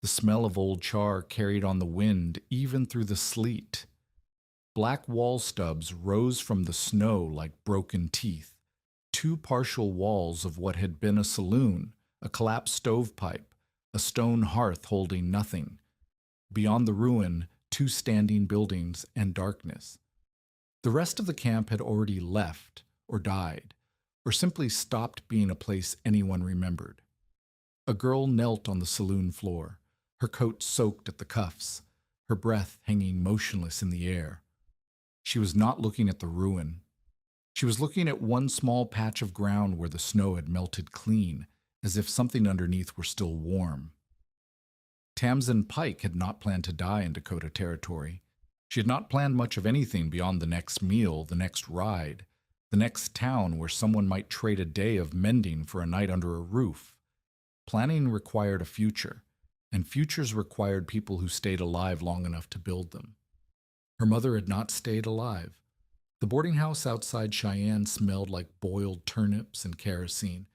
The smell of old char carried on the wind even through the sleet. Black wall stubs rose from the snow like broken teeth. Two partial walls of what had been a saloon, a collapsed stovepipe, a stone hearth holding nothing. Beyond the ruin, two standing buildings and darkness. The rest of the camp had already left, or died, or simply stopped being a place anyone remembered. A girl knelt on the saloon floor, her coat soaked at the cuffs, her breath hanging motionless in the air. She was not looking at the ruin. She was looking at one small patch of ground where the snow had melted clean, as if something underneath were still warm. Tamsin Pike had not planned to die in Dakota Territory. She had not planned much of anything beyond the next meal, the next ride, the next town where someone might trade a day of mending for a night under a roof. Planning required a future, and futures required people who stayed alive long enough to build them. Her mother had not stayed alive. The boarding house outside Cheyenne smelled like boiled turnips and kerosene,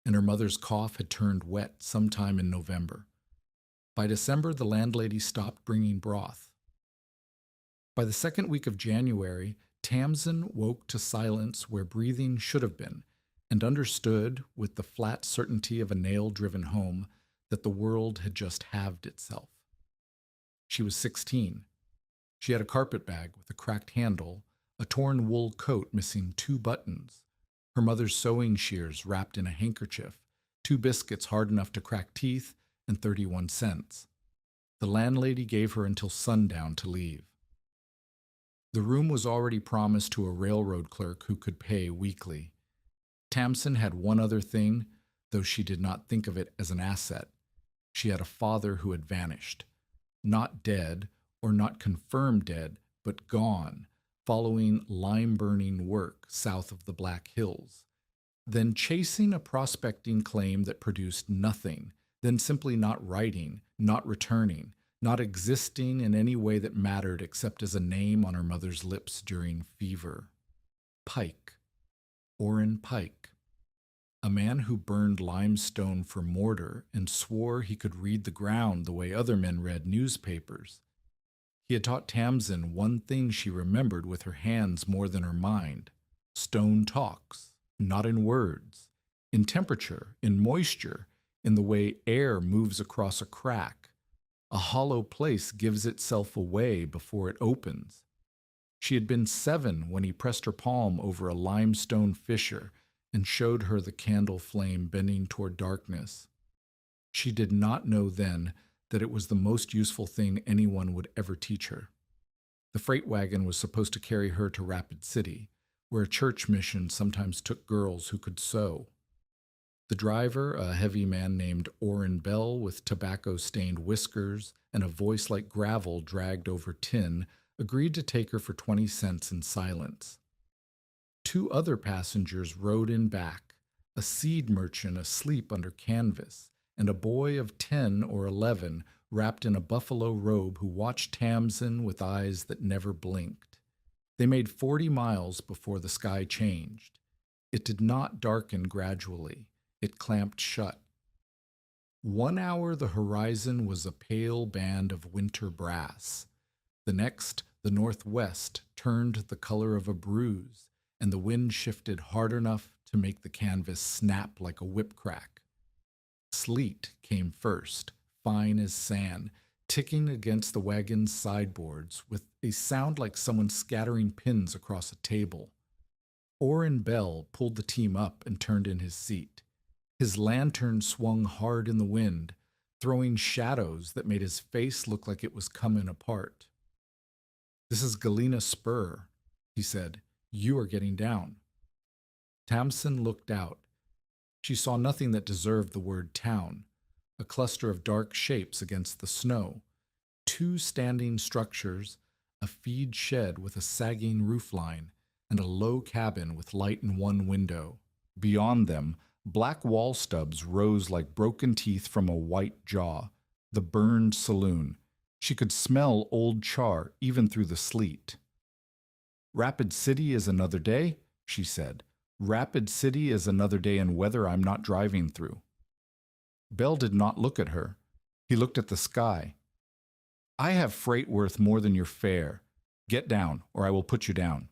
and her mother's cough had turned wet sometime in November. By December, the landlady stopped bringing broth. By the second week of January, Tamsin woke to silence where breathing should have been, and understood, with the flat certainty of a nail-driven home, that the world had just halved itself. She was 16. She had a carpet bag with a cracked handle, a torn wool coat missing 2 buttons, her mother's sewing shears wrapped in a handkerchief, 2 biscuits hard enough to crack teeth, and 31 cents. The landlady gave her until sundown to leave. The room was already promised to a railroad clerk who could pay weekly. Tamsin had one other thing, though she did not think of it as an asset. She had a father who had vanished. Not dead, or not confirmed dead, but gone, following lime-burning work south of the Black Hills. Then chasing a prospecting claim that produced nothing, then simply not writing, not returning, not existing in any way that mattered except as a name on her mother's lips during fever. Pike. Orrin Pike. A man who burned limestone for mortar and swore he could read the ground the way other men read newspapers. He had taught Tamsin one thing she remembered with her hands more than her mind. Stone talks, not in words, in temperature, in moisture, in the way air moves across a crack. A hollow place gives itself away before it opens. She had been 7 when he pressed her palm over a limestone fissure and showed her the candle flame bending toward darkness. She did not know then that it was the most useful thing anyone would ever teach her. The freight wagon was supposed to carry her to Rapid City, where a church mission sometimes took girls who could sew. The driver, a heavy man named Orrin Bell with tobacco-stained whiskers and a voice like gravel dragged over tin, agreed to take her for 20 cents in silence. 2 other passengers rode in back, a seed merchant asleep under canvas, and a boy of 10 or 11 wrapped in a buffalo robe who watched Tamsin with eyes that never blinked. They made 40 miles before the sky changed. It did not darken gradually. It clamped shut. 1 hour the horizon was a pale band of winter brass. The next, the northwest turned the color of a bruise, and the wind shifted hard enough to make the canvas snap like a whip crack. Sleet came first, fine as sand, ticking against the wagon's sideboards with a sound like someone scattering pins across a table. Orrin Bell pulled the team up and turned in his seat. His lantern swung hard in the wind, throwing shadows that made his face look like it was coming apart. "This is Galena Spur," he said. "You are getting down." Tamsin looked out. She saw nothing that deserved the word town, a cluster of dark shapes against the snow, 2 standing structures, a feed shed with a sagging roofline, and a low cabin with light in one window. Beyond them, black wall stubs rose like broken teeth from a white jaw, the burned saloon. She could smell old char even through the sleet. "Rapid City is another day," she said. "Rapid City is another day in weather I'm not driving through." Bell did not look at her. He looked at the sky. I have freight worth more than your fare. Get down, or I will put you down.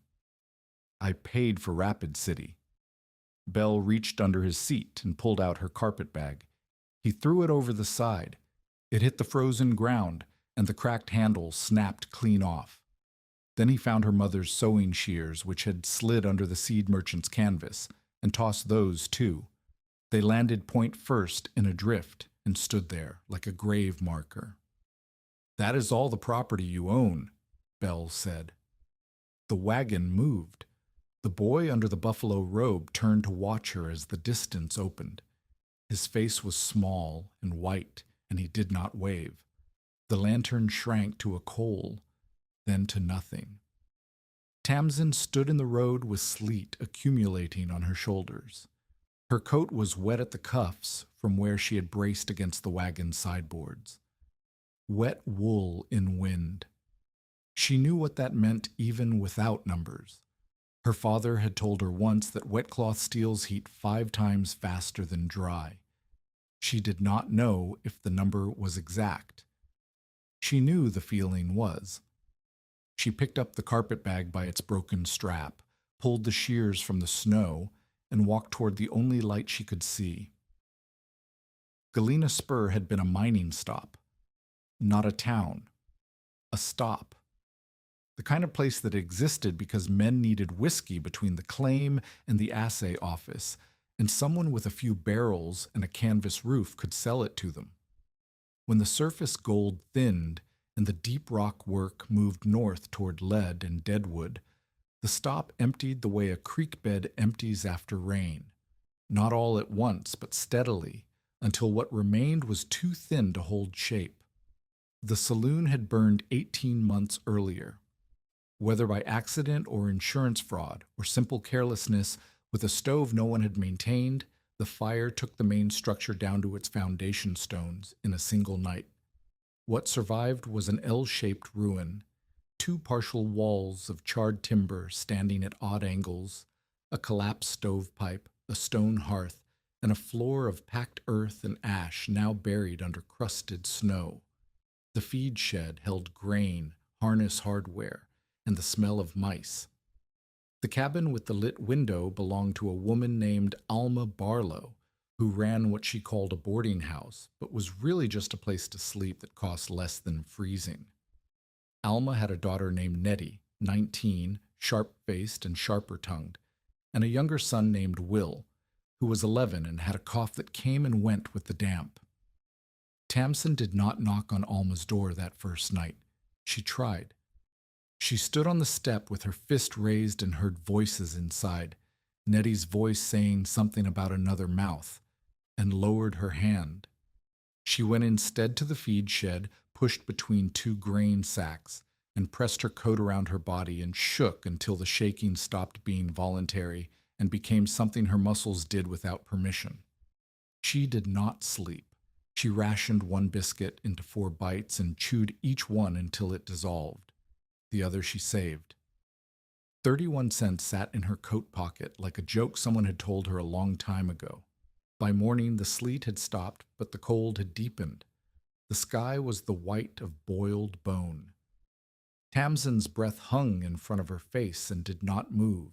I paid for Rapid City. Belle reached under his seat and pulled out her carpet bag. He threw it over the side. It hit the frozen ground, and the cracked handle snapped clean off. Then he found her mother's sewing shears, which had slid under the seed merchant's canvas, and tossed those too. They landed point first in a drift and stood there like a grave marker. That is all the property you own, Belle said. The wagon moved. The boy under the buffalo robe turned to watch her as the distance opened. His face was small and white, and he did not wave. The lantern shrank to a coal, then to nothing. Tamsin stood in the road with sleet accumulating on her shoulders. Her coat was wet at the cuffs from where she had braced against the wagon's sideboards. Wet wool in wind. She knew what that meant even without numbers. Her father had told her once that wet cloth steals heat 5 times faster than dry. She did not know if the number was exact. She knew the feeling was. She picked up the carpet bag by its broken strap, pulled the shears from the snow, and walked toward the only light she could see. Galena Spur had been a mining stop, not a town, a stop. The kind of place that existed because men needed whiskey between the claim and the assay office, and someone with a few barrels and a canvas roof could sell it to them. When the surface gold thinned and the deep rock work moved north toward lead and deadwood, the stop emptied the way a creek bed empties after rain, not all at once but steadily, until what remained was too thin to hold shape. The saloon had burned 18 months earlier. Whether by accident or insurance fraud or simple carelessness, with a stove no one had maintained, the fire took the main structure down to its foundation stones in a single night. What survived was an L-shaped ruin, 2 partial walls of charred timber standing at odd angles, a collapsed stovepipe, a stone hearth, and a floor of packed earth and ash now buried under crusted snow. The feed shed held grain, harness hardware, and the smell of mice. The cabin with the lit window belonged to a woman named Alma Barlow, who ran what she called a boarding house, but was really just a place to sleep that cost less than freezing. Alma had a daughter named Nettie, 19, sharp-faced and sharper-tongued, and a younger son named Will, who was 11 and had a cough that came and went with the damp. Tamsin did not knock on Alma's door that first night. She tried. She stood on the step with her fist raised and heard voices inside, Nettie's voice saying something about another mouth, and lowered her hand. She went instead to the feed shed, pushed between 2 grain sacks, and pressed her coat around her body and shook until the shaking stopped being voluntary and became something her muscles did without permission. She did not sleep. She rationed 1 biscuit into 4 bites and chewed each one until it dissolved. The other she saved. 31 cents sat in her coat pocket like a joke someone had told her a long time ago. By morning, the sleet had stopped, but the cold had deepened. The sky was the white of boiled bone. Tamsin's breath hung in front of her face and did not move.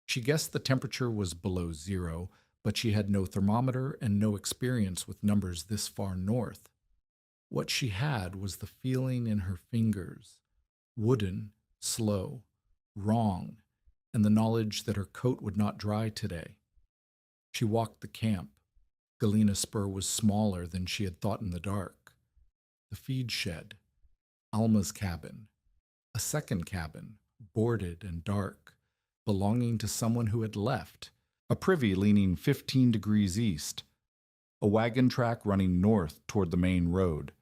She guessed the temperature was below 0, but she had no thermometer and no experience with numbers this far north. What she had was the feeling in her fingers, wooden, slow, wrong, and the knowledge that her coat would not dry today. She walked the camp. Galena Spur was smaller than she had thought in the dark. The feed shed, Alma's cabin, a second cabin, boarded and dark, belonging to someone who had left, a privy leaning 15 degrees east, a wagon track running north toward the main road,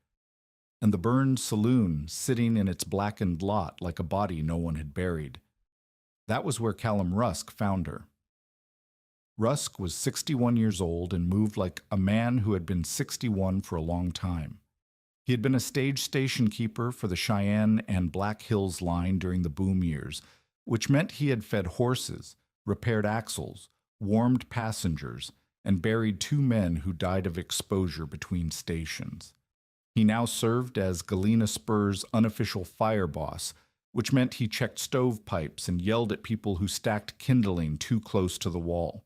and the burned saloon sitting in its blackened lot like a body no one had buried. That was where Callum Rusk found her. Rusk was 61 years old and moved like a man who had been 61 for a long time. He had been a stage station keeper for the Cheyenne and Black Hills line during the boom years, which meant he had fed horses, repaired axles, warmed passengers, and buried 2 men who died of exposure between stations. He now served as Galena Spur's unofficial fire boss, which meant he checked stovepipes and yelled at people who stacked kindling too close to the wall.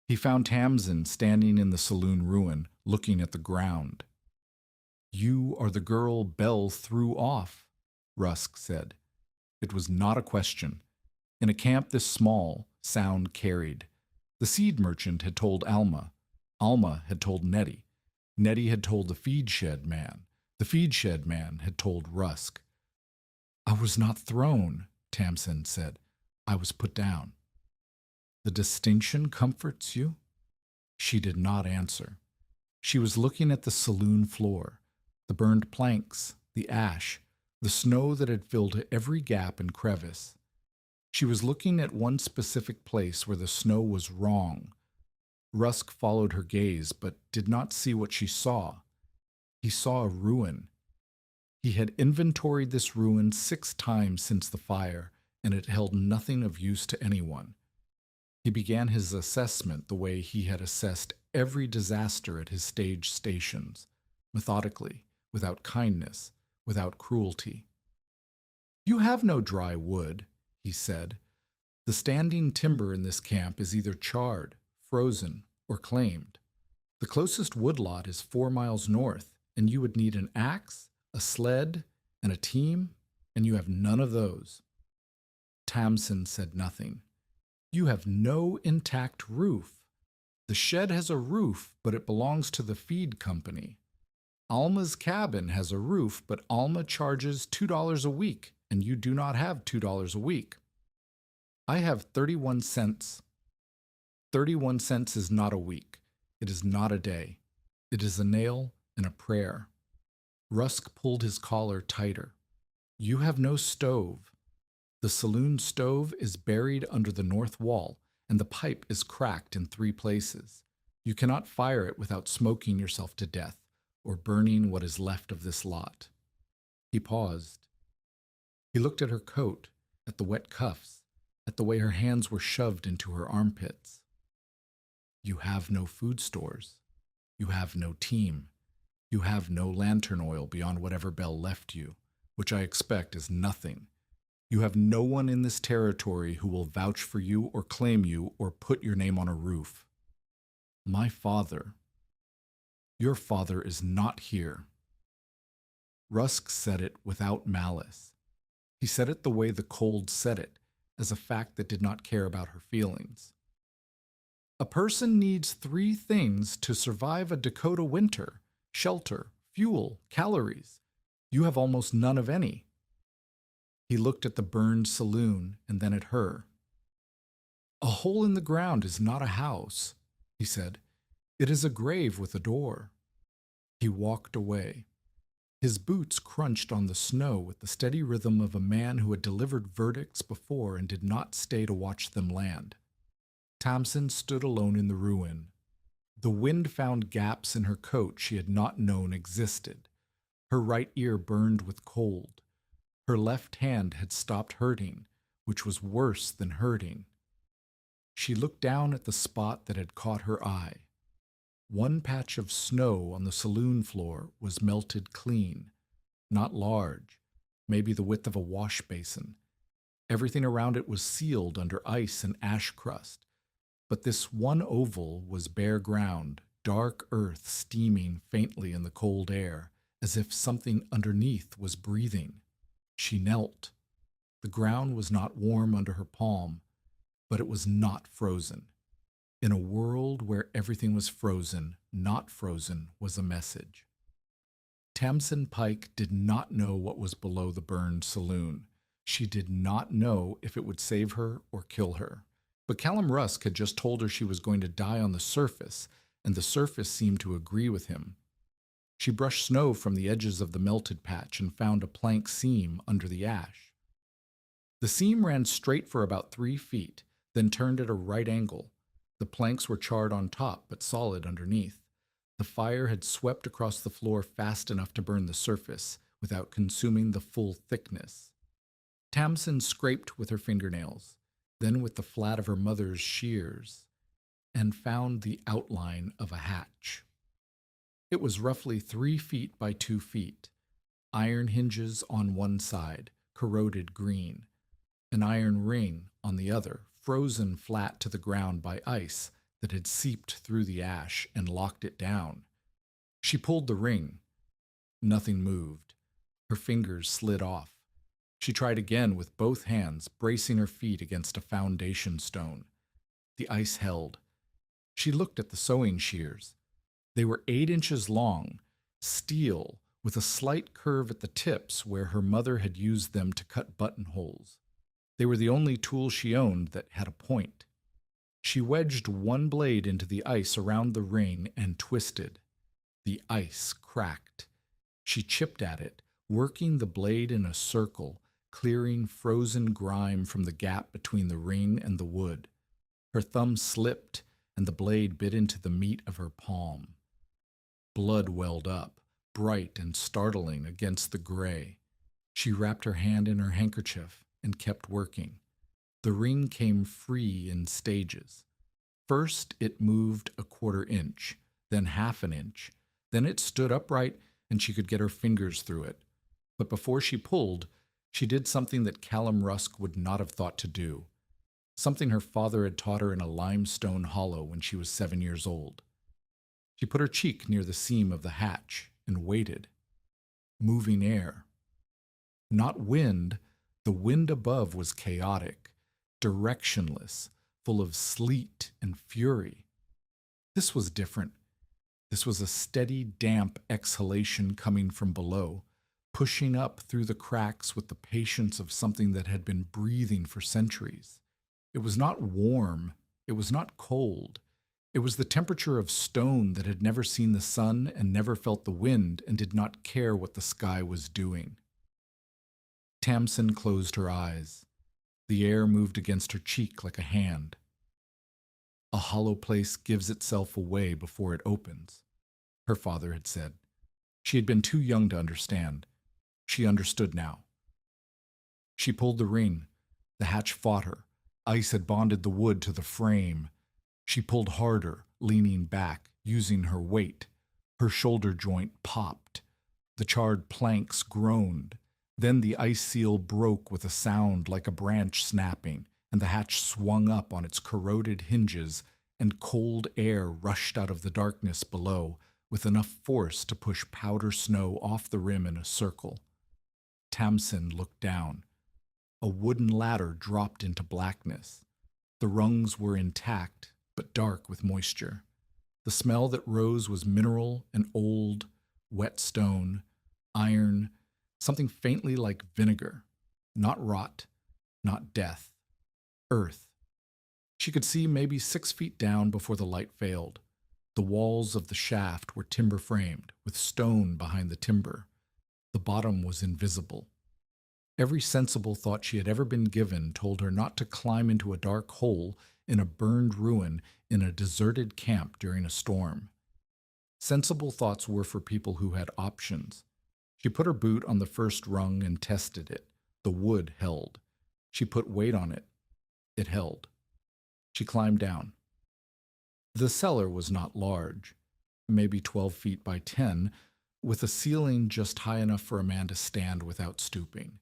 He found Tamsin standing in the saloon ruin, looking at the ground. "You are the girl Belle threw off," Rusk said. It was not a question. In a camp this small, sound carried. The seed merchant had told Alma. Alma had told Nettie. Nettie had told the feed shed man. The feed shed man had told Rusk. "I was not thrown," Tamsin said. "I was put down." "The distinction comforts you?" She did not answer. She was looking at the saloon floor, the burned planks, the ash, the snow that had filled every gap and crevice. She was looking at one specific place where the snow was wrong. Rusk followed her gaze, but did not see what she saw. He saw a ruin. He had inventoried this ruin 6 times since the fire, and it held nothing of use to anyone. He began his assessment the way he had assessed every disaster at his stage stations, methodically, without kindness, without cruelty. "You have no dry wood," he said. "The standing timber in this camp is either charred, frozen, or claimed. The closest woodlot is 4 miles north, and you would need an axe, a sled, and a team, and you have none of those." Tamsin said nothing. "You have no intact roof. The shed has a roof, but it belongs to the feed company. Alma's cabin has a roof, but Alma charges $2 a week, and you do not have $2 a week. I have 31 cents. 31 cents is not a week. It is not a day. It is a nail and a prayer." Rusk pulled his collar tighter. "You have no stove. The saloon stove is buried under the north wall, and the pipe is cracked in 3 places. You cannot fire it without smoking yourself to death, or burning what is left of this lot." He paused. He looked at her coat, at the wet cuffs, at the way her hands were shoved into her armpits. "You have no food stores. You have no team. You have no lantern oil beyond whatever Belle left you, which I expect is nothing. You have no one in this territory who will vouch for you or claim you or put your name on a roof. My father. Your father is not here." Rusk said it without malice. He said it the way the cold said it, as a fact that did not care about her feelings. "A person needs 3 things to survive a Dakota winter: shelter, fuel, calories. You have almost none of any." He looked at the burned saloon and then at her. "A hole in the ground is not a house," he said. "It is a grave with a door." He walked away. His boots crunched on the snow with the steady rhythm of a man who had delivered verdicts before and did not stay to watch them land. Tamsin stood alone in the ruin. The wind found gaps in her coat she had not known existed. Her right ear burned with cold. Her left hand had stopped hurting, which was worse than hurting. She looked down at the spot that had caught her eye. One patch of snow on the saloon floor was melted clean, not large, maybe the width of a wash basin. Everything around it was sealed under ice and ash crust, but this one oval was bare ground, dark earth steaming faintly in the cold air, as if something underneath was breathing. She knelt. The ground was not warm under her palm, but it was not frozen. In a world where everything was frozen, not frozen was a message. Tamsin Pike did not know what was below the burned saloon. She did not know if it would save her or kill her. But Callum Rusk had just told her she was going to die on the surface, and the surface seemed to agree with him. She brushed snow from the edges of the melted patch and found a plank seam under the ash. The seam ran straight for about 3 feet, then turned at a right angle. The planks were charred on top, but solid underneath. The fire had swept across the floor fast enough to burn the surface, without consuming the full thickness. Tamsin scraped with her fingernails, then with the flat of her mother's shears, and found the outline of a hatch. It was roughly 3 feet by 2 feet, iron hinges on one side, corroded green, an iron ring on the other, frozen flat to the ground by ice that had seeped through the ash and locked it down. She pulled the ring. Nothing moved. Her fingers slid off. She tried again with both hands, bracing her feet against a foundation stone. The ice held. She looked at the sewing shears. They were 8 inches long, steel, with a slight curve at the tips where her mother had used them to cut buttonholes. They were the only tool she owned that had a point. She wedged one blade into the ice around the ring and twisted. The ice cracked. She chipped at it, working the blade in a circle, clearing frozen grime from the gap between the ring and the wood. Her thumb slipped, and the blade bit into the meat of her palm. Blood welled up, bright and startling against the gray. She wrapped her hand in her handkerchief and kept working. The ring came free in stages. First, it moved a 1/4 inch, then 1/2 inch. Then it stood upright and she could get her fingers through it. But before she pulled, she did something that Callum Rusk would not have thought to do. Something her father had taught her in a limestone hollow when she was 7 years old. She put her cheek near the seam of the hatch and waited. Moving air. Not wind. The wind above was chaotic, directionless, full of sleet and fury. This was different. This was a steady, damp exhalation coming from below, pushing up through the cracks with the patience of something that had been breathing for centuries. It was not warm. It was not cold. It was the temperature of stone that had never seen the sun and never felt the wind and did not care what the sky was doing. Tamsin closed her eyes. The air moved against her cheek like a hand. A hollow place gives itself away before it opens, her father had said. She had been too young to understand. She understood now. She pulled the ring. The hatch fought her. Ice had bonded the wood to the frame. She pulled harder, leaning back, using her weight. Her shoulder joint popped. The charred planks groaned. Then the ice seal broke with a sound like a branch snapping, and the hatch swung up on its corroded hinges, and cold air rushed out of the darkness below with enough force to push powder snow off the rim in a circle. Tamsin looked down. A wooden ladder dropped into blackness. The rungs were intact, but dark with moisture. The smell that rose was mineral and old, wet stone, iron, something faintly like vinegar. Not rot, not death. Earth. She could see maybe 6 feet down before the light failed. The walls of the shaft were timber-framed, with stone behind the timber. The bottom was invisible. Every sensible thought she had ever been given told her not to climb into a dark hole in a burned ruin in a deserted camp during a storm. Sensible thoughts were for people who had options. She put her boot on the first rung and tested it. The wood held. She put weight on it. It held. She climbed down. The cellar was not large, maybe 12 feet by 10, with a ceiling just high enough for a man to stand without stooping.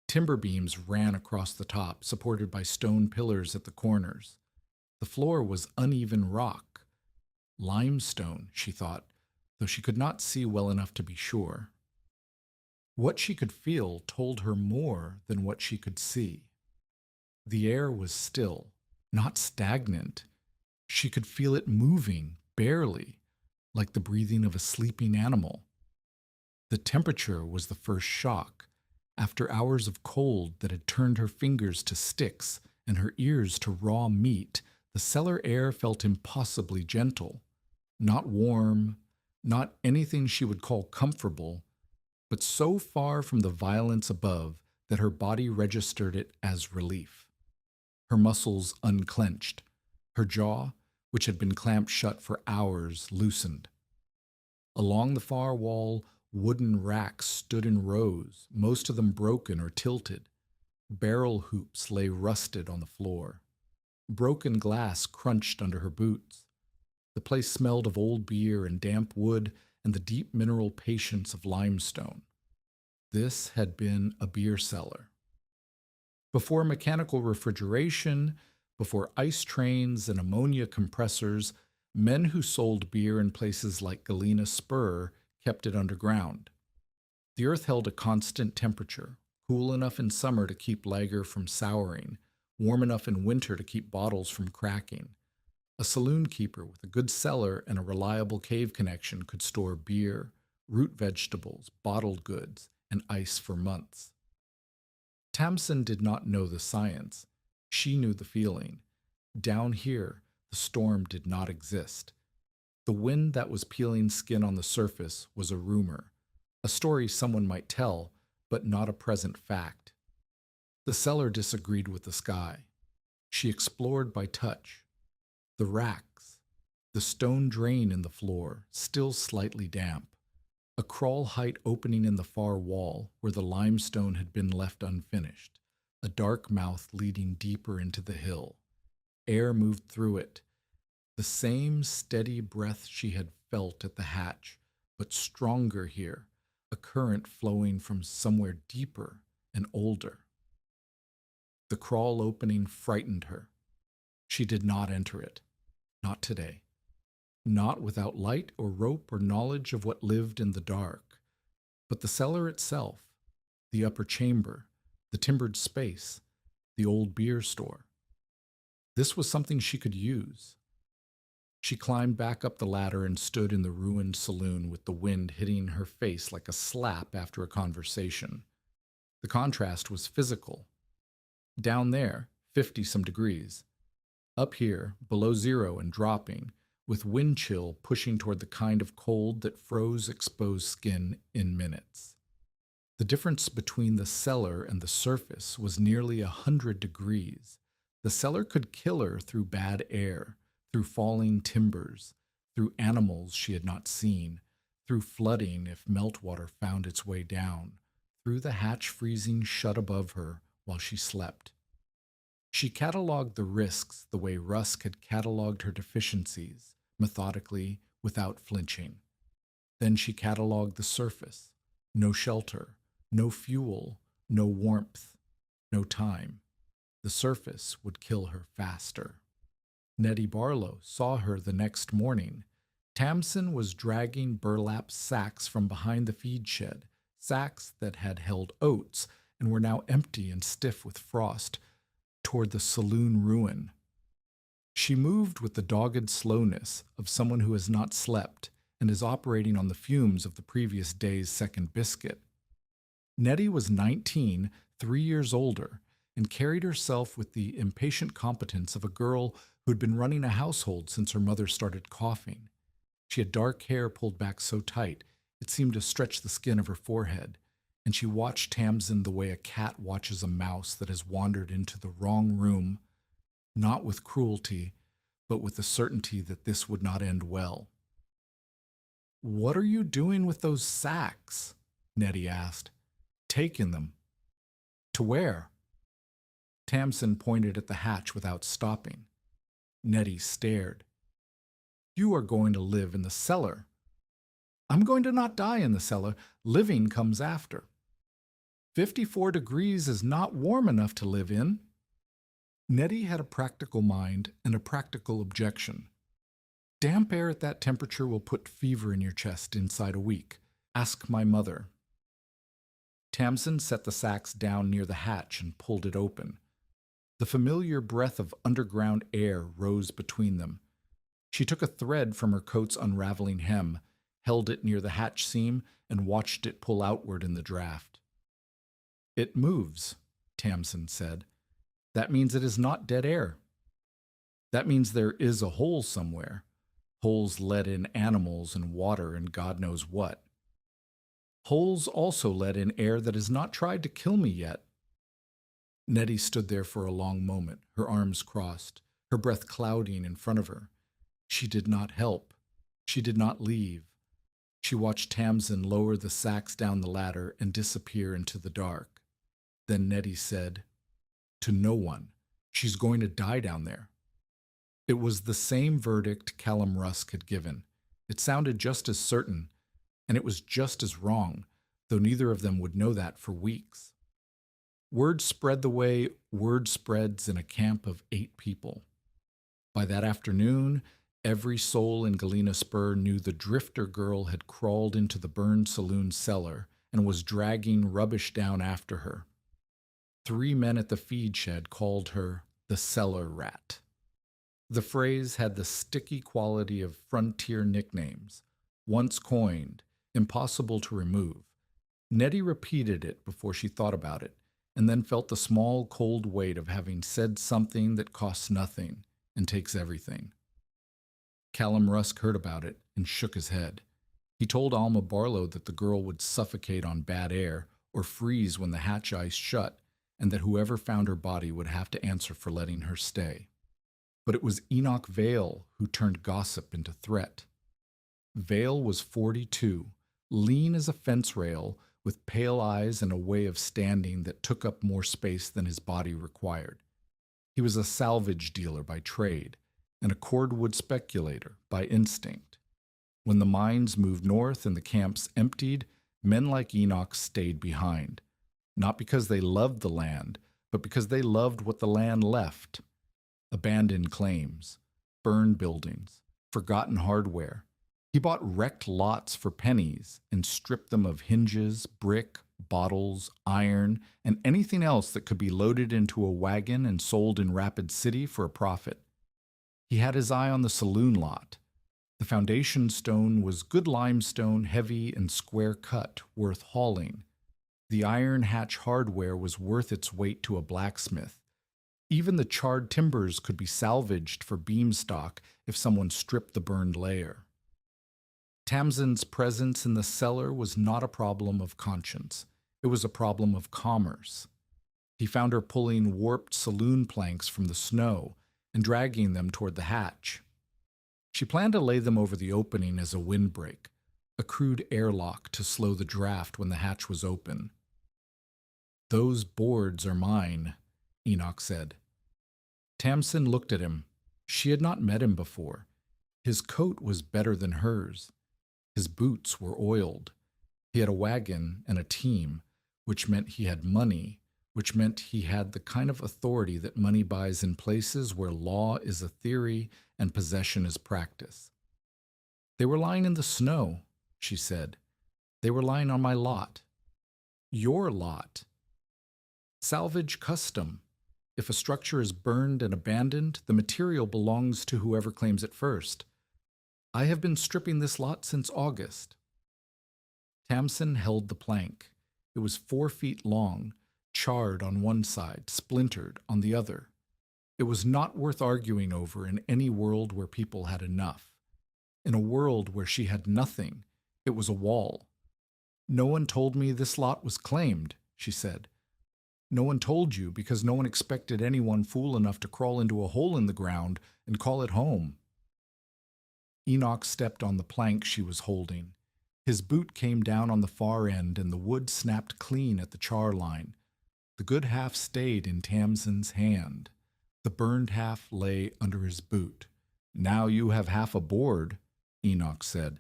Timber beams ran across the top, supported by stone pillars at the corners. The floor was uneven rock. Limestone, she thought, though she could not see well enough to be sure. What she could feel told her more than what she could see. The air was still, not stagnant. She could feel it moving, barely, like the breathing of a sleeping animal. The temperature was the first shock. After hours of cold that had turned her fingers to sticks and her ears to raw meat, the cellar air felt impossibly gentle. Not warm, not anything she would call comfortable, but so far from the violence above that her body registered it as relief. Her muscles unclenched. Her jaw, which had been clamped shut for hours, loosened. Along the far wall, wooden racks stood in rows, most of them broken or tilted. Barrel hoops lay rusted on the floor. Broken glass crunched under her boots. The place smelled of old beer and damp wood and the deep mineral patience of limestone. This had been a beer cellar. Before mechanical refrigeration, before ice trains and ammonia compressors, men who sold beer in places like Galena Spur kept it underground. The earth held a constant temperature, cool enough in summer to keep lager from souring, warm enough in winter to keep bottles from cracking. A saloon keeper with a good cellar and a reliable cave connection could store beer, root vegetables, bottled goods, and ice for months. Tamsin did not know the science. She knew the feeling. Down here, the storm did not exist. The wind that was peeling skin on the surface was a rumor, a story someone might tell, but not a present fact. The cellar disagreed with the sky. She explored by touch. The racks, the stone drain in the floor, still slightly damp, a crawl-height opening in the far wall where the limestone had been left unfinished, a dark mouth leading deeper into the hill. Air moved through it, the same steady breath she had felt at the hatch, but stronger here, a current flowing from somewhere deeper and older. The crawl opening frightened her. She did not enter it. Not today. Not without light or rope or knowledge of what lived in the dark. But the cellar itself, the upper chamber, the timbered space, the old beer store. This was something she could use. She climbed back up the ladder and stood in the ruined saloon with the wind hitting her face like a slap after a conversation. The contrast was physical. Down there, 50-some degrees. Up here, below zero and dropping, with wind chill pushing toward the kind of cold that froze exposed skin in minutes. The difference between the cellar and the surface was nearly 100 degrees. The cellar could kill her through bad air, through falling timbers, through animals she had not seen, through flooding if meltwater found its way down, through the hatch freezing shut above her while she slept. She catalogued the risks the way Rusk had catalogued her deficiencies, methodically, without flinching. Then she catalogued the surface. No shelter, no fuel, no warmth, no time. The surface would kill her faster. Nettie Barlow saw her the next morning. Tamsin was dragging burlap sacks from behind the feed shed, sacks that had held oats and were now empty and stiff with frost, toward the saloon ruin. She moved with the dogged slowness of someone who has not slept and is operating on the fumes of the previous day's second biscuit. Nettie was 19, 3 years older, and carried herself with the impatient competence of a girl who had been running a household since her mother started coughing. She had dark hair pulled back so tight it seemed to stretch the skin of her forehead, and she watched Tamsin the way a cat watches a mouse that has wandered into the wrong room, not with cruelty, but with the certainty that this would not end well. "What are you doing with those sacks?" Nettie asked. "Taking them." "To where?" Tamsin pointed at the hatch without stopping. Nettie stared. "You are going to live in the cellar." "I'm going to not die in the cellar. Living comes after." 54 degrees is not warm enough to live in." Nettie had a practical mind and a practical objection. "Damp air at that temperature will put fever in your chest inside a week. Ask my mother." Tamsin set the sacks down near the hatch and pulled it open. The familiar breath of underground air rose between them. She took a thread from her coat's unraveling hem, held it near the hatch seam, and watched it pull outward in the draft. "It moves," Tamsin said. "That means it is not dead air. That means there is a hole somewhere. Holes let in animals and water and God knows what. Holes also let in air that has not tried to kill me yet." Nettie stood there for a long moment, her arms crossed, her breath clouding in front of her. She did not help. She did not leave. She watched Tamsin lower the sacks down the ladder and disappear into the dark. Then Nettie said, "To no one. She's going to die down there." It was the same verdict Callum Rusk had given. It sounded just as certain, and it was just as wrong, though neither of them would know that for weeks. Word spread the way word spreads in a camp of 8 people. By that afternoon, every soul in Galena Spur knew the drifter girl had crawled into the burned saloon cellar and was dragging rubbish down after her. 3 men at the feed shed called her the cellar rat. The phrase had the sticky quality of frontier nicknames, once coined, impossible to remove. Nettie repeated it before she thought about it, and then felt the small, cold weight of having said something that costs nothing and takes everything. Callum Rusk heard about it and shook his head. He told Alma Barlow that the girl would suffocate on bad air or freeze when the hatch ice shut, and that whoever found her body would have to answer for letting her stay. But it was Enoch Vale who turned gossip into threat. Vale was 42, lean as a fence rail, with pale eyes and a way of standing that took up more space than his body required. He was a salvage dealer by trade, and a cordwood speculator by instinct. When the mines moved north and the camps emptied, men like Enoch stayed behind, not because they loved the land, but because they loved what the land left. Abandoned claims, burned buildings, forgotten hardware. He bought wrecked lots for pennies and stripped them of hinges, brick, bottles, iron, and anything else that could be loaded into a wagon and sold in Rapid City for a profit. He had his eye on the saloon lot. The foundation stone was good limestone, heavy and square cut, worth hauling. The iron hatch hardware was worth its weight to a blacksmith. Even the charred timbers could be salvaged for beam stock if someone stripped the burned layer. Tamsin's presence in the cellar was not a problem of conscience. It was a problem of commerce. He found her pulling warped saloon planks from the snow and dragging them toward the hatch. She planned to lay them over the opening as a windbreak, a crude airlock to slow the draft when the hatch was open. "Those boards are mine," Enoch said. Tamsin looked at him. She had not met him before. His coat was better than hers. His boots were oiled. He had a wagon and a team, which meant he had money, which meant he had the kind of authority that money buys in places where law is a theory and possession is practice. "They were lying in the snow," she said. "They were lying on my lot." "Your lot." "Salvage custom. If a structure is burned and abandoned, the material belongs to whoever claims it first. I have been stripping this lot since August." Tamsin held the plank. It was 4 feet long, charred on one side, splintered on the other. It was not worth arguing over in any world where people had enough. In a world where she had nothing, it was a wall. "No one told me this lot was claimed," she said. "No one told you because no one expected anyone fool enough to crawl into a hole in the ground and call it home." Enoch stepped on the plank she was holding. His boot came down on the far end and the wood snapped clean at the char line. The good half stayed in Tamsin's hand. The burned half lay under his boot. "Now you have half a board," Enoch said.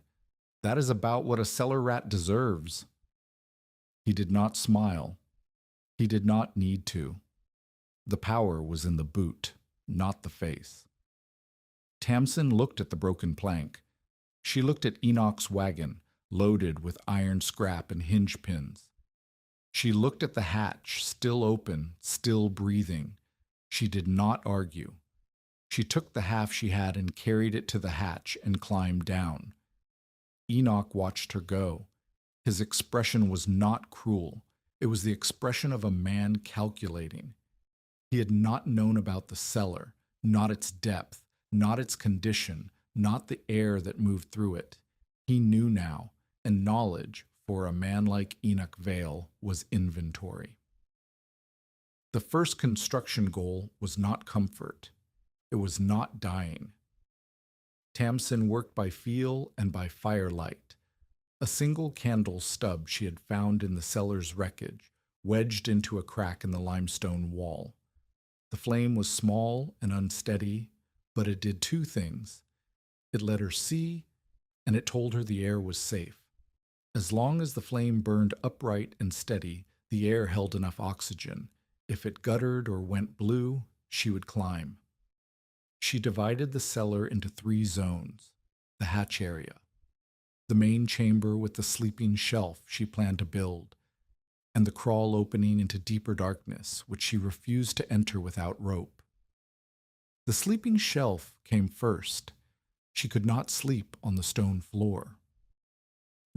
"That is about what a cellar rat deserves." He did not smile. He did not need to. The power was in the boot, not the face. Tamsin looked at the broken plank. She looked at Enoch's wagon, loaded with iron scrap and hinge pins. She looked at the hatch, still open, still breathing. She did not argue. She took the half she had and carried it to the hatch and climbed down. Enoch watched her go. His expression was not cruel. It was the expression of a man calculating. He had not known about the cellar, not its depth, not its condition, not the air that moved through it. He knew now, and knowledge, for a man like Enoch Vale, was inventory. The first construction goal was not comfort. It was not dying. Tamsin worked by feel and by firelight. A single candle stub she had found in the cellar's wreckage, wedged into a crack in the limestone wall. The flame was small and unsteady, but it did 2 things. It let her see, and it told her the air was safe. As long as the flame burned upright and steady, the air held enough oxygen. If it guttered or went blue, she would climb. She divided the cellar into 3 zones: the hatch area, the main chamber with the sleeping shelf she planned to build, and the crawl opening into deeper darkness, which she refused to enter without rope. The sleeping shelf came first. She could not sleep on the stone floor.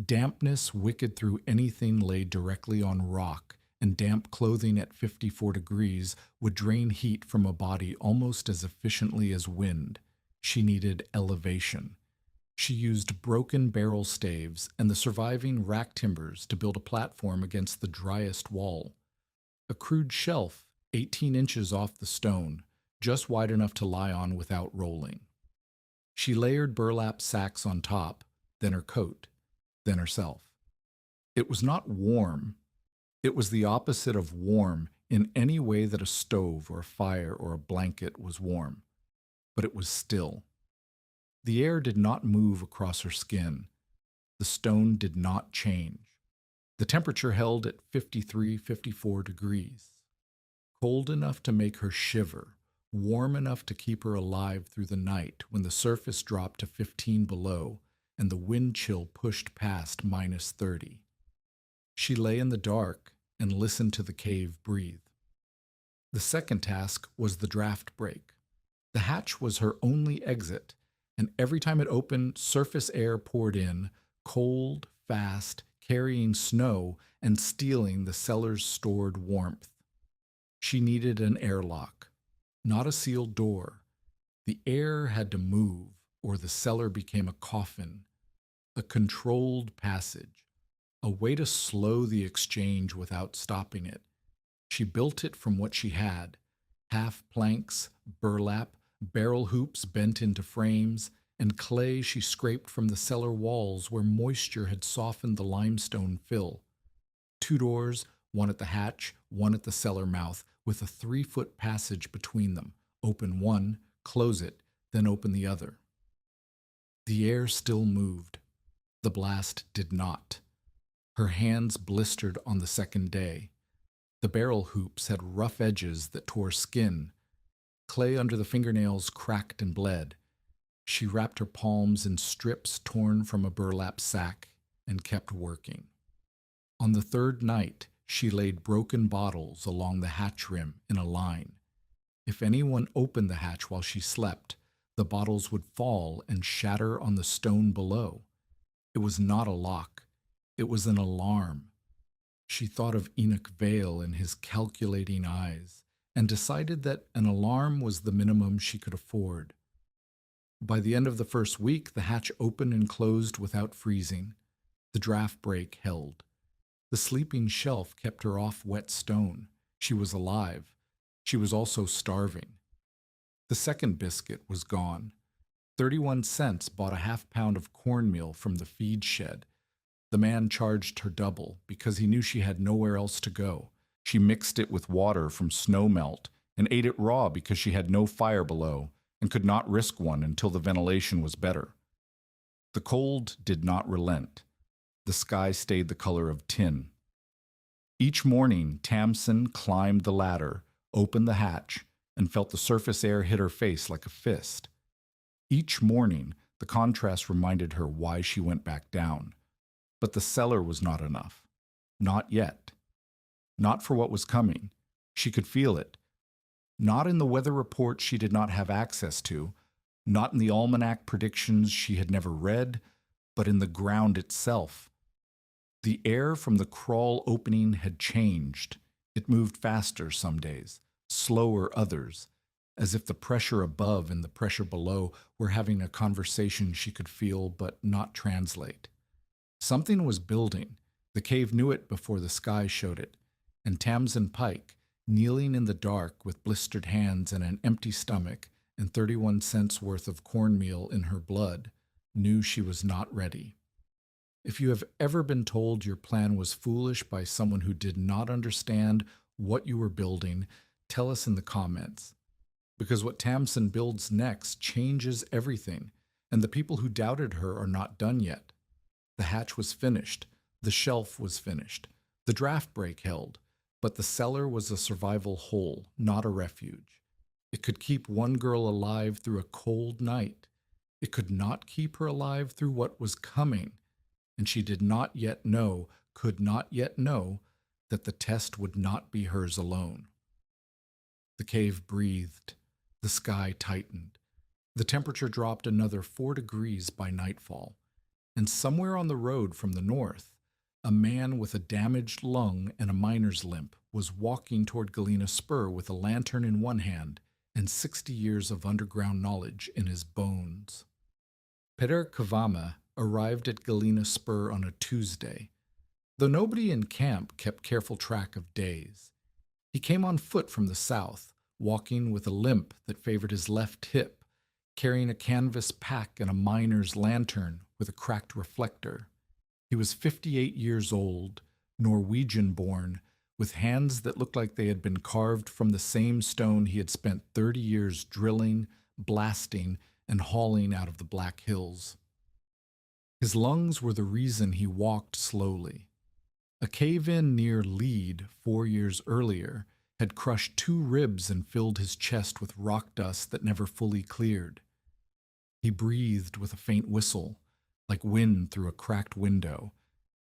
Dampness wicked through anything laid directly on rock, and damp clothing at 54 degrees would drain heat from a body almost as efficiently as wind. She needed elevation. She used broken barrel staves and the surviving rack timbers to build a platform against the driest wall. A crude shelf, 18 inches off the stone, just wide enough to lie on without rolling. She layered burlap sacks on top, then her coat, then herself. It was not warm. It was the opposite of warm in any way that a stove or a fire or a blanket was warm. But it was still. The air did not move across her skin. The stone did not change. The temperature held at 53, 54 degrees. Cold enough to make her shiver, warm enough to keep her alive through the night when the surface dropped to 15 below and the wind chill pushed past -30. She lay in the dark and listened to the cave breathe. The second task was the draft break. The hatch was her only exit, and every time it opened, surface air poured in, cold, fast, carrying snow and stealing the cellar's stored warmth. She needed an airlock, not a sealed door. The air had to move, or the cellar became a coffin, a controlled passage, a way to slow the exchange without stopping it. She built it from what she had: half planks, burlap, barrel hoops bent into frames, and clay she scraped from the cellar walls where moisture had softened the limestone fill. 2 doors, one at the hatch, one at the cellar mouth, with a 3-foot passage between them. Open one, close it, then open the other. The air still moved. The blast did not. Her hands blistered on the second day. The barrel hoops had rough edges that tore skin. Clay under the fingernails cracked and bled. She wrapped her palms in strips torn from a burlap sack and kept working. On the 3rd night, she laid broken bottles along the hatch rim in a line. If anyone opened the hatch while she slept, the bottles would fall and shatter on the stone below. It was not a lock. It was an alarm. She thought of Enoch Vale and his calculating eyes, and decided that an alarm was the minimum she could afford. By the end of the first week, the hatch opened and closed without freezing. The draft break held. The sleeping shelf kept her off wet stone. She was alive. She was also starving. The second biscuit was gone. 31 cents bought a half-pound of cornmeal from the feed shed. The man charged her double because he knew she had nowhere else to go. She mixed it with water from snow melt and ate it raw because she had no fire below and could not risk one until the ventilation was better. The cold did not relent. The sky stayed the color of tin. Each morning, Tamsin climbed the ladder, opened the hatch, and felt the surface air hit her face like a fist. Each morning, the contrast reminded her why she went back down. But the cellar was not enough. Not yet. Not for what was coming. She could feel it. Not in the weather report she did not have access to, not in the almanac predictions she had never read, but in the ground itself. The air from the crawl opening had changed. It moved faster some days, slower others, as if the pressure above and the pressure below were having a conversation she could feel but not translate. Something was building. The cave knew it before the sky showed it, and Tamsin Pike, kneeling in the dark with blistered hands and an empty stomach and 31 cents worth of cornmeal in her blood, knew she was not ready. If you have ever been told your plan was foolish by someone who did not understand what you were building, tell us in the comments. Because what Tamsin builds next changes everything, and the people who doubted her are not done yet. The hatch was finished. The shelf was finished. The draft brake held, but the cellar was a survival hole, not a refuge. It could keep one girl alive through a cold night. It could not keep her alive through what was coming, and she did not yet know, could not yet know, that the test would not be hers alone. The cave breathed. The sky tightened. The temperature dropped another 4 degrees by nightfall, and somewhere on the road from the north, a man with a damaged lung and a miner's limp was walking toward Galena Spur with a lantern in one hand and 60 years of underground knowledge in his bones. Peter Kavama arrived at Galena Spur on a Tuesday, though nobody in camp kept careful track of days. He came on foot from the south, walking with a limp that favored his left hip, carrying a canvas pack and a miner's lantern with a cracked reflector. He was 58 years old, Norwegian-born, with hands that looked like they had been carved from the same stone he had spent 30 years drilling, blasting, and hauling out of the Black Hills. His lungs were the reason he walked slowly. A cave-in near Lead 4 years earlier had crushed 2 ribs and filled his chest with rock dust that never fully cleared. He breathed with a faint whistle, like wind through a cracked window,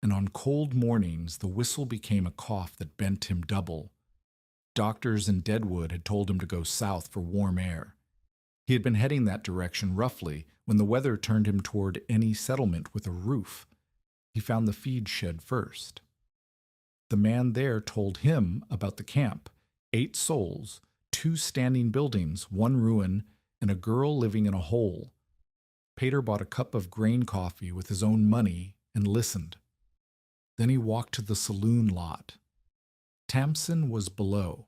and on cold mornings the whistle became a cough that bent him double. Doctors in Deadwood had told him to go south for warm air. He had been heading that direction roughly when the weather turned him toward any settlement with a roof. He found the feed shed first. The man there told him about the camp, 8 souls, 2 standing buildings, 1 ruin, and a girl living in a hole. Pater bought a cup of grain coffee with his own money and listened. Then he walked to the saloon lot. Tamsin was below.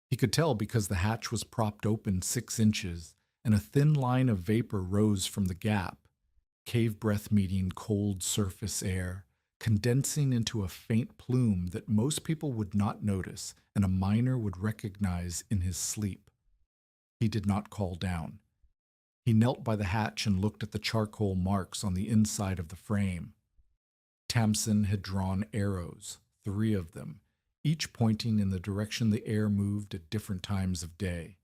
He could tell because the hatch was propped open 6 inches, and a thin line of vapor rose from the gap, cave breath meeting cold surface air, condensing into a faint plume that most people would not notice and a miner would recognize in his sleep. He did not call down. He knelt by the hatch and looked at the charcoal marks on the inside of the frame. Tamsin had drawn arrows, 3 of them, each pointing in the direction the air moved at different times of day.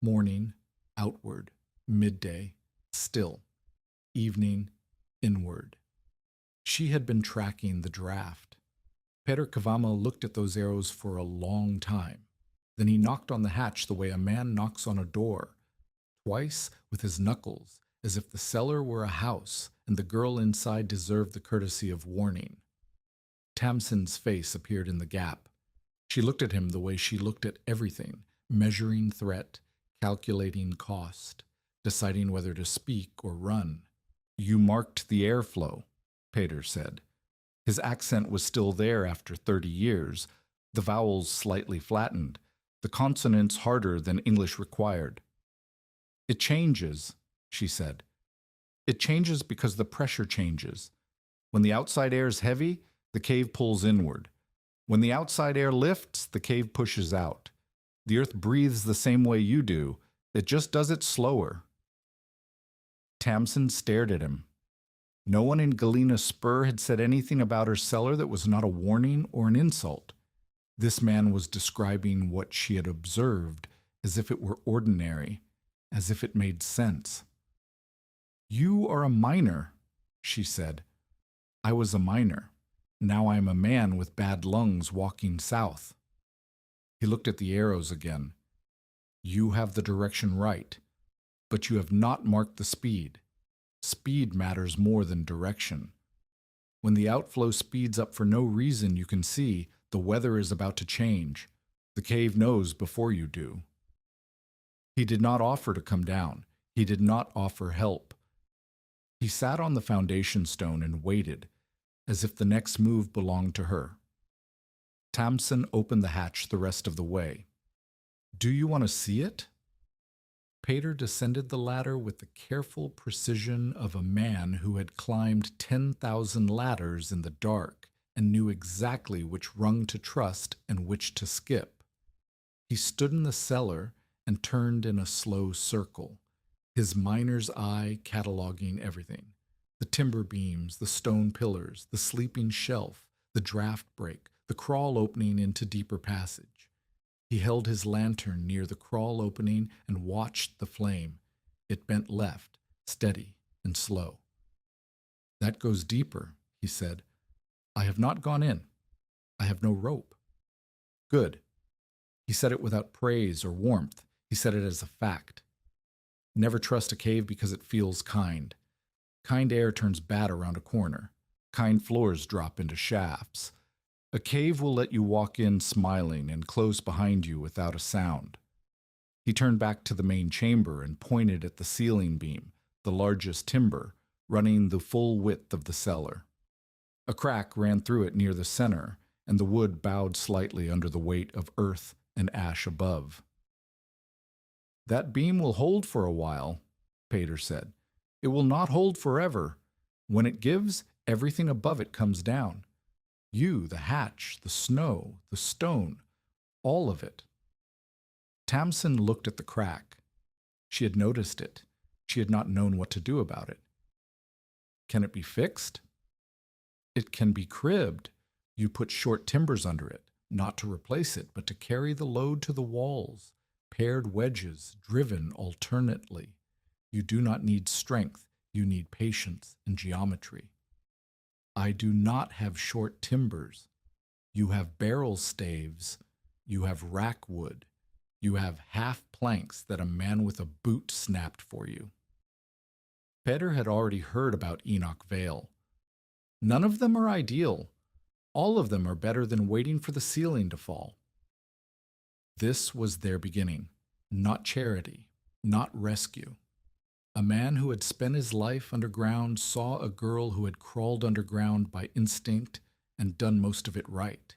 Morning, outward; midday, still; evening, inward. She had been tracking the draft. Peter Kavama looked at those arrows for a long time. Then he knocked on the hatch the way a man knocks on a door, twice with his knuckles, as if the cellar were a house and the girl inside deserved the courtesy of warning. Tamsin's face appeared in the gap. She looked at him the way she looked at everything, measuring threat, calculating cost, deciding whether to speak or run. "You marked the airflow," Peter said. His accent was still there after 30 years, the vowels slightly flattened, the consonants harder than English required. "It changes," she said. "It changes because the pressure changes. When the outside air is heavy, the cave pulls inward. When the outside air lifts, the cave pushes out. The earth breathes the same way you do. It just does it slower." Tamsin stared at him. No one in Galena Spur had said anything about her cellar that was not a warning or an insult. This man was describing what she had observed as if it were ordinary, as if it made sense. "You are a miner," she said. "I was a miner. Now I am a man with bad lungs walking south." He looked at the arrows again. "You have the direction right, but you have not marked the speed. Speed matters more than direction. When the outflow speeds up for no reason you can see, the weather is about to change. The cave knows before you do." He did not offer to come down. He did not offer help. He sat on the foundation stone and waited, as if the next move belonged to her. Tamsin opened the hatch the rest of the way. "Do you want to see it?" Pater descended the ladder with the careful precision of a man who had climbed 10,000 ladders in the dark and knew exactly which rung to trust and which to skip. He stood in the cellar and turned in a slow circle, his miner's eye cataloging everything. The timber beams, the stone pillars, the sleeping shelf, the draft break, the crawl opening into deeper passage. He held his lantern near the crawl opening and watched the flame. It bent left, steady and slow. "That goes deeper," he said. "I have not gone in. I have no rope." "Good." He said it without praise or warmth. He said it as a fact. Never trust a cave because it feels kind. Kind air turns bad around a corner. Kind floors drop into shafts. A cave will let you walk in smiling and close behind you without a sound. He turned back to the main chamber and pointed at the ceiling beam, the largest timber, running the full width of the cellar. A crack ran through it near the center, and the wood bowed slightly under the weight of earth and ash above. "That beam will hold for a while," Pater said. "It will not hold forever. When it gives, everything above it comes down. You, the hatch, the snow, the stone, all of it." Tamsin looked at the crack. She had noticed it. She had not known what to do about it. "Can it be fixed?" "It can be cribbed. You put short timbers under it, not to replace it, but to carry the load to the walls. Paired wedges, driven alternately. You do not need strength. You need patience and geometry." "I do not have short timbers. You have barrel staves. You have rack wood. You have half planks that a man with a boot snapped for you." Peter had already heard about Enoch Vale. "None of them are ideal. All of them are better than waiting for the ceiling to fall." This was their beginning, not charity, not rescue. A man who had spent his life underground saw a girl who had crawled underground by instinct and done most of it right.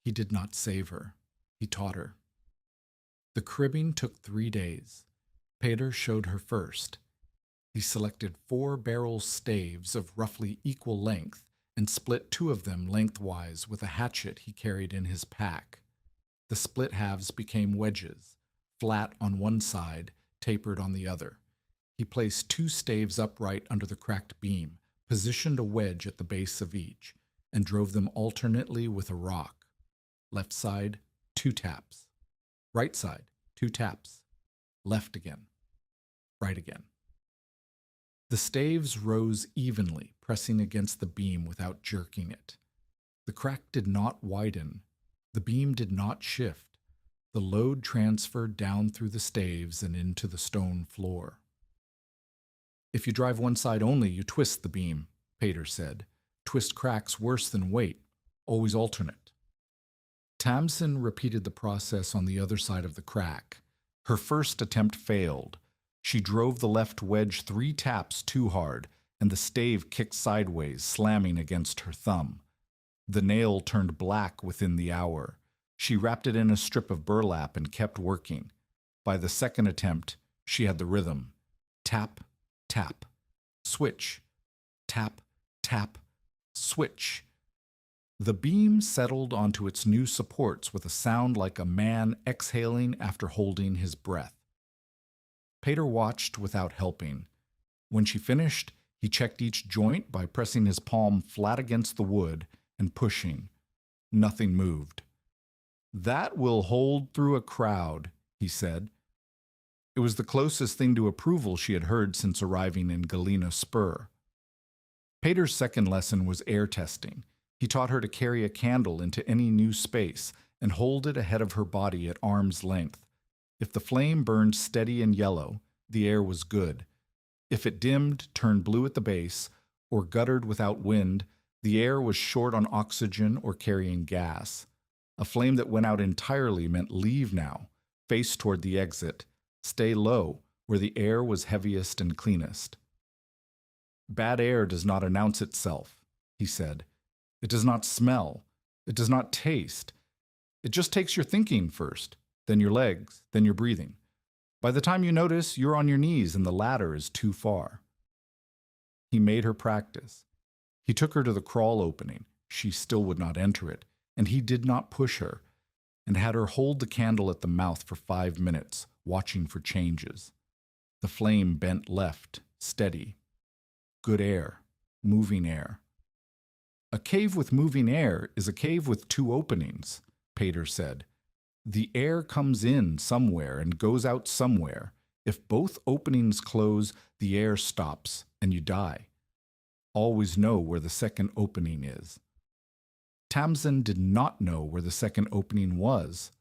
He did not save her. He taught her. The cribbing took 3 days. Peter showed her first. He selected 4 barrel staves of roughly equal length and split 2 of them lengthwise with a hatchet he carried in his pack. The split halves became wedges, flat on one side, tapered on the other. He placed 2 staves upright under the cracked beam, positioned a wedge at the base of each, and drove them alternately with a rock. Left side, 2 taps. Right side, 2 taps. Left again. Right again. The staves rose evenly, pressing against the beam without jerking it. The crack did not widen. The beam did not shift. The load transferred down through the staves and into the stone floor. "If you drive one side only, you twist the beam," Peter said. "Twist cracks worse than weight. Always alternate." Tamsin repeated the process on the other side of the crack. Her first attempt failed. She drove the left wedge 3 taps too hard, and the stave kicked sideways, slamming against her thumb. The nail turned black within the hour. She wrapped it in a strip of burlap and kept working. By the second attempt, she had the rhythm. Tap, tap, switch, tap, tap, switch. The beam settled onto its new supports with a sound like a man exhaling after holding his breath. Peter watched without helping. When she finished, he checked each joint by pressing his palm flat against the wood and pushing. Nothing moved. "That will hold through a crowd," he said. It was the closest thing to approval she had heard since arriving in Galena Spur. Peter's second lesson was air testing. He taught her to carry a candle into any new space and hold it ahead of her body at arm's length. If the flame burned steady and yellow, the air was good. If it dimmed, turned blue at the base, or guttered without wind, the air was short on oxygen or carrying gas. A flame that went out entirely meant leave now, face toward the exit, stay low, where the air was heaviest and cleanest. "Bad air does not announce itself," he said. "It does not smell. It does not taste. It just takes your thinking first, then your legs, then your breathing. By the time you notice, you're on your knees and the ladder is too far." He made her practice. He took her to the crawl opening. She still would not enter it, and he did not push her, and had her hold the candle at the mouth for 5 minutes, watching for changes. The flame bent left, steady. good air, moving air. A cave with moving air is a cave with two openings, Pater said. The air comes in somewhere and goes out somewhere. If both openings close, the air stops and you die. Always know where the second opening is. Tamsin did not know where the second opening was.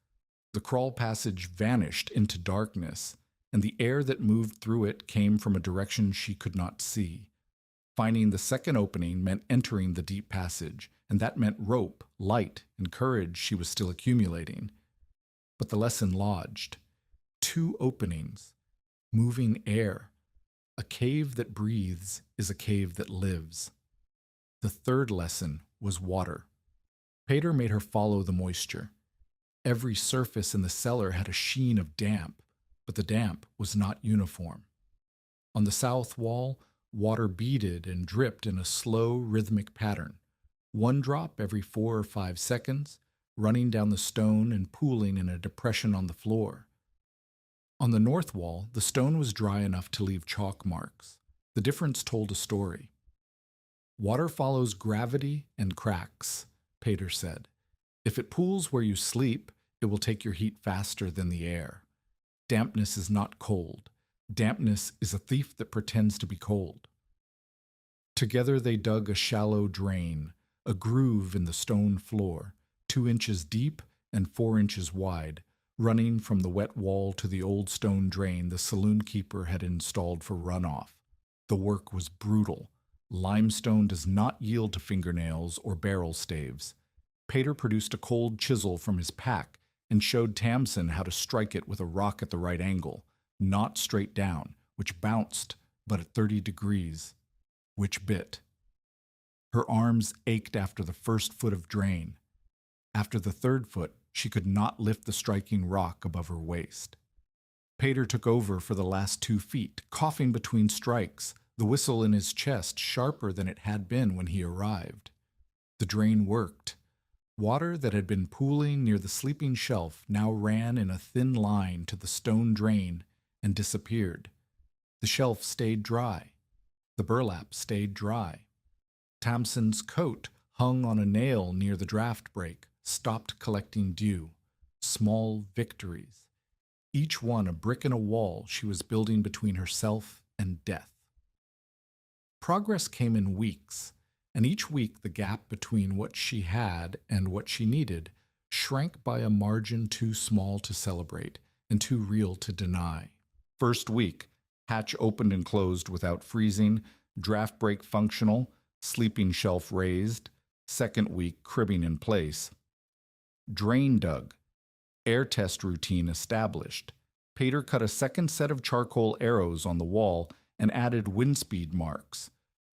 The crawl passage vanished into darkness, and the air that moved through it came from a direction she could not see. Finding the second opening meant entering the deep passage, and that meant rope, light, and courage she was still accumulating. But the lesson lodged. Two openings. Moving air. A cave that breathes is a cave that lives. The third lesson was water. Pater made her follow the moisture. Every surface in the cellar had a sheen of damp, but the damp was not uniform. On the south wall, water beaded and dripped in a slow, rhythmic pattern, one drop every 4 or 5 seconds, running down the stone and pooling in a depression on the floor. On the north wall, the stone was dry enough to leave chalk marks. The difference told a story. Water follows gravity and cracks, Pater said. If it pools where you sleep, it will take your heat faster than the air. Dampness is not cold. Dampness is a thief that pretends to be cold. Together they dug a shallow drain, a groove in the stone floor, 2 inches deep and 4 inches wide, running from the wet wall to the old stone drain the saloon keeper had installed for runoff. The work was brutal. Limestone does not yield to fingernails or barrel staves. Pater produced a cold chisel from his pack and showed Tamsin how to strike it with a rock at the right angle, not straight down, which bounced, but at 30 degrees, which bit. Her arms ached after the first foot of drain. After the third foot, she could not lift the striking rock above her waist. Pater took over for the last 2 feet, coughing between strikes, the whistle in his chest sharper than it had been when he arrived. The drain worked. Water that had been pooling near the sleeping shelf now ran in a thin line to the stone drain and disappeared. The shelf stayed dry. The burlap stayed dry. Tamsin's coat, hung on a nail near the draft break, stopped collecting dew. Small victories. Each one a brick in a wall she was building between herself and death. Progress came in weeks, and each week the gap between what she had and what she needed shrank by a margin too small to celebrate and too real to deny. First week, hatch opened and closed without freezing, draft break functional, sleeping shelf raised. Second week, cribbing in place. Drain dug. Air test routine established. Pater cut a second set of charcoal arrows on the wall and added wind speed marks.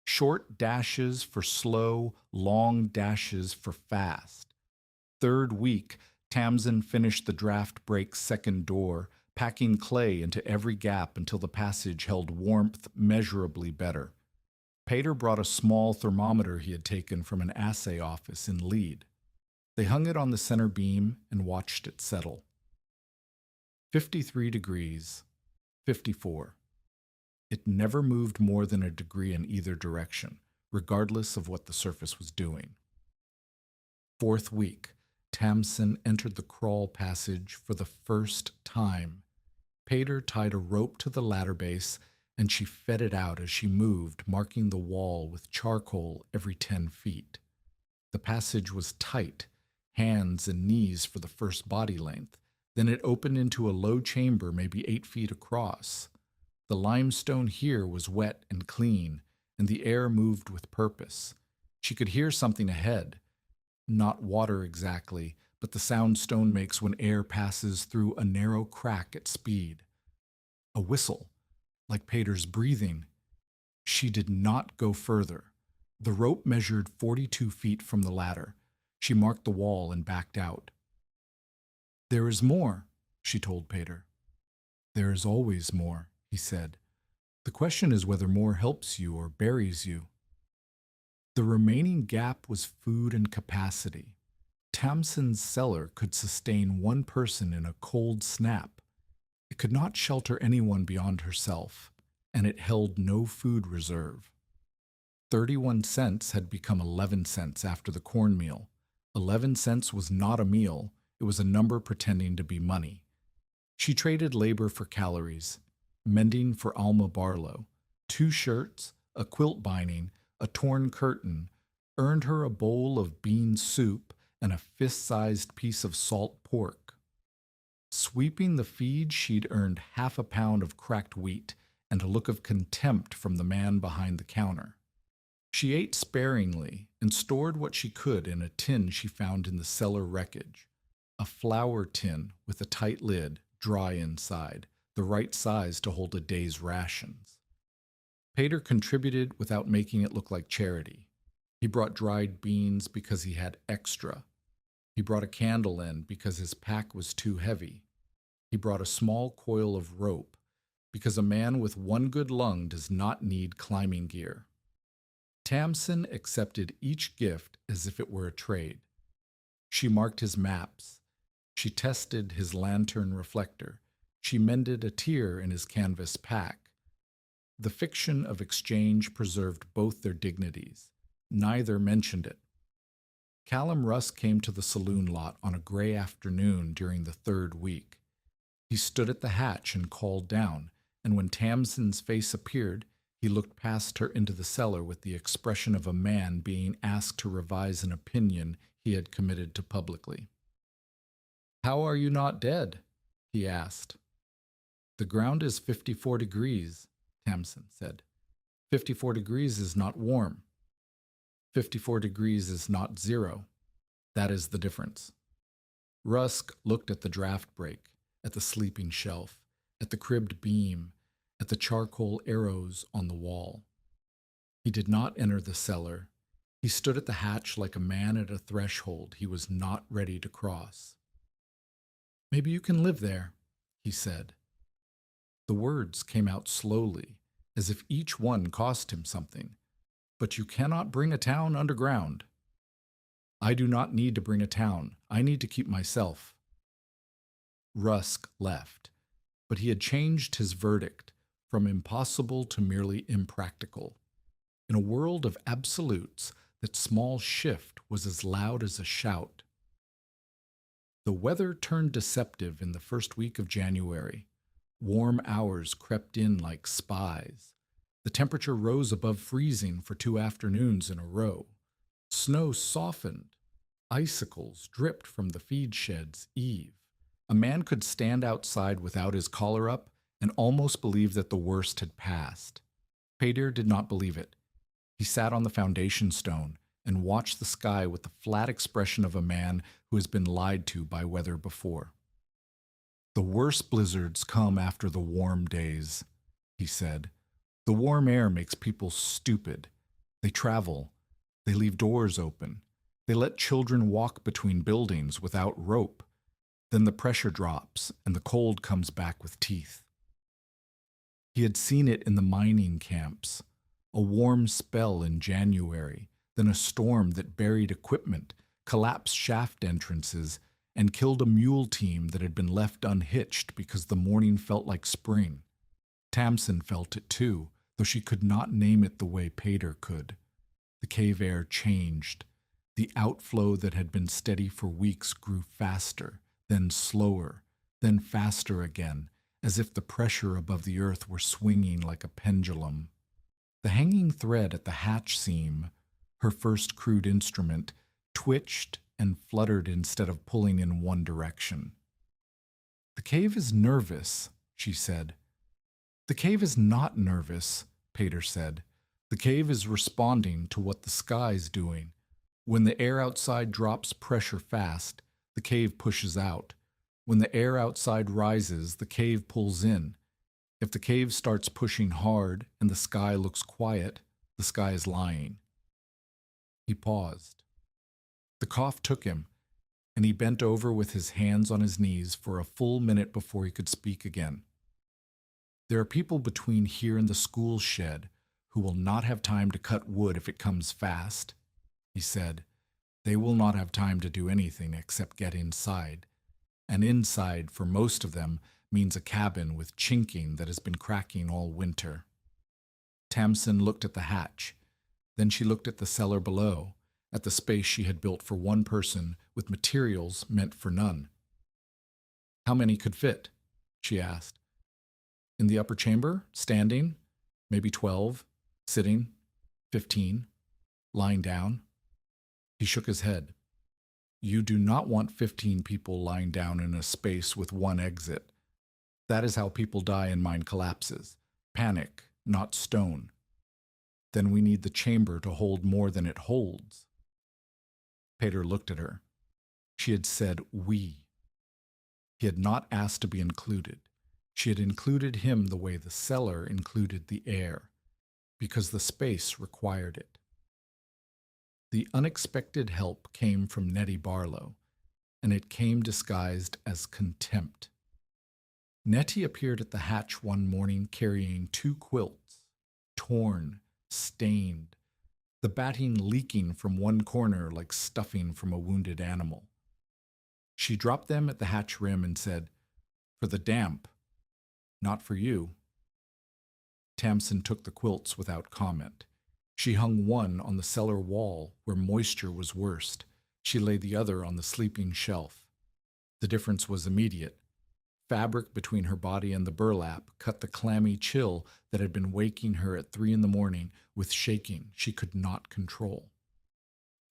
Short dashes for slow, long dashes for fast. Third week, Tamsin finished the draft break's second door, packing clay into every gap until the passage held warmth measurably better. Pater brought a small thermometer he had taken from an assay office in Lead. They hung it on the center beam and watched it settle. 53 degrees, 54. It never moved more than a degree in either direction, regardless of what the surface was doing. Fourth week, Tamsin entered the crawl passage for the first time. Pater tied a rope to the ladder base, and she fed it out as she moved, marking the wall with charcoal every 10 feet. The passage was tight, hands and knees for the first body length. Then it opened into a low chamber maybe 8 feet across. The limestone here was wet and clean, and the air moved with purpose. She could hear something ahead. Not water exactly, but the sound stone makes when air passes through a narrow crack at speed. A whistle, like Pater's breathing. She did not go further. The rope measured 42 feet from the ladder. She marked the wall and backed out. "There is more," she told Pater. "There is always more," he said. "The question is whether more helps you or buries you." The remaining gap was food and capacity. Tamsin's cellar could sustain one person in a cold snap. It could not shelter anyone beyond herself, and it held no food reserve. 31 cents had become 11 cents after the cornmeal. 11 cents was not a meal, it was a number pretending to be money. She traded labor for calories, mending for Alma Barlow. 2 shirts, a quilt binding, a torn curtain, earned her a bowl of bean soup and a fist-sized piece of salt pork. Sweeping the feed, she'd earned half a pound of cracked wheat and a look of contempt from the man behind the counter. She ate sparingly and stored what she could in a tin she found in the cellar wreckage. A flour tin with a tight lid, dry inside, the right size to hold a day's rations. Pater contributed without making it look like charity. He brought dried beans because he had extra. He brought a candle in because his pack was too heavy. He brought a small coil of rope because a man with one good lung does not need climbing gear. Tamsin accepted each gift as if it were a trade. She marked his maps. She tested his lantern reflector. She mended a tear in his canvas pack. The fiction of exchange preserved both their dignities. Neither mentioned it. Callum Russ came to the saloon lot on a gray afternoon during the 3rd week. He stood at the hatch and called down, and when Tamsin's face appeared, he looked past her into the cellar with the expression of a man being asked to revise an opinion he had committed to publicly. "How are you not dead?" he asked. "The ground is 54 degrees, Tamsin said. 54 degrees is not warm. 54 degrees is not 0. That is the difference." Rusk looked at the draft brake, at the sleeping shelf, at the cribbed beam, at the charcoal arrows on the wall. He did not enter the cellar. He stood at the hatch like a man at a threshold he was not ready to cross. "Maybe you can live there," he said. The words came out slowly, as if each one cost him something. "But you cannot bring a town underground." "I do not need to bring a town. I need to keep myself." Rusk left, but he had changed his verdict from impossible to merely impractical. In a world of absolutes, that small shift was as loud as a shout. The weather turned deceptive in the 1st week of January. Warm hours crept in like spies. The temperature rose above freezing for 2 afternoons in a row. Snow softened. Icicles dripped from the feed shed's eave. A man could stand outside without his collar up and almost believe that the worst had passed. Pater did not believe it. He sat on the foundation stone and watched the sky with the flat expression of a man who has been lied to by weather before. "The worst blizzards come after the warm days," he said. "The warm air makes people stupid. They travel. They leave doors open. They let children walk between buildings without rope. Then the pressure drops and the cold comes back with teeth." He had seen it in the mining camps. A warm spell in January, then a storm that buried equipment, collapsed shaft entrances, and killed a mule team that had been left unhitched because the morning felt like spring. Tamsin felt it too, though she could not name it the way Pater could. The cave air changed. The outflow that had been steady for weeks grew faster, then slower, then faster again, as if the pressure above the earth were swinging like a pendulum. The hanging thread at the hatch seam, her first crude instrument, twitched and fluttered instead of pulling in one direction. "The cave is nervous," she said. "The cave is not nervous," Pater said. "The cave is responding to what the sky's doing. When the air outside drops pressure fast, the cave pushes out. When the air outside rises, the cave pulls in. If the cave starts pushing hard and the sky looks quiet, the sky is lying." He paused. The cough took him, and he bent over with his hands on his knees for a full minute before he could speak again. "There are people between here and the school shed who will not have time to cut wood if it comes fast," he said. "They will not have time to do anything except get inside. And inside, for most of them, means a cabin with chinking that has been cracking all winter." Tamsin looked at the hatch. Then she looked at the cellar below, at the space she had built for one person with materials meant for none. How many could fit? She asked. In the upper chamber, standing, maybe 12, sitting, 15, lying down. He shook his head. You do not want 15 people lying down in a space with one exit. That is how people die in mine collapses. Panic, not stone. Then we need the chamber to hold more than it holds. Peter looked at her. She had said we. He had not asked to be included. She had included him the way the cellar included the air, because the space required it. The unexpected help came from Nettie Barlow, and it came disguised as contempt. Nettie appeared at the hatch one morning carrying 2 quilts, torn, stained, the batting leaking from one corner like stuffing from a wounded animal. She dropped them at the hatch rim and said, "For the damp, not for you." Tamsin took the quilts without comment. She hung one on the cellar wall where moisture was worst. She laid the other on the sleeping shelf. The difference was immediate. Fabric between her body and the burlap cut the clammy chill that had been waking her at 3 a.m. with shaking she could not control.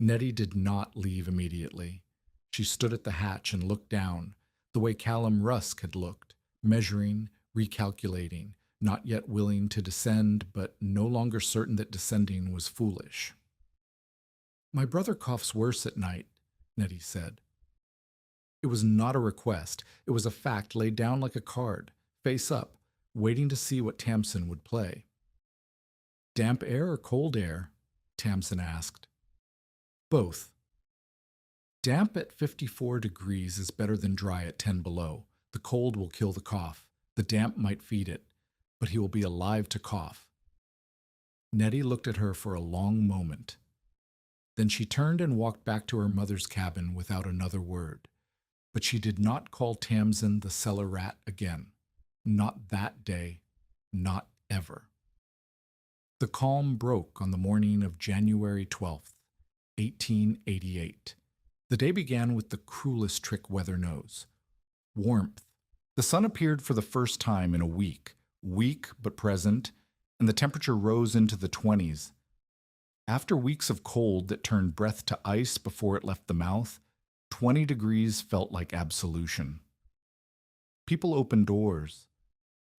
Nettie did not leave immediately. She stood at the hatch and looked down, the way Callum Rusk had looked, measuring, recalculating, not yet willing to descend, but no longer certain that descending was foolish. "My brother coughs worse at night," Nettie said. It was not a request. It was a fact laid down like a card, face up, waiting to see what Tamsin would play. "Damp air or cold air?" Tamsin asked. "Both. Damp at 54 degrees is better than dry at 10 below. The cold will kill the cough. The damp might feed it, but he will be alive to cough." Nettie looked at her for a long moment. Then she turned and walked back to her mother's cabin without another word. But she did not call Tamsin the cellar rat again. Not that day. Not ever. The calm broke on the morning of January 12th, 1888. The day began with the cruelest trick weather knows. Warmth. The sun appeared for the first time in a week, weak but present, and the temperature rose into the 20s. After weeks of cold that turned breath to ice before it left the mouth, 20 degrees felt like absolution. People opened doors.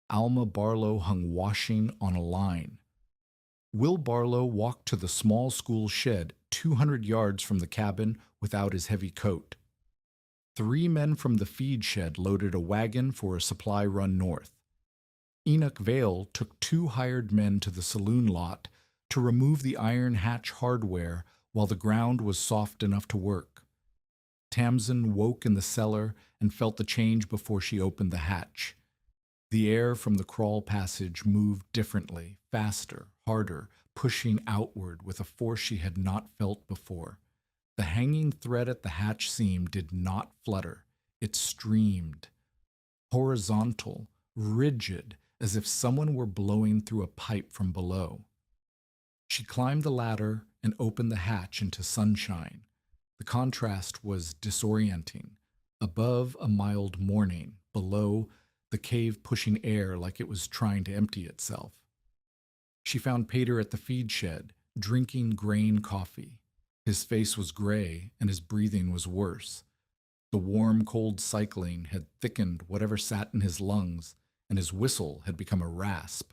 Alma Barlow hung washing on a line. Will Barlow walked to the small school shed 200 yards from the cabin without his heavy coat. 3 men from the feed shed loaded a wagon for a supply run north. Enoch Vale took 2 hired men to the saloon lot to remove the iron hatch hardware while the ground was soft enough to work. Tamsin woke in the cellar and felt the change before she opened the hatch. The air from the crawl passage moved differently, faster, harder, pushing outward with a force she had not felt before. The hanging thread at the hatch seam did not flutter. It streamed. Horizontal, rigid, as if someone were blowing through a pipe from below. She climbed the ladder and opened the hatch into sunshine. The contrast was disorienting. Above, a mild morning. Below, the cave pushing air like it was trying to empty itself. She found Peter at the feed shed, drinking grain coffee. His face was gray, and his breathing was worse. The warm, cold cycling had thickened whatever sat in his lungs, and his whistle had become a rasp.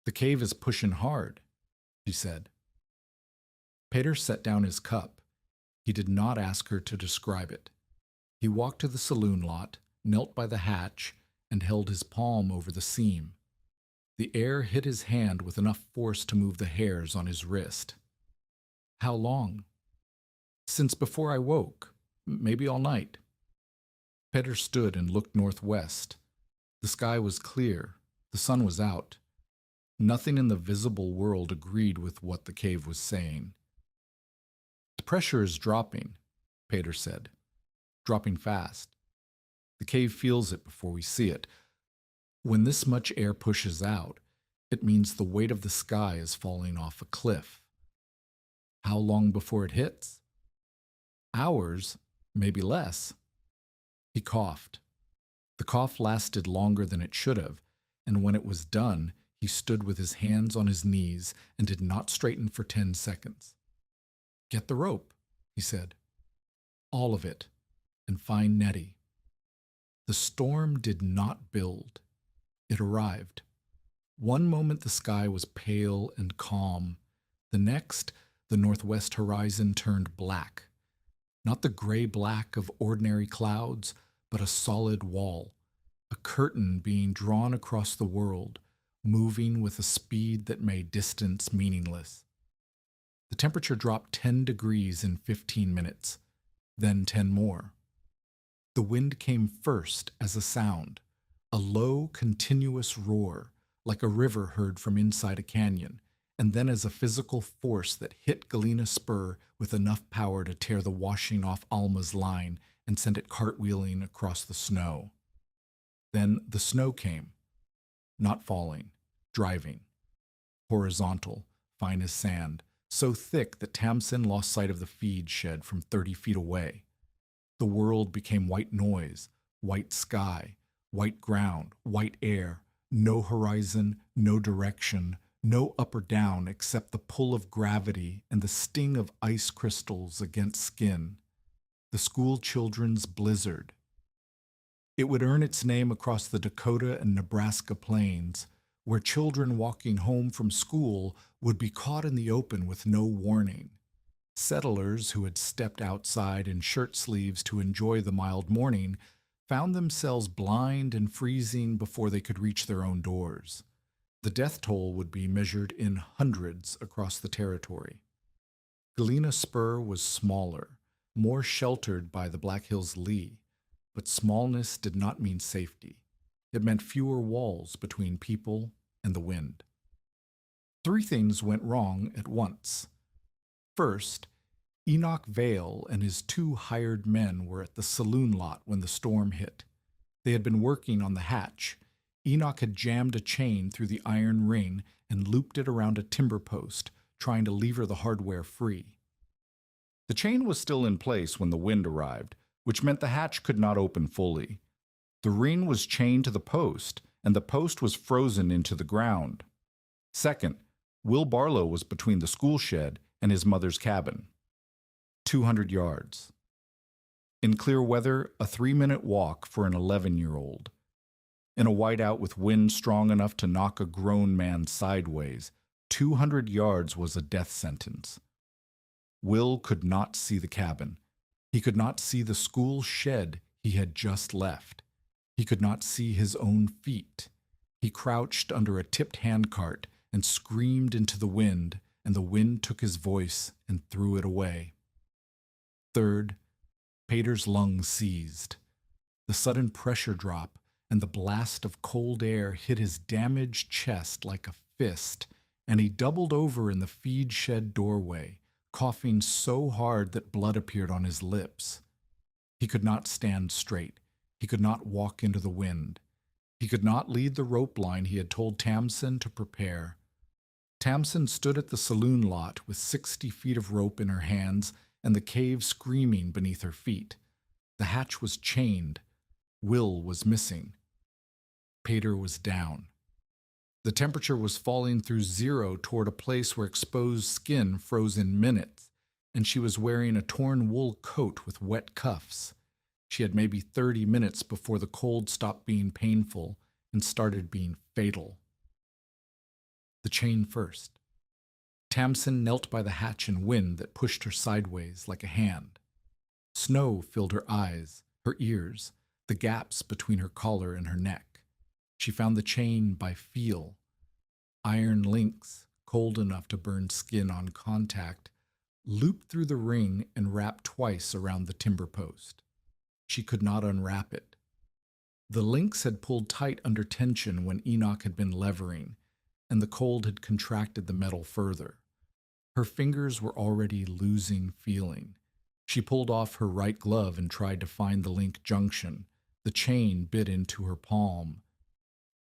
"The cave is pushing hard," she said. Peter set down his cup. He did not ask her to describe it. He walked to the saloon lot, knelt by the hatch, and held his palm over the seam. The air hit his hand with enough force to move the hairs on his wrist. "How long?" "Since before I woke. Maybe all night." Peter stood and looked northwest. The sky was clear. The sun was out. Nothing in the visible world agreed with what the cave was saying. "The pressure is dropping," Peter said. "Dropping fast. The cave feels it before we see it. When this much air pushes out, It means the weight of the sky is falling off a cliff. How long before it hits? Hours, maybe less. He coughed. The cough lasted longer than it should have, and when it was done, he stood with his hands on his knees and did not straighten for 10 seconds. "Get the rope," he said. "All of it, and find Nettie." The storm did not build. It arrived. One moment the sky was pale and calm. The next, the northwest horizon turned black. Not the gray-black of ordinary clouds, but a solid wall, a curtain being drawn across the world, moving with a speed that made distance meaningless. The temperature dropped 10 degrees in 15 minutes, then 10 more. The wind came first as a sound, a low, continuous roar, like a river heard from inside a canyon, and then as a physical force that hit Galena Spur with enough power to tear the washing off Alma's line and send it cartwheeling across the snow. Then the snow came, not falling, driving, horizontal, fine as sand, so thick that Tamsin lost sight of the feed shed from 30 feet away. The world became white noise, white sky, white ground, white air, no horizon, no direction, no up or down except the pull of gravity and the sting of ice crystals against skin. The school children's blizzard. It would earn its name across the Dakota and Nebraska plains, where children walking home from school would be caught in the open with no warning. Settlers who had stepped outside in shirt sleeves to enjoy the mild morning found themselves blind and freezing before they could reach their own doors. The death toll would be measured in hundreds across the territory. Galena Spur was smaller, more sheltered by the Black Hills lee, but smallness did not mean safety. It meant fewer walls between people and the wind. 3 things went wrong at once. First, Enoch Vale and his 2 hired men were at the saloon lot when the storm hit. They had been working on the hatch. Enoch had jammed a chain through the iron ring and looped it around a timber post, trying to lever the hardware free. The chain was still in place when the wind arrived, which meant the hatch could not open fully. The ring was chained to the post, and the post was frozen into the ground. Second, Will Barlow was between the school shed and his mother's cabin. 200 yards. In clear weather, a 3-minute walk for an 11-year-old. In a whiteout with wind strong enough to knock a grown man sideways, 200 yards was a death sentence. Will could not see the cabin. He could not see the school shed he had just left. He could not see his own feet. He crouched under a tipped handcart and screamed into the wind, and the wind took his voice and threw it away. Third, Pater's lungs seized. The sudden pressure drop and the blast of cold air hit his damaged chest like a fist, and he doubled over in the feed shed doorway, coughing so hard that blood appeared on his lips. He could not stand straight. He could not walk into the wind. He could not lead the rope line he had told Tamsin to prepare. Tamsin stood at the saloon lot with 60 feet of rope in her hands and the cave screaming beneath her feet. The hatch was chained. Will was missing. Pater was down. The temperature was falling through 0 toward a place where exposed skin froze in minutes, and she was wearing a torn wool coat with wet cuffs. She had maybe 30 minutes before the cold stopped being painful and started being fatal. The chain first. Tamsin knelt by the hatch in wind that pushed her sideways like a hand. Snow filled her eyes, her ears, the gaps between her collar and her neck. She found the chain by feel. Iron links, cold enough to burn skin on contact, looped through the ring and wrapped twice around the timber post. She could not unwrap it. The links had pulled tight under tension when Enoch had been levering, and the cold had contracted the metal further. Her fingers were already losing feeling. She pulled off her right glove and tried to find the link junction. The chain bit into her palm.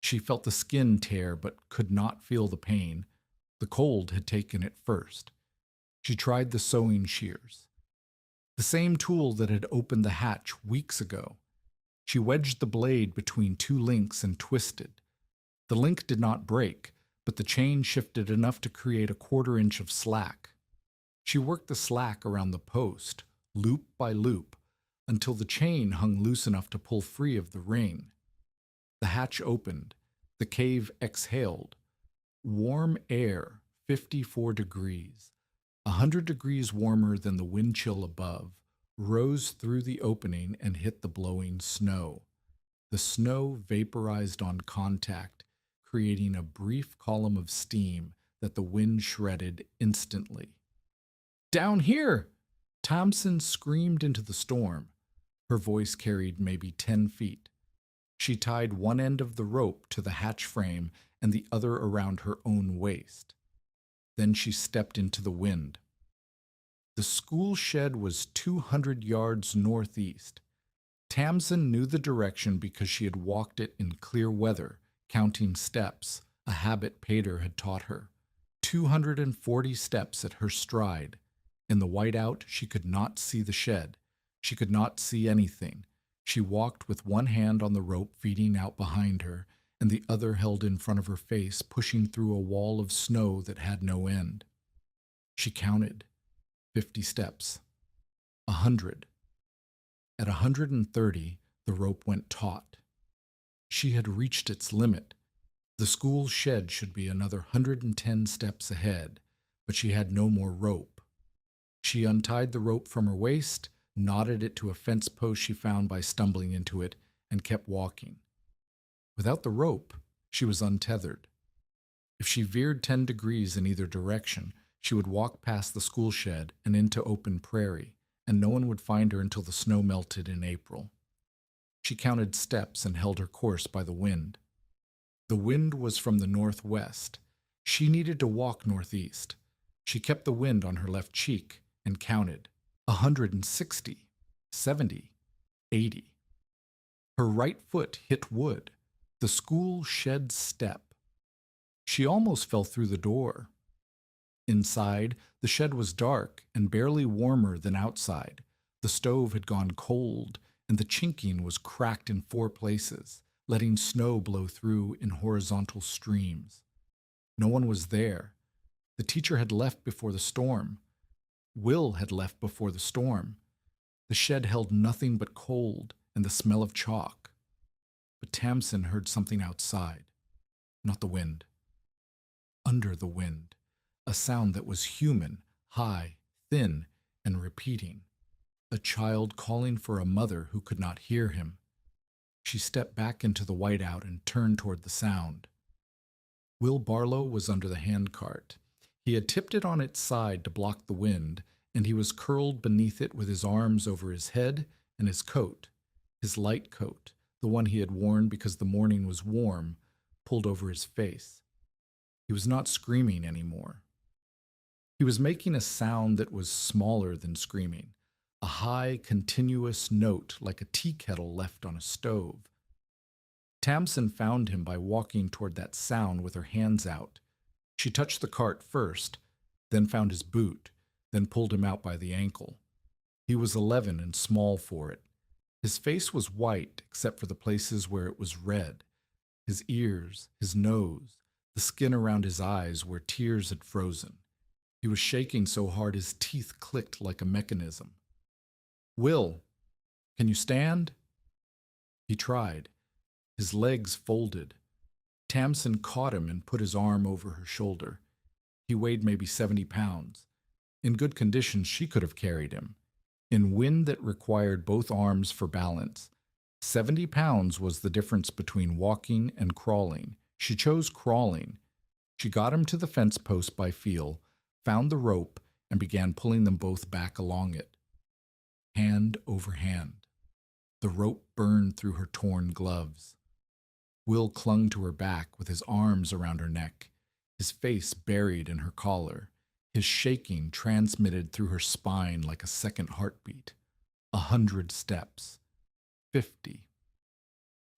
She felt the skin tear but could not feel the pain. The cold had taken it first. She tried the sewing shears, the same tool that had opened the hatch weeks ago. She wedged the blade between two links and twisted. The link did not break, but the chain shifted enough to create a quarter-inch of slack. She worked the slack around the post, loop by loop, until the chain hung loose enough to pull free of the ring. The hatch opened. The cave exhaled. Warm air, 54 degrees, 100 degrees warmer than the wind chill above, rose through the opening and hit the blowing snow. The snow vaporized on contact, creating a brief column of steam that the wind shredded instantly. "Down here!" Thompson screamed into the storm. Her voice carried maybe 10 feet. She tied one end of the rope to the hatch frame and the other around her own waist. Then she stepped into the wind. The school shed was 200 yards northeast. Tamsin knew the direction because she had walked it in clear weather, counting steps, a habit Pater had taught her. 240 steps at her stride. In the whiteout, she could not see the shed. She could not see anything. She walked with one hand on the rope feeding out behind her, and the other held in front of her face, pushing through a wall of snow that had no end. She counted. 50 steps. 100. At 130, the rope went taut. She had reached its limit. The school shed should be another 110 steps ahead, but she had no more rope. She untied the rope from her waist, knotted it to a fence post she found by stumbling into it, and kept walking. Without the rope, she was untethered. If she veered 10 degrees in either direction, she would walk past the school shed and into open prairie, and no one would find her until the snow melted in April. She counted steps and held her course by the wind. The wind was from the northwest. She needed to walk northeast. She kept the wind on her left cheek and counted. 160, 70, 80. Her right foot hit wood, the school shed step. She almost fell through the door. Inside, the shed was dark and barely warmer than outside. The stove had gone cold, and the chinking was cracked in 4 places, letting snow blow through in horizontal streams. No one was there. The teacher had left before the storm. Will had left before the storm. The shed held nothing but cold and the smell of chalk. But Tamsin heard something outside, not the wind. Under the wind, a sound that was human, high, thin, and repeating. A child calling for a mother who could not hear him. She stepped back into the whiteout and turned toward the sound. Will Barlow was under the handcart. He had tipped it on its side to block the wind, and he was curled beneath it with his arms over his head and his coat, his light coat, the one he had worn because the morning was warm, pulled over his face. He was not screaming anymore. He was making a sound that was smaller than screaming, a high, continuous note like a tea kettle left on a stove. Tamsin found him by walking toward that sound with her hands out. She touched the cart first, then found his boot, then pulled him out by the ankle. He was 11 and small for it. His face was white except for the places where it was red. His ears, his nose, the skin around his eyes where tears had frozen. He was shaking so hard his teeth clicked like a mechanism. "Will, can you stand?" He tried. His legs folded. Tamsin caught him and put his arm over her shoulder. He weighed maybe 70 pounds. In good conditions, she could have carried him. In wind that required both arms for balance, 70 pounds was the difference between walking and crawling. She chose crawling. She got him to the fence post by feel, found the rope, and began pulling them both back along it. Hand over hand. The rope burned through her torn gloves. Will clung to her back with his arms around her neck, his face buried in her collar. His shaking transmitted through her spine like a second heartbeat. 100 steps. 50.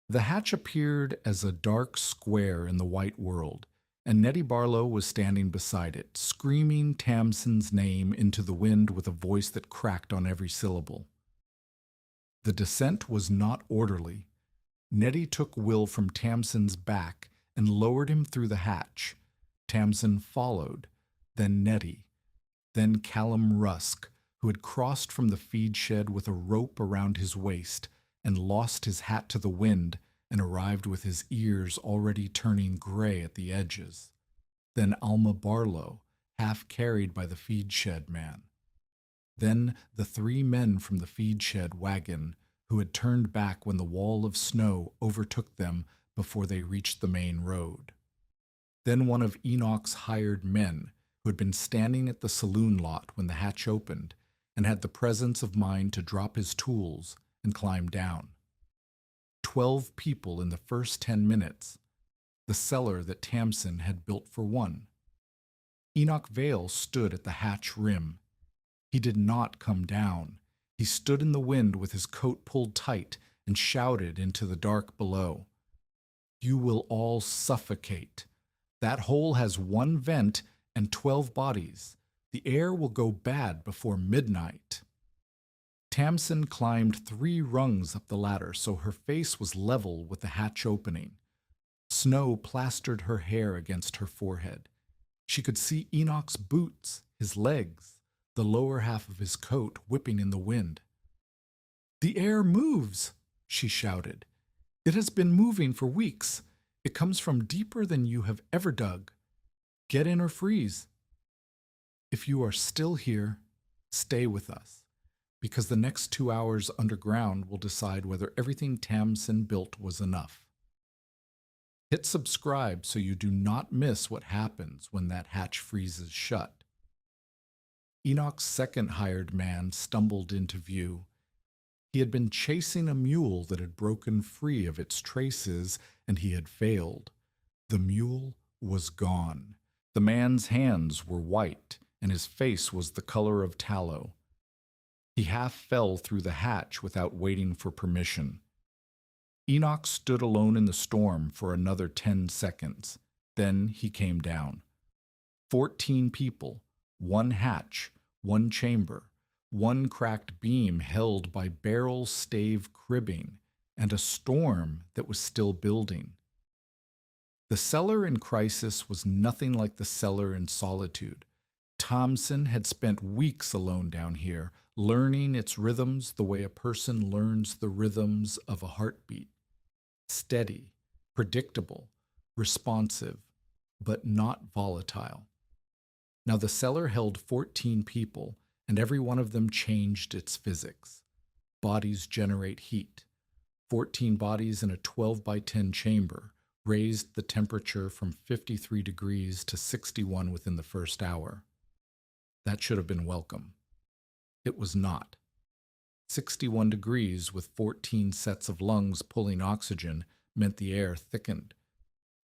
The hatch appeared as a dark square in the white world, and Nettie Barlow was standing beside it, screaming Tamsin's name into the wind with a voice that cracked on every syllable. The descent was not orderly. Nettie took Will from Tamsin's back and lowered him through the hatch. Tamsin followed, then Nettie, then Callum Rusk, who had crossed from the feed shed with a rope around his waist and lost his hat to the wind and arrived with his ears already turning gray at the edges. Then Alma Barlow, half carried by the feed shed man. Then the three men from the feed shed wagon who had turned back when the wall of snow overtook them before they reached the main road. Then one of Enoch's hired men who had been standing at the saloon lot when the hatch opened and had the presence of mind to drop his tools and climb down. 12 people in the first 10 minutes, the cellar that Tamsin had built for one. Enoch Vale stood at the hatch rim. He did not come down. He stood in the wind with his coat pulled tight and shouted into the dark below. "You will all suffocate. That hole has one vent and 12 bodies. The air will go bad before midnight." Tamsin climbed 3 rungs up the ladder so her face was level with the hatch opening. Snow plastered her hair against her forehead. She could see Enoch's boots, his legs, the lower half of his coat whipping in the wind. "The air moves," she shouted. "It has been moving for weeks. It comes from deeper than you have ever dug. Get in or freeze. If you are still here, stay with us, because the next 2 hours underground will decide whether everything Tamsin built was enough." Hit subscribe so you do not miss what happens when that hatch freezes shut. Enoch's second hired man stumbled into view. He had been chasing a mule that had broken free of its traces, and he had failed. The mule was gone. The man's hands were white, and his face was the color of tallow. He half fell through the hatch without waiting for permission. Enoch stood alone in the storm for another 10 seconds. Then he came down. 14 people, 1 hatch, 1 chamber, 1 cracked beam held by barrel stave cribbing, and a storm that was still building. The cellar in crisis was nothing like the cellar in solitude. Tamsin had spent weeks alone down here, learning its rhythms the way a person learns the rhythms of a heartbeat. Steady, predictable, responsive, but not volatile. Now the cellar held 14 people, and every one of them changed its physics. Bodies generate heat. 14 bodies in a 12 by 10 chamber raised the temperature from 53 degrees to 61 within the first hour. That should have been welcome. It was not. 61 degrees with 14 sets of lungs pulling oxygen meant the air thickened.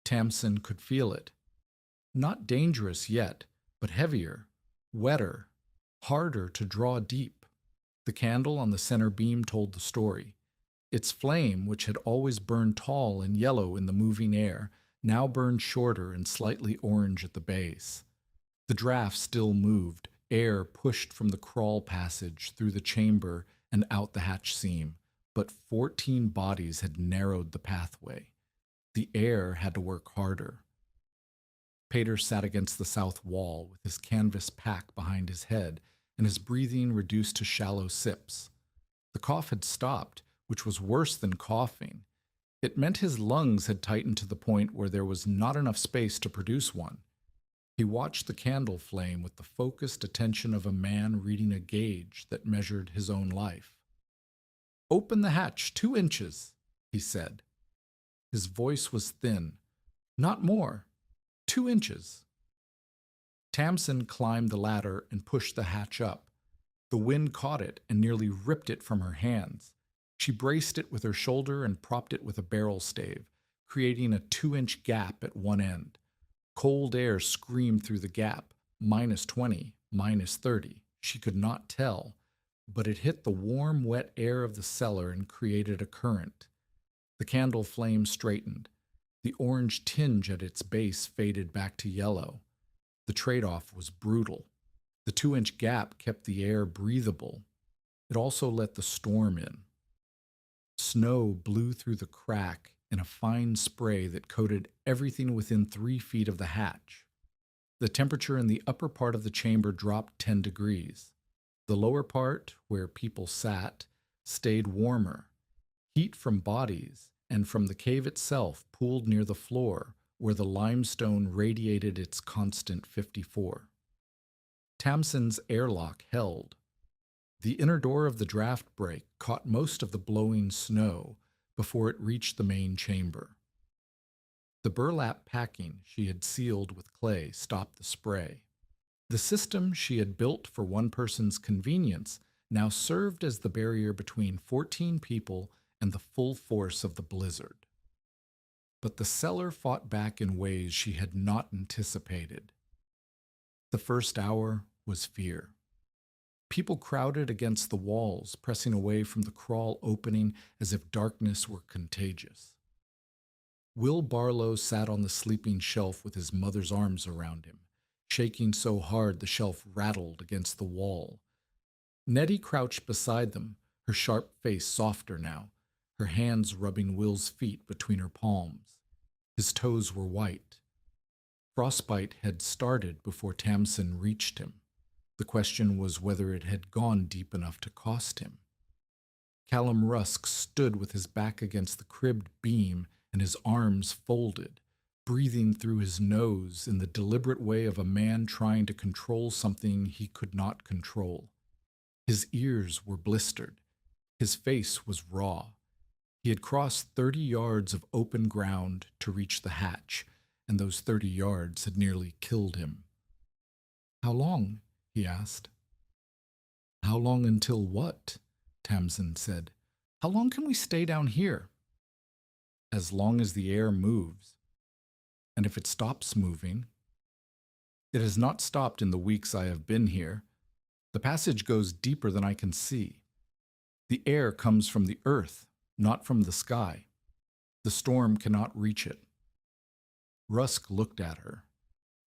Tamsin could feel it. Not dangerous yet, but heavier, wetter, harder to draw deep. The candle on the center beam told the story. Its flame, which had always burned tall and yellow in the moving air, now burned shorter and slightly orange at the base. The draft still moved, air pushed from the crawl passage through the chamber and out the hatch seam, but 14 bodies had narrowed the pathway. The air had to work harder. Pater sat against the south wall with his canvas pack behind his head and his breathing reduced to shallow sips. The cough had stopped, which was worse than coughing. It meant his lungs had tightened to the point where there was not enough space to produce one. He watched the candle flame with the focused attention of a man reading a gauge that measured his own life. "Open the hatch 2 inches, he said. His voice was thin. "Not more. 2 inches. Tamsin climbed the ladder and pushed the hatch up. The wind caught it and nearly ripped it from her hands. She braced it with her shoulder and propped it with a barrel stave, creating a 2-inch gap at one end. Cold air screamed through the gap, -20, -30. She could not tell, but it hit the warm, wet air of the cellar and created a current. The candle flame straightened. The orange tinge at its base faded back to yellow. The trade-off was brutal. The 2-inch gap kept the air breathable. It also let the storm in. Snow blew through the crack in a fine spray that coated everything within 3 feet of the hatch. The temperature in the upper part of the chamber dropped 10 degrees. The lower part, where people sat, stayed warmer. Heat from bodies and from the cave itself pooled near the floor, where the limestone radiated its constant 54. Tamsin's airlock held. The inner door of the draft break caught most of the blowing snow before it reached the main chamber. The burlap packing she had sealed with clay stopped the spray. The system she had built for one person's convenience now served as the barrier between 14 people and the full force of the blizzard. But the cellar fought back in ways she had not anticipated. The first hour was fear. People crowded against the walls, pressing away from the crawl opening as if darkness were contagious. Will Barlow sat on the sleeping shelf with his mother's arms around him, shaking so hard the shelf rattled against the wall. Nettie crouched beside them, her sharp face softer now, her hands rubbing Will's feet between her palms. His toes were white. Frostbite had started before Tamsin reached him. The question was whether it had gone deep enough to cost him. Callum Rusk stood with his back against the cribbed beam and his arms folded, breathing through his nose in the deliberate way of a man trying to control something he could not control. His ears were blistered. His face was raw. He had crossed 30 yards of open ground to reach the hatch, and those 30 yards had nearly killed him. "How long?" he asked. "How long until what?" Tamsin said. "How long can we stay down here?" "As long as the air moves. And if it stops moving?" "It has not stopped in the weeks I have been here. The passage goes deeper than I can see. The air comes from the earth, not from the sky. The storm cannot reach it." Rusk looked at her.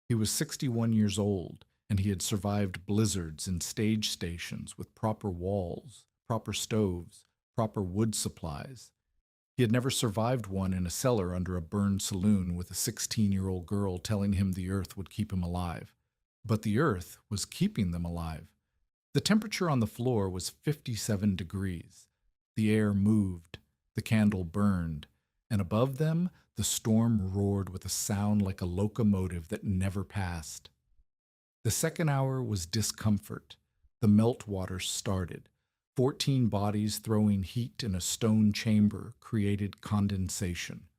He was 61 years old, and he had survived blizzards in stage stations with proper walls, proper stoves, proper wood supplies. He had never survived one in a cellar under a burned saloon with a 16-year-old girl telling him the earth would keep him alive. But the earth was keeping them alive. The temperature on the floor was 57 degrees. The air moved, the candle burned, and above them the storm roared with a sound like a locomotive that never passed. The second hour was discomfort. The meltwater started. 14 bodies throwing heat in a stone chamber created condensation.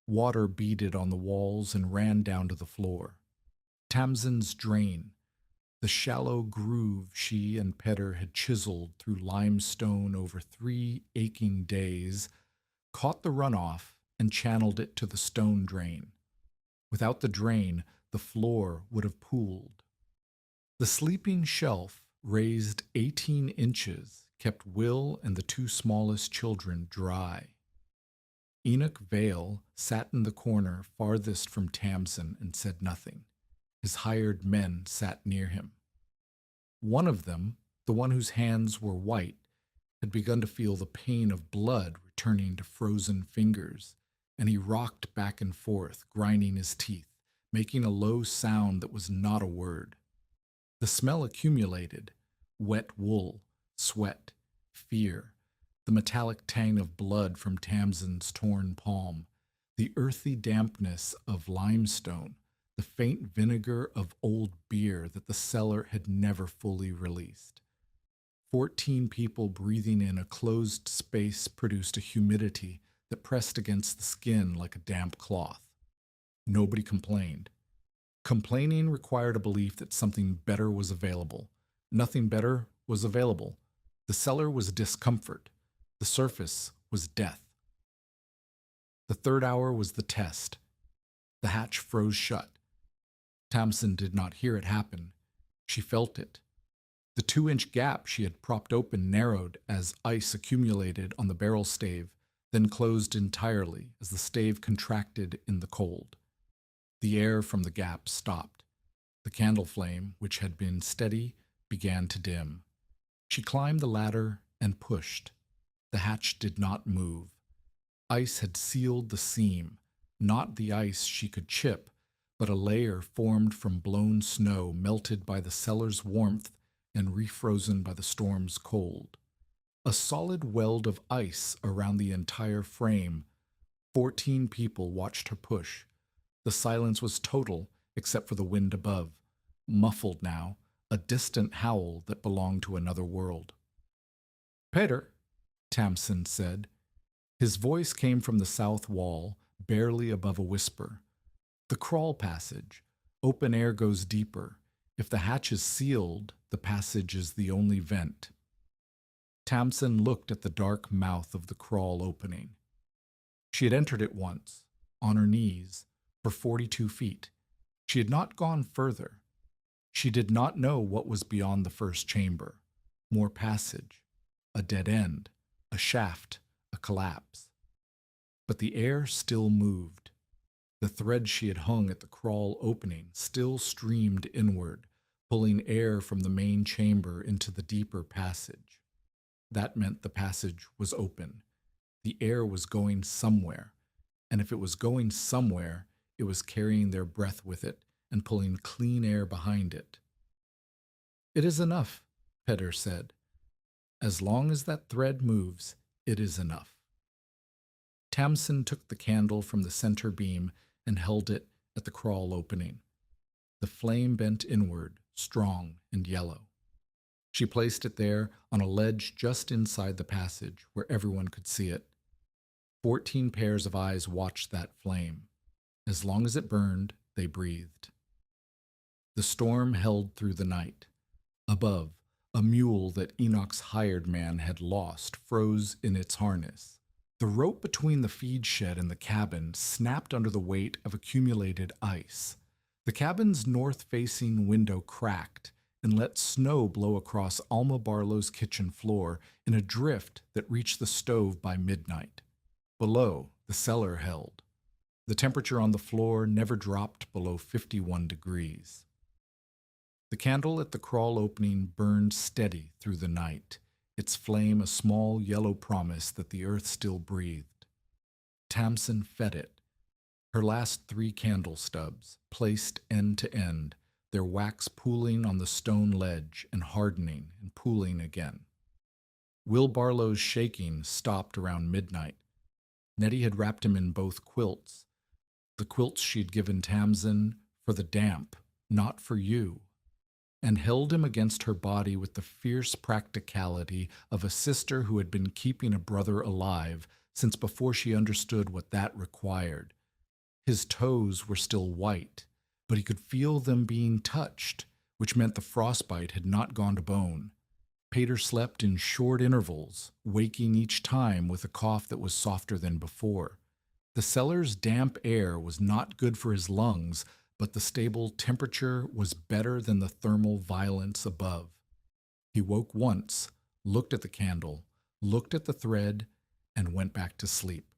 Water beaded on the walls and ran down to the floor. Tamsin's drain, the shallow groove she and Petter had chiseled through limestone over 3 aching days, caught the runoff and channeled it to the stone drain. Without the drain, the floor would have pooled. The sleeping shelf, raised 18 inches, kept Will and the 2 smallest children dry. Enoch Vale sat in the corner farthest from Tamsin and said nothing. His hired men sat near him. One of them, the one whose hands were white, had begun to feel the pain of blood returning to frozen fingers, and he rocked back and forth, grinding his teeth, making a low sound that was not a word. The smell accumulated: wet wool, sweat, fear, the metallic tang of blood from Tamsin's torn palm, the earthy dampness of limestone, the faint vinegar of old beer that the cellar had never fully released. 14 people breathing in a closed space produced a humidity that pressed against the skin like a damp cloth. Nobody complained. Complaining required a belief that something better was available. Nothing better was available. The cellar was discomfort. The surface was death. The third hour was the test. The hatch froze shut. Tamsin did not hear it happen. She felt it. The 2-inch gap she had propped open narrowed as ice accumulated on the barrel stave then closed entirely as the stave contracted in the cold. The air from the gap stopped. The candle flame, which had been steady, began to dim. She climbed the ladder and pushed. The hatch did not move. Ice had sealed the seam, not the ice she could chip, but a layer formed from blown snow melted by the cellar's warmth and refrozen by the storm's cold. A solid weld of ice around the entire frame. 14 people watched her push. The silence was total except for the wind above, muffled now, a distant howl that belonged to another world. "Peter," Tamsin said. His voice came from the south wall, barely above a whisper. "The crawl passage. Open air goes deeper. If the hatch is sealed, the passage is the only vent." Tamsin looked at the dark mouth of the crawl opening. She had entered it once, on her knees, for 42 feet. She had not gone further. She did not know what was beyond the first chamber. More passage, a dead end, a shaft, a collapse. But the air still moved. The thread she had hung at the crawl opening still streamed inward, pulling air from the main chamber into the deeper passage. That meant the passage was open. The air was going somewhere, and if it was going somewhere, it was carrying their breath with it and pulling clean air behind it. "It is enough," Petter said. "As long as that thread moves, it is enough." Tamsin took the candle from the center beam and held it at the crawl opening. The flame bent inward, strong and yellow. She placed it there on a ledge just inside the passage where everyone could see it. 14 pairs of eyes watched that flame. As long as it burned, they breathed. The storm held through the night. Above, a mule that Enoch's hired man had lost froze in its harness. The rope between the feed shed and the cabin snapped under the weight of accumulated ice. The cabin's north-facing window cracked and let snow blow across Alma Barlow's kitchen floor in a drift that reached the stove by midnight. Below, the cellar held. The temperature on the floor never dropped below 51 degrees. The candle at the crawl opening burned steady through the night, its flame a small yellow promise that the earth still breathed. Tamsin fed it. Her last 3 candle stubs, placed end to end, their wax pooling on the stone ledge and hardening and pooling again. Will Barlow's shaking stopped around midnight. Nettie had wrapped him in both quilts. The quilts she'd given Tamsin for the damp, not for you, and held him against her body with the fierce practicality of a sister who had been keeping a brother alive since before she understood what that required. His toes were still white, but he could feel them being touched, which meant the frostbite had not gone to bone. Pater slept in short intervals, waking each time with a cough that was softer than before. The cellar's damp air was not good for his lungs, but the stable temperature was better than the thermal violence above. He woke once, looked at the candle, looked at the thread, and went back to sleep.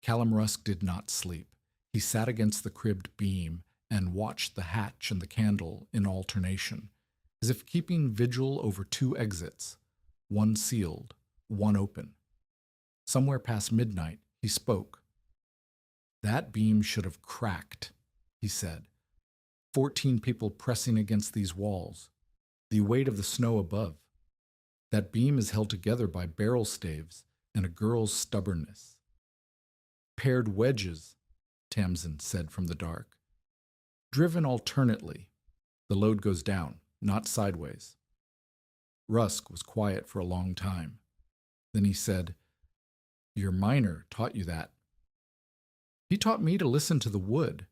Callum Rusk did not sleep. He sat against the cribbed beam and watched the hatch and the candle in alternation, as if keeping vigil over 2 exits, one sealed, one open. Somewhere past midnight, he spoke. "That beam should have cracked," he said. 14 people pressing against these walls. The weight of the snow above. That beam is held together by barrel staves and a girl's stubbornness. "Paired wedges," Tamsin said from the dark. "Driven alternately. The load goes down, not sideways." Rusk was quiet for a long time. Then he said, "Your miner taught you that." "He taught me to listen to the wood,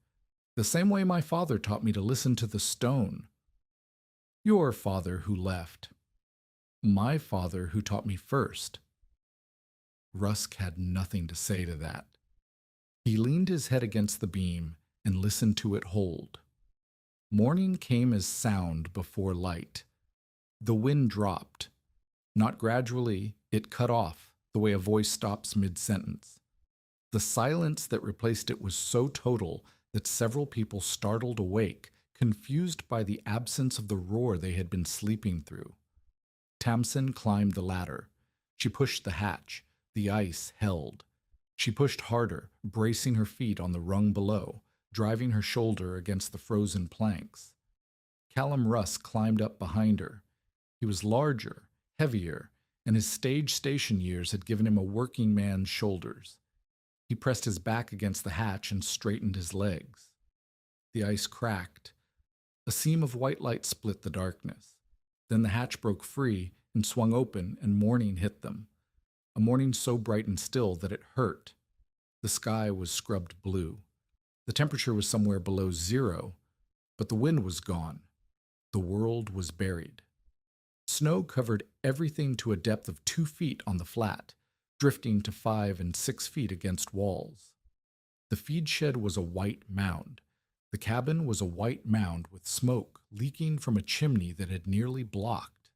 the same way my father taught me to listen to the stone." "Your father who left." "My father who taught me first." Rusk had nothing to say to that. He leaned his head against the beam and listened to it hold. Morning came as sound before light. The wind dropped. Not gradually, it cut off, the way a voice stops mid-sentence. The silence that replaced it was so total that several people startled awake, confused by the absence of the roar they had been sleeping through. Tamsin climbed the ladder. She pushed the hatch. The ice held. She pushed harder, bracing her feet on the rung below, driving her shoulder against the frozen planks. Callum Russ climbed up behind her. He was larger, heavier, and his stage station years had given him a working man's shoulders. He pressed his back against the hatch and straightened his legs. The ice cracked. A seam of white light split the darkness. Then the hatch broke free and swung open, and morning hit them. A morning so bright and still that it hurt. The sky was scrubbed blue. The temperature was somewhere below zero, but the wind was gone. The world was buried. Snow covered everything to a depth of 2 feet on the flat, drifting to 5 and 6 feet against walls. The feed shed was a white mound. The cabin was a white mound with smoke leaking from a chimney that had nearly blocked.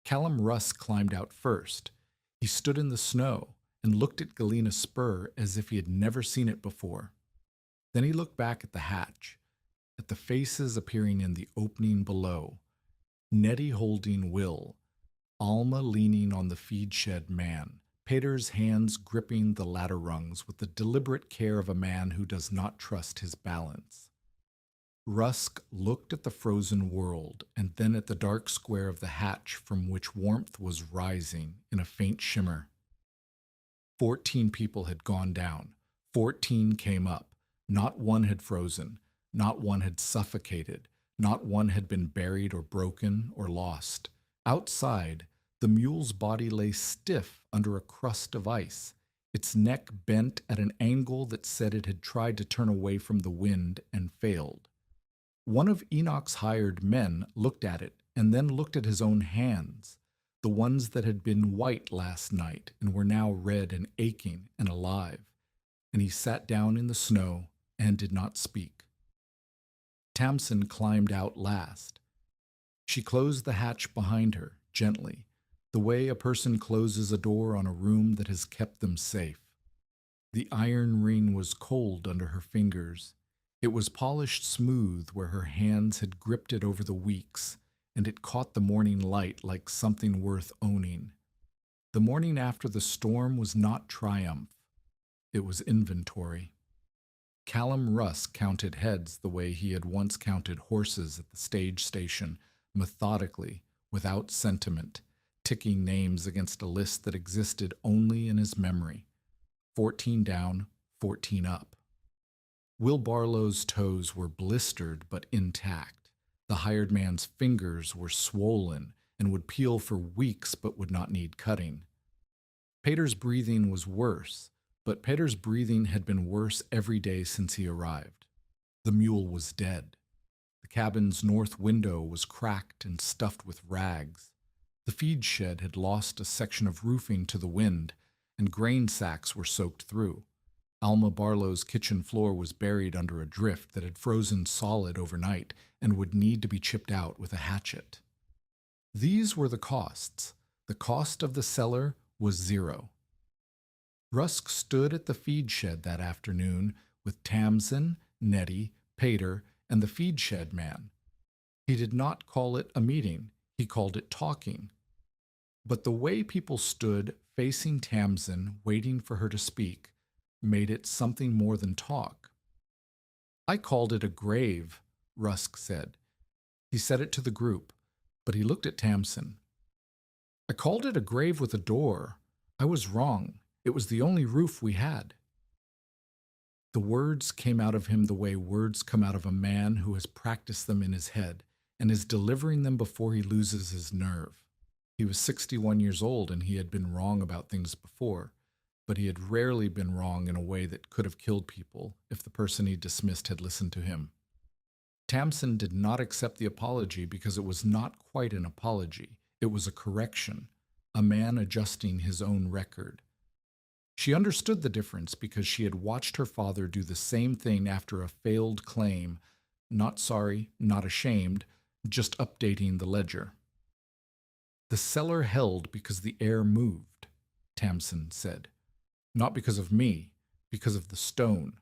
Callum Russ climbed out first. He stood in the snow and looked at Galena Spur as if he had never seen it before. Then he looked back at the hatch, at the faces appearing in the opening below. Nettie holding Will, Alma leaning on the feed shed man, Peter's hands gripping the ladder rungs with the deliberate care of a man who does not trust his balance. Rusk looked at the frozen world and then at the dark square of the hatch from which warmth was rising in a faint shimmer. 14 people had gone down. 14 came up. Not one had frozen. Not one had suffocated. Not one had been buried or broken or lost. Outside, the mule's body lay stiff under a crust of ice, its neck bent at an angle that said it had tried to turn away from the wind and failed. One of Enoch's hired men looked at it and then looked at his own hands, the ones that had been white last night and were now red and aching and alive, and he sat down in the snow and did not speak. Tamsin climbed out last. She closed the hatch behind her, gently, the way a person closes a door on a room that has kept them safe. The iron ring was cold under her fingers. It was polished smooth where her hands had gripped it over the weeks, and it caught the morning light like something worth owning. The morning after the storm was not triumph. It was inventory. Callum Russ counted heads the way he had once counted horses at the stage station, methodically, without sentiment, ticking names against a list that existed only in his memory. 14 down, 14 up. Will Barlow's toes were blistered but intact. The hired man's fingers were swollen and would peel for weeks but would not need cutting. Peter's breathing was worse, but Peter's breathing had been worse every day since he arrived. The mule was dead. The cabin's north window was cracked and stuffed with rags. The feed shed had lost a section of roofing to the wind, and grain sacks were soaked through. Alma Barlow's kitchen floor was buried under a drift that had frozen solid overnight and would need to be chipped out with a hatchet. These were the costs. The cost of the cellar was zero. Rusk stood at the feed shed that afternoon with Tamsin, Nettie, Pater, and the feed shed man. He did not call it a meeting. He called it talking. But the way people stood facing Tamsin, waiting for her to speak, made it something more than talk. I called it a grave, Rusk said. He said it to the group, but he looked at Tamsin. I called it a grave with a door. I was wrong. It was the only roof we had. The words came out of him the way words come out of a man who has practiced them in his head and is delivering them before he loses his nerve. He was 61 years old and he had been wrong about things before, but he had rarely been wrong in a way that could have killed people if the person he dismissed had listened to him. Tamsin did not accept the apology because it was not quite an apology. It was a correction, a man adjusting his own record. She understood the difference because she had watched her father do the same thing after a failed claim, not sorry, not ashamed, just updating the ledger. The cellar held because the air moved. Tamsin said. Not because of me, because of the stone.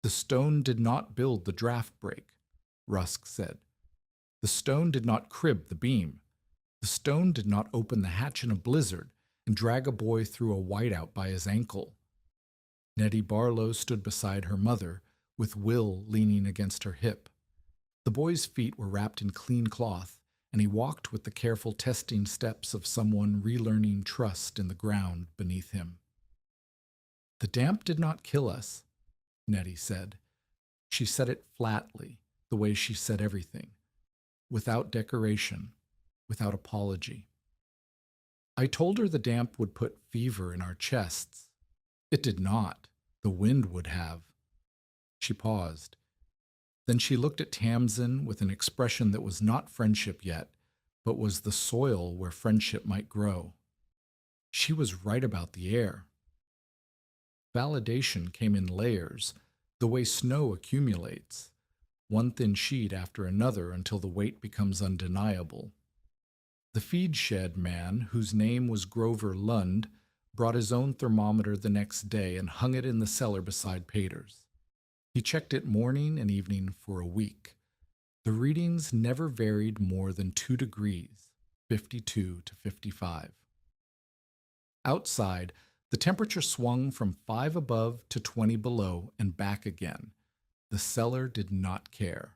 The stone did not build the draft break, Rusk said. The stone did not crib the beam. The stone did not open the hatch in a blizzard and drag a boy through a whiteout by his ankle. Nettie Barlow stood beside her mother, with Will leaning against her hip. The boy's feet were wrapped in clean cloth, and he walked with the careful testing steps of someone relearning trust in the ground beneath him. The damp did not kill us, Nettie said. She said it flatly, the way she said everything, without decoration, without apology. I told her the damp would put fever in our chests. It did not. The wind would have. She paused. Then she looked at Tamsin with an expression that was not friendship yet, but was the soil where friendship might grow. She was right about the air. Validation came in layers, the way snow accumulates, one thin sheet after another until the weight becomes undeniable. The feed shed man, whose name was Grover Lund, brought his own thermometer the next day and hung it in the cellar beside Pater's. He checked it morning and evening for a week. The readings never varied more than 2 degrees, 52 to 55. Outside, the temperature swung from 5 above to 20 below and back again. The cellar did not care.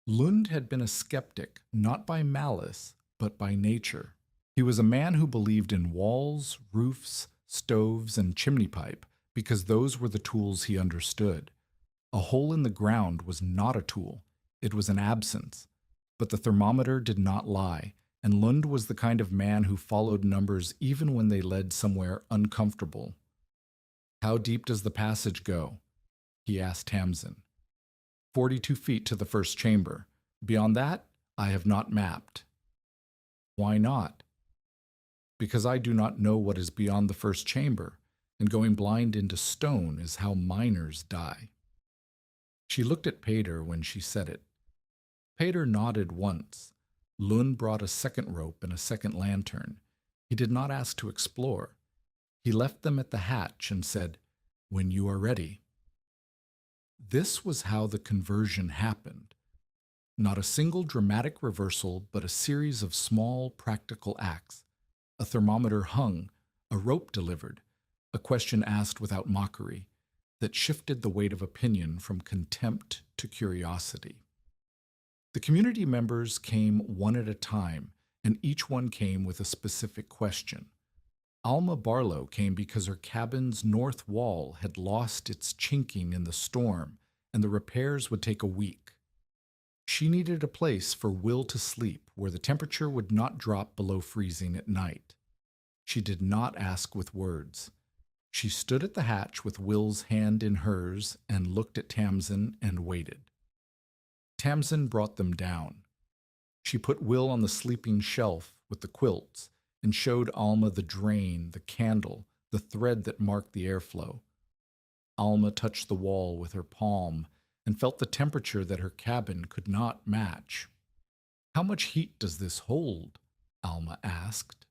Lund had been a skeptic, not by malice, but by nature. He was a man who believed in walls, roofs, stoves, and chimney pipe because those were the tools he understood. A hole in the ground was not a tool. It was an absence. But the thermometer did not lie, and Lund was the kind of man who followed numbers even when they led somewhere uncomfortable. How deep does the passage go? He asked Tamsin. 42 feet to the first chamber. Beyond that, I have not mapped. Why not? Because I do not know what is beyond the first chamber, and going blind into stone is how miners die. She looked at Pater when she said it. Pater nodded once. Lund brought a second rope and a second lantern. He did not ask to explore. He left them at the hatch and said, "When you are ready." This was how the conversion happened. Not a single dramatic reversal, but a series of small, practical acts. A thermometer hung, a rope delivered, a question asked without mockery, that shifted the weight of opinion from contempt to curiosity. The community members came one at a time, and each one came with a specific question. Alma Barlow came because her cabin's north wall had lost its chinking in the storm, and the repairs would take a week. She needed a place for Will to sleep where the temperature would not drop below freezing at night. She did not ask with words. She stood at the hatch with Will's hand in hers and looked at Tamsin and waited. Tamsin brought them down. She put Will on the sleeping shelf with the quilts and showed Alma the drain, the candle, the thread that marked the airflow. Alma touched the wall with her palm and felt the temperature that her cabin could not match. "How much heat does this hold?" Alma asked.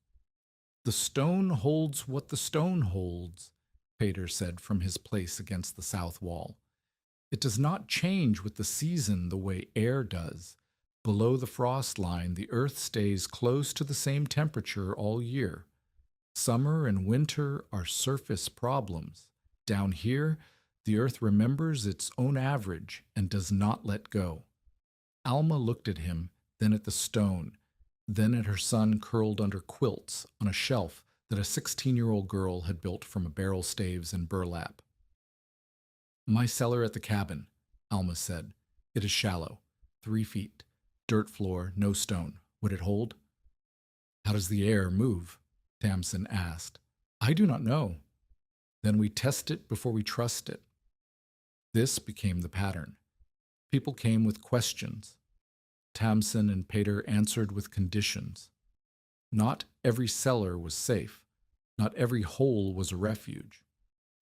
"The stone holds what the stone holds," Pater said from his place against the south wall. "It does not change with the season the way air does. Below the frost line, the earth stays close to the same temperature all year. Summer and winter are surface problems. Down here, the earth remembers its own average and does not let go." Alma looked at him, then at the stone, then at her son curled under quilts on a shelf that a 16-year-old girl had built from barrel staves and burlap. "My cellar at the cabin," Alma said. "It is shallow, 3 feet, dirt floor, no stone. Would it hold?" "How does the air move?" Tamsin asked. "I do not know." "Then we test it before we trust it." This became the pattern. People came with questions. Tamsin and Pater answered with conditions. Not every cellar was safe. Not every hole was a refuge.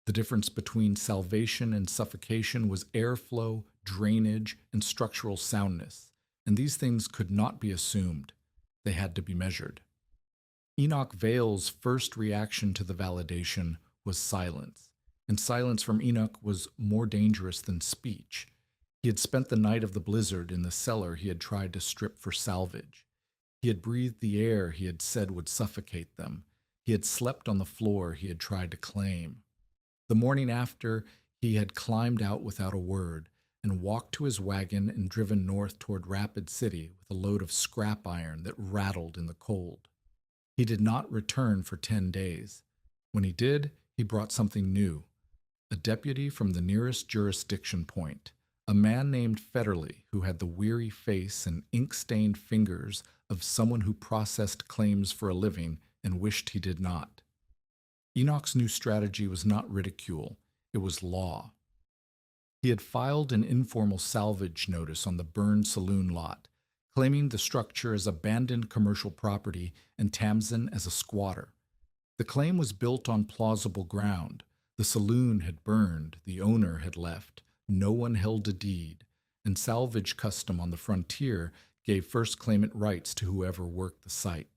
The difference between salvation and suffocation was airflow, drainage, and structural soundness, and these things could not be assumed. They had to be measured. Enoch Vale's first reaction to the validation was silence, and silence from Enoch was more dangerous than speech. He had spent the night of the blizzard in the cellar he had tried to strip for salvage. He had breathed the air he had said would suffocate them. He had slept on the floor he had tried to claim. The morning after, he had climbed out without a word and walked to his wagon and driven north toward Rapid City with a load of scrap iron that rattled in the cold. He did not return for 10 days. When he did, he brought something new. A deputy from the nearest jurisdiction point, a man named Federley who had the weary face and ink-stained fingers of someone who processed claims for a living and wished he did not. Enoch's new strategy was not ridicule, it was law. He had filed an informal salvage notice on the burned saloon lot, claiming the structure as abandoned commercial property and Tamsin as a squatter. The claim was built on plausible ground. The saloon had burned, the owner had left, no one held a deed, and salvage custom on the frontier gave first claimant rights to whoever worked the site.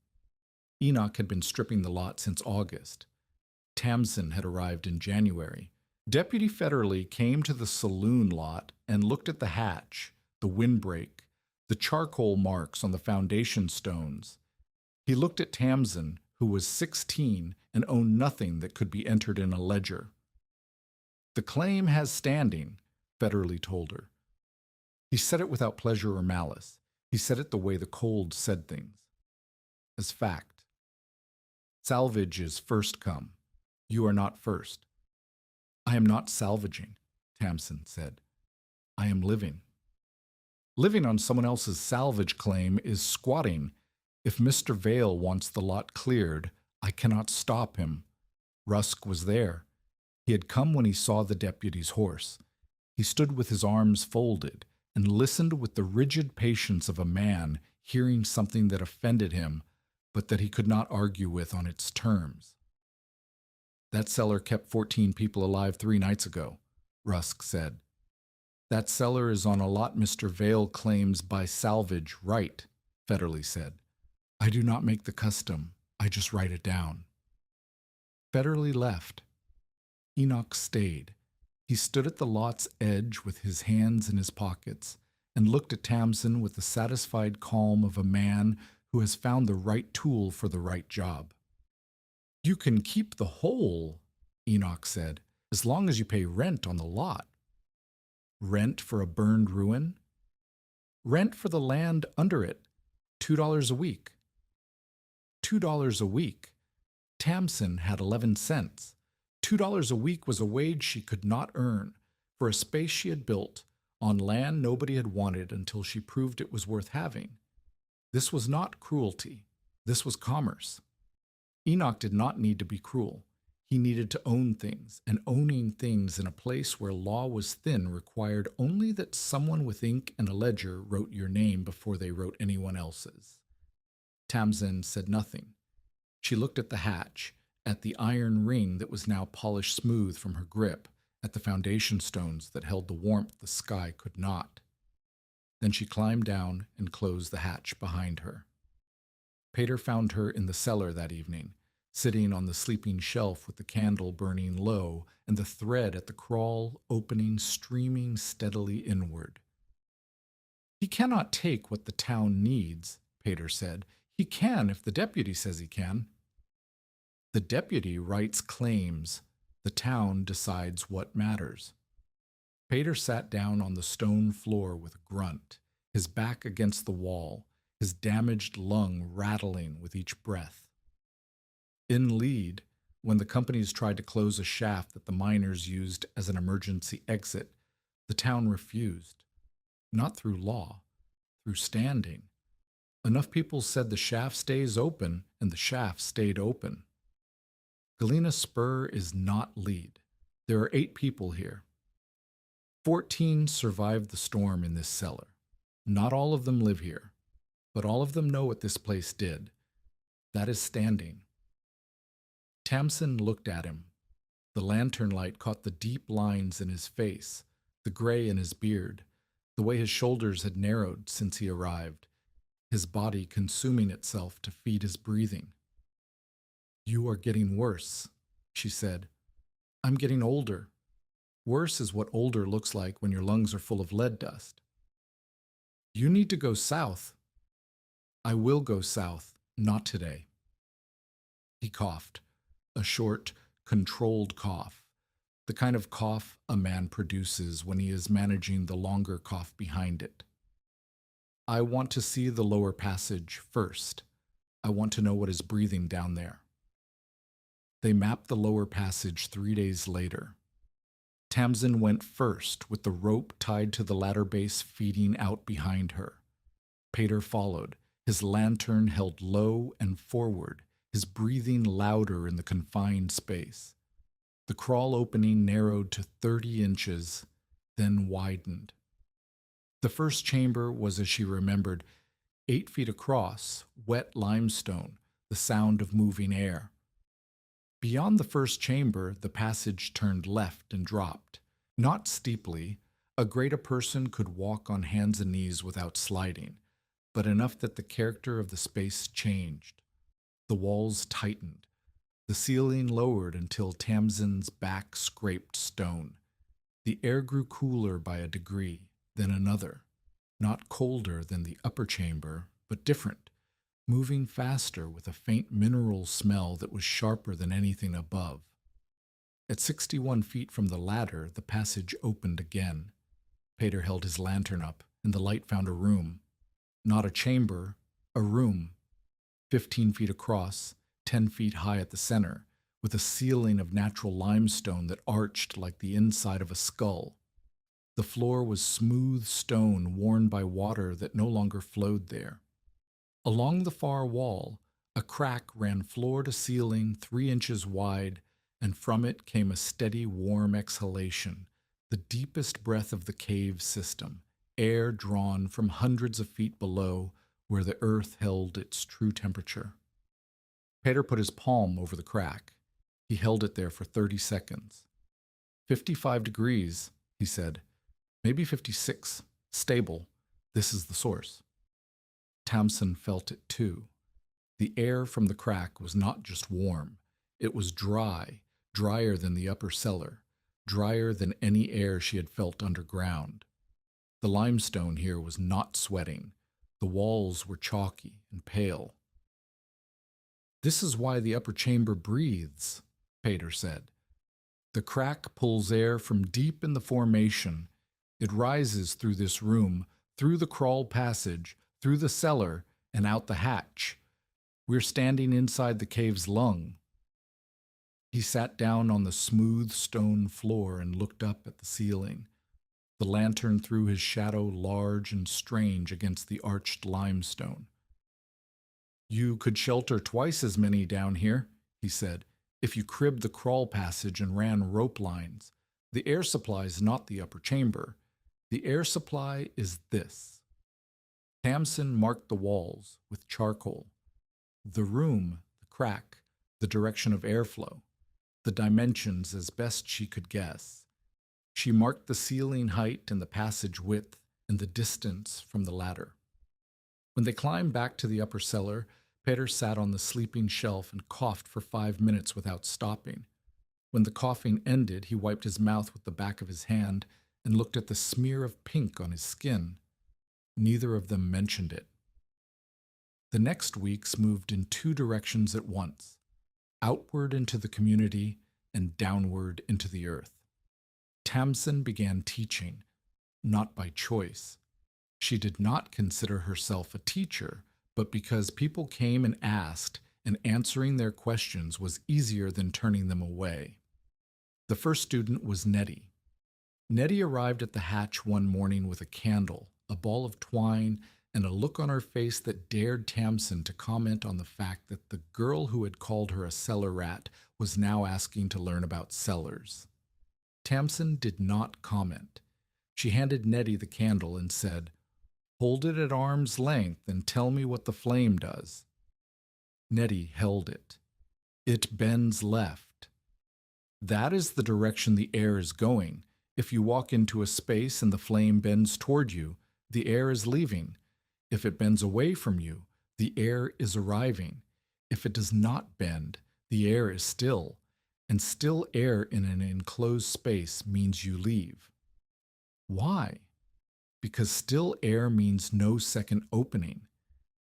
Enoch had been stripping the lot since August. Tamsin had arrived in January. Deputy Federley came to the saloon lot and looked at the hatch, the windbreak, the charcoal marks on the foundation stones. He looked at Tamsin, who was 16 and owned nothing that could be entered in a ledger. "The claim has standing," Federley told her. He said it without pleasure or malice. He said it the way the cold said things. As fact. Salvage is first come. You are not first. "I am not salvaging," Tamsin said. "I am living." "Living on someone else's salvage claim is squatting. If Mr. Vale wants the lot cleared, I cannot stop him." Rusk was there. He had come when he saw the deputy's horse. He stood with his arms folded and listened with the rigid patience of a man hearing something that offended him, but that he could not argue with on its terms. "That cellar kept 14 people alive 3 nights ago," Rusk said. "That cellar is on a lot Mr. Vale claims by salvage right," Federley said. "I do not make the custom. I just write it down." Federley left. Enoch stayed. He stood at the lot's edge with his hands in his pockets and looked at Tamsin with the satisfied calm of a man who has found the right tool for the right job. "You can keep the whole," Enoch said, "as long as you pay rent on the lot." "Rent for a burned ruin?" "Rent for the land under it, $2 a week." $2 a week. Tamsin had 11 cents. $2 a week was a wage she could not earn for a space she had built on land nobody had wanted until she proved it was worth having. This was not cruelty. This was commerce. Enoch did not need to be cruel. He needed to own things, and owning things in a place where law was thin required only that someone with ink and a ledger wrote your name before they wrote anyone else's. Tamsin said nothing. She looked at the hatch, at the iron ring that was now polished smooth from her grip, at the foundation stones that held the warmth the sky could not. Then she climbed down and closed the hatch behind her. Pater found her in the cellar that evening, sitting on the sleeping shelf with the candle burning low and the thread at the crawl opening streaming steadily inward. "He cannot take what the town needs," Pater said. "He can if the deputy says he can." "The deputy writes claims. The town decides what matters." Pater sat down on the stone floor with a grunt, his back against the wall, his damaged lung rattling with each breath. In Lead, when the companies tried to close a shaft that the miners used as an emergency exit, the town refused. Not through law, through standing. Enough people said the shaft stays open, and the shaft stayed open. Galena Spur is not Lead. There are 8 people here. 14 survived the storm in this cellar. Not all of them live here, but all of them know what this place did. That is standing. Tamsin looked at him. The lantern light caught the deep lines in his face, the gray in his beard, the way his shoulders had narrowed since he arrived, his body consuming itself to feed his breathing. You are getting worse, she said. I'm getting older. Worse is what older looks like when your lungs are full of lead dust. You need to go south. I will go south, not today. He coughed, a short, controlled cough, the kind of cough a man produces when he is managing the longer cough behind it. I want to see the lower passage first. I want to know what is breathing down there. They mapped the lower passage 3 days later. Tamsin went first, with the rope tied to the ladder base feeding out behind her. Pater followed, his lantern held low and forward, his breathing louder in the confined space. The crawl opening narrowed to 30 inches, then widened. The first chamber was, as she remembered, 8 feet across, wet limestone, the sound of moving air. Beyond the first chamber, the passage turned left and dropped. Not steeply, a greater person could walk on hands and knees without sliding, but enough that the character of the space changed. The walls tightened. The ceiling lowered until Tamsin's back scraped stone. The air grew cooler by a degree, then another, not colder than the upper chamber, but different, moving faster with a faint mineral smell that was sharper than anything above. At 61 feet from the ladder, the passage opened again. Pater held his lantern up, and the light found a room. Not a chamber, a room. 15 feet across, 10 feet high at the center, with a ceiling of natural limestone that arched like the inside of a skull. The floor was smooth stone worn by water that no longer flowed there. Along the far wall, a crack ran floor to ceiling 3 inches wide, and from it came a steady, warm exhalation, the deepest breath of the cave system, air drawn from hundreds of feet below where the earth held its true temperature. Pater put his palm over the crack. He held it there for 30 seconds. 55 degrees, he said. Maybe 56. Stable. This is the source. Tamsin felt it too. The air from the crack was not just warm. It was dry, drier than the upper cellar, drier than any air she had felt underground. The limestone here was not sweating. The walls were chalky and pale. This is why the upper chamber breathes, Pater said. The crack pulls air from deep in the formation. It rises through this room, through the crawl passage, through the cellar, and out the hatch. We're standing inside the cave's lung. He sat down on the smooth stone floor and looked up at the ceiling. The lantern threw his shadow large and strange against the arched limestone. You could shelter twice as many down here, he said, if you cribbed the crawl passage and ran rope lines. The air supply is not the upper chamber. The air supply is this. Tamsin marked the walls with charcoal. The room, the crack, the direction of airflow, the dimensions as best she could guess. She marked the ceiling height and the passage width and the distance from the ladder. When they climbed back to the upper cellar, Pater sat on the sleeping shelf and coughed for 5 minutes without stopping. When the coughing ended, he wiped his mouth with the back of his hand and looked at the smear of pink on his skin. Neither of them mentioned it. The next weeks moved in 2 directions at once, outward into the community and downward into the earth. Tamsin began teaching, not by choice. She did not consider herself a teacher, but because people came and asked, and answering their questions was easier than turning them away. The first student was Nettie. Nettie arrived at the hatch one morning with a candle, a ball of twine, and a look on her face that dared Tamsin to comment on the fact that the girl who had called her a cellar rat was now asking to learn about cellars. Tamsin did not comment. She handed Nettie the candle and said, "Hold it at arm's length and tell me what the flame does." Nettie held it. "It bends left." "That is the direction the air is going. If you walk into a space and the flame bends toward you, the air is leaving. If it bends away from you, the air is arriving. If it does not bend, The air is still, and still air in an enclosed space means you leave. Why? Because still air means no second opening,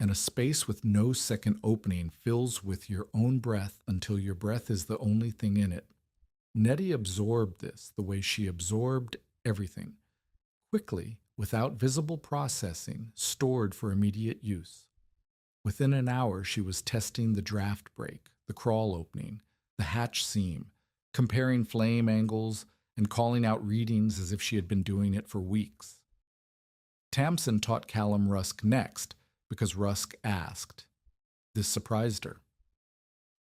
and a space with no second opening fills with your own breath until your breath is the only thing in it. Nettie absorbed this the way she absorbed everything, quickly, without visible processing, stored for immediate use. Within an hour, she was testing the draft break, the crawl opening, the hatch seam, comparing flame angles, and calling out readings as if she had been doing it for weeks. Tamsin taught Callum Rusk next because Rusk asked. This surprised her.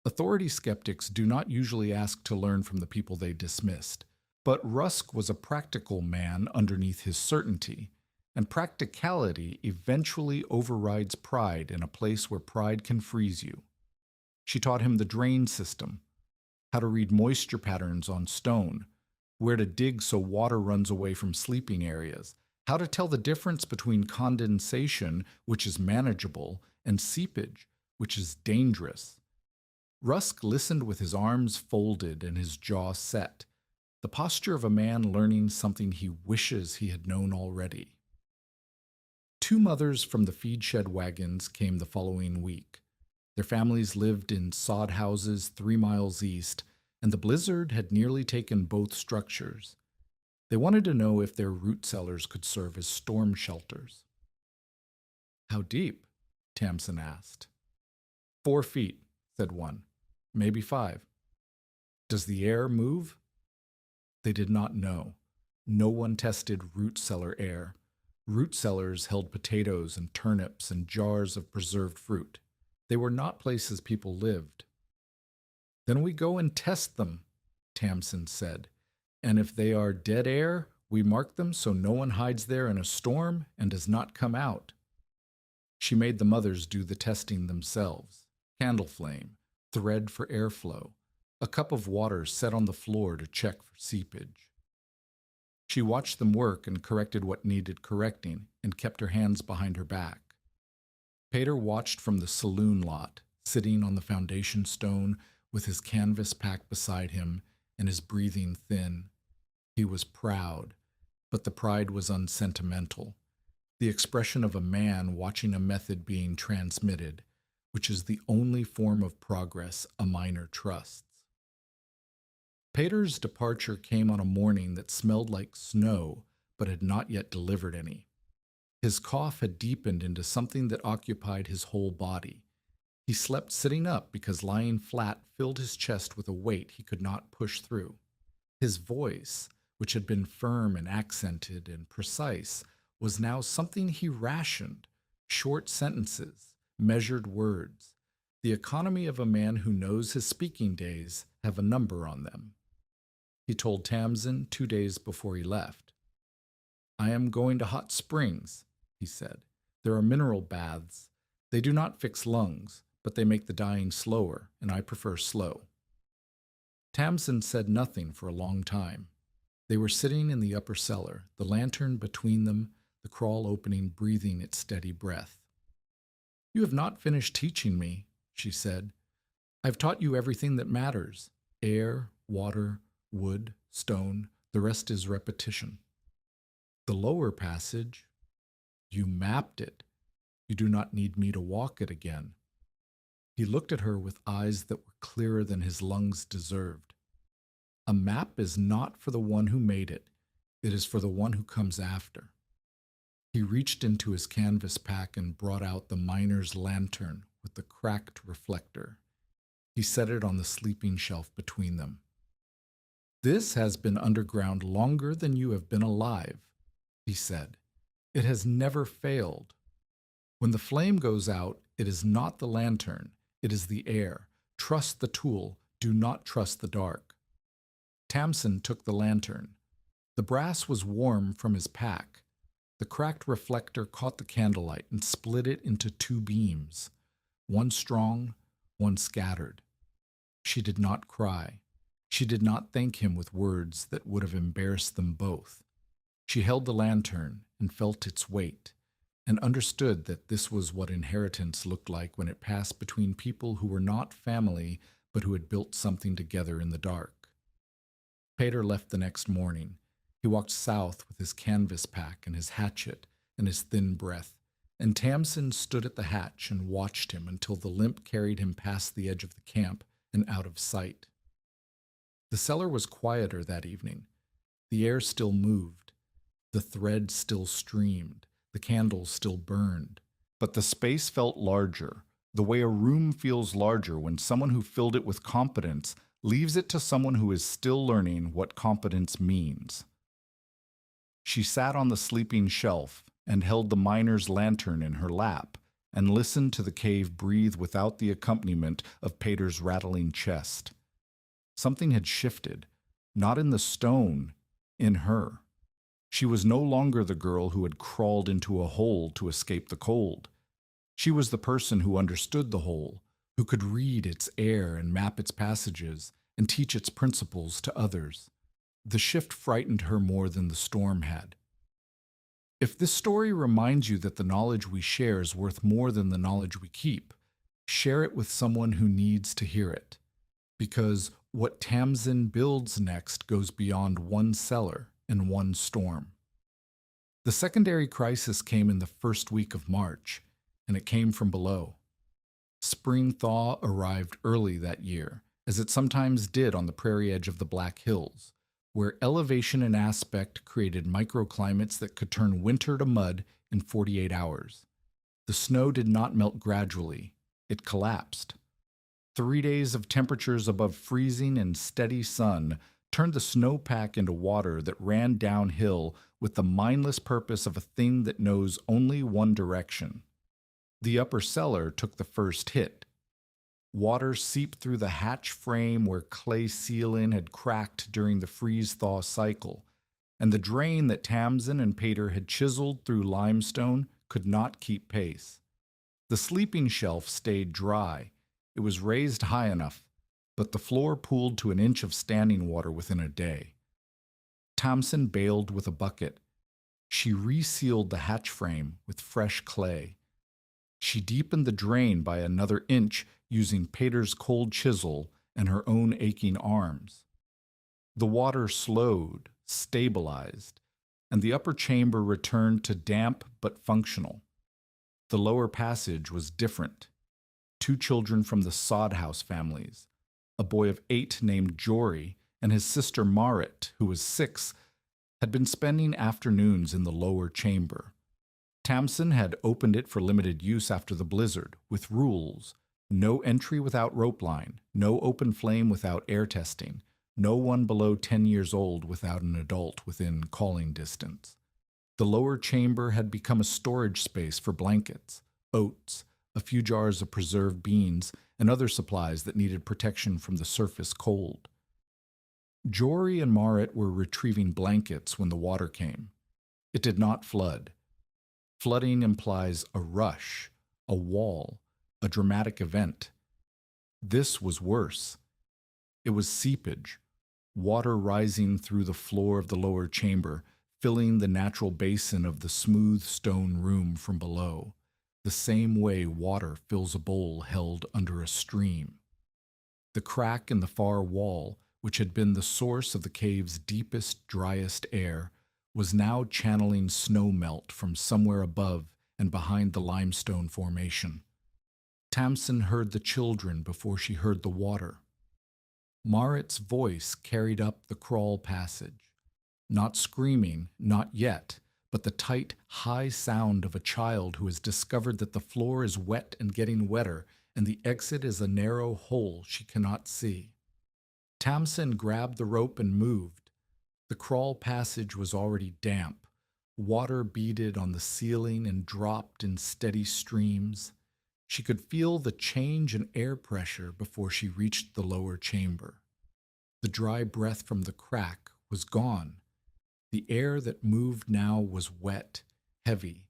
Authority skeptics do not usually ask to learn from the people they dismissed, but Rusk was a practical man underneath his certainty, and practicality eventually overrides pride in a place where pride can freeze you. She taught him the drain system, how to read moisture patterns on stone, where to dig so water runs away from sleeping areas, how to tell the difference between condensation, which is manageable, and seepage, which is dangerous. Rusk listened with his arms folded and his jaw set, the posture of a man learning something he wishes he had known already. 2 mothers from the feed shed wagons came the following week. Their families lived in sod houses 3 miles east, and the blizzard had nearly taken both structures. They wanted to know if their root cellars could serve as storm shelters. How deep? Tamsin asked. 4 feet, said one. Maybe 5. Does the air move? They did not know. No one tested root cellar air. Root cellars held potatoes and turnips and jars of preserved fruit. They were not places people lived. Then we go and test them, Tamsin said. And if they are dead air, we mark them so no one hides there in a storm and does not come out. She made the mothers do the testing themselves. Candle flame, thread for airflow, a cup of water set on the floor to check for seepage. She watched them work and corrected what needed correcting and kept her hands behind her back. Pater watched from the saloon lot, sitting on the foundation stone with his canvas pack beside him and his breathing thin. He was proud, but the pride was unsentimental, the expression of a man watching a method being transmitted, which is the only form of progress a miner trusts. Pater's departure came on a morning that smelled like snow, but had not yet delivered any. His cough had deepened into something that occupied his whole body. He slept sitting up because lying flat filled his chest with a weight he could not push through. His voice, which had been firm and accented and precise, was now something he rationed, short sentences, measured words. The economy of a man who knows his speaking days have a number on them. He told Tamsin 2 days before he left. I am going to hot springs, he said. There are mineral baths. They do not fix lungs, but they make the dying slower, and I prefer slow. Tamsin said nothing for a long time. They were sitting in the upper cellar, the lantern between them, the crawl opening breathing its steady breath. You have not finished teaching me, she said. I've taught you everything that matters. Air, water, wood, stone, the rest is repetition. The lower passage, you mapped it. You do not need me to walk it again. He looked at her with eyes that were clearer than his lungs deserved. A map is not for the one who made it. It is for the one who comes after. He reached into his canvas pack and brought out the miner's lantern with the cracked reflector. He set it on the sleeping shelf between them. This has been underground longer than you have been alive, he said. It has never failed. When the flame goes out, it is not the lantern, it is the air. Trust the tool, do not trust the dark. Tamsin took the lantern. The brass was warm from his pack. The cracked reflector caught the candlelight and split it into 2 beams, one strong, one scattered. She did not cry. She did not thank him with words that would have embarrassed them both. She held the lantern and felt its weight, and understood that this was what inheritance looked like when it passed between people who were not family but who had built something together in the dark. Peter left the next morning. He walked south with his canvas pack and his hatchet and his thin breath, and Tamsin stood at the hatch and watched him until the limp carried him past the edge of the camp and out of sight. The cellar was quieter that evening. The air still moved. The thread still streamed. The candles still burned. But the space felt larger, the way a room feels larger when someone who filled it with competence leaves it to someone who is still learning what competence means. She sat on the sleeping shelf and held the miner's lantern in her lap and listened to the cave breathe without the accompaniment of Peter's rattling chest. Something had shifted, not in the stone, in her. She was no longer the girl who had crawled into a hole to escape the cold. She was the person who understood the hole, who could read its air and map its passages and teach its principles to others. The shift frightened her more than the storm had. If this story reminds you that the knowledge we share is worth more than the knowledge we keep, share it with someone who needs to hear it. Because what Tamsin builds next goes beyond one cellar and one storm. The secondary crisis came in the first week of March, and it came from below. Spring thaw arrived early that year, as it sometimes did on the prairie edge of the Black Hills, where elevation and aspect created microclimates that could turn winter to mud in 48 hours. The snow did not melt gradually, it collapsed. 3 days of temperatures above freezing and steady sun turned the snowpack into water that ran downhill with the mindless purpose of a thing that knows only one direction. The upper cellar took the first hit. Water seeped through the hatch frame where clay ceiling had cracked during the freeze-thaw cycle, and the drain that Tamsin and Peter had chiseled through limestone could not keep pace. The sleeping shelf stayed dry. It was raised high enough, but the floor pooled to an inch of standing water within a day. Tamsin bailed with a bucket. She resealed the hatch frame with fresh clay. She deepened the drain by another inch using Peter's cold chisel and her own aching arms. The water slowed, stabilized, and the upper chamber returned to damp but functional. The lower passage was different. 2 children from the sod house families, a boy of 8 named Jory and his sister Marit, who was 6, had been spending afternoons in the lower chamber. Tamsin had opened it for limited use after the blizzard, with rules: no entry without rope line, no open flame without air testing, no one below 10 years old without an adult within calling distance. The lower chamber had become a storage space for blankets, oats, a few jars of preserved beans, and other supplies that needed protection from the surface cold. Jory and Marit were retrieving blankets when the water came. It did not flood. Flooding implies a rush, a wall, a dramatic event. This was worse. It was seepage, water rising through the floor of the lower chamber, filling the natural basin of the smooth stone room from below, the same way water fills a bowl held under a stream. The crack in the far wall, which had been the source of the cave's deepest, driest air, was now channeling snow melt from somewhere above and behind the limestone formation. Tamsin heard the children before she heard the water. Marit's voice carried up the crawl passage. Not screaming, not yet, but the tight, high sound of a child who has discovered that the floor is wet and getting wetter, and the exit is a narrow hole she cannot see. Tamsin grabbed the rope and moved. The crawl passage was already damp. Water beaded on the ceiling and dropped in steady streams. She could feel the change in air pressure before she reached the lower chamber. The dry breath from the crack was gone. The air that moved now was wet, heavy,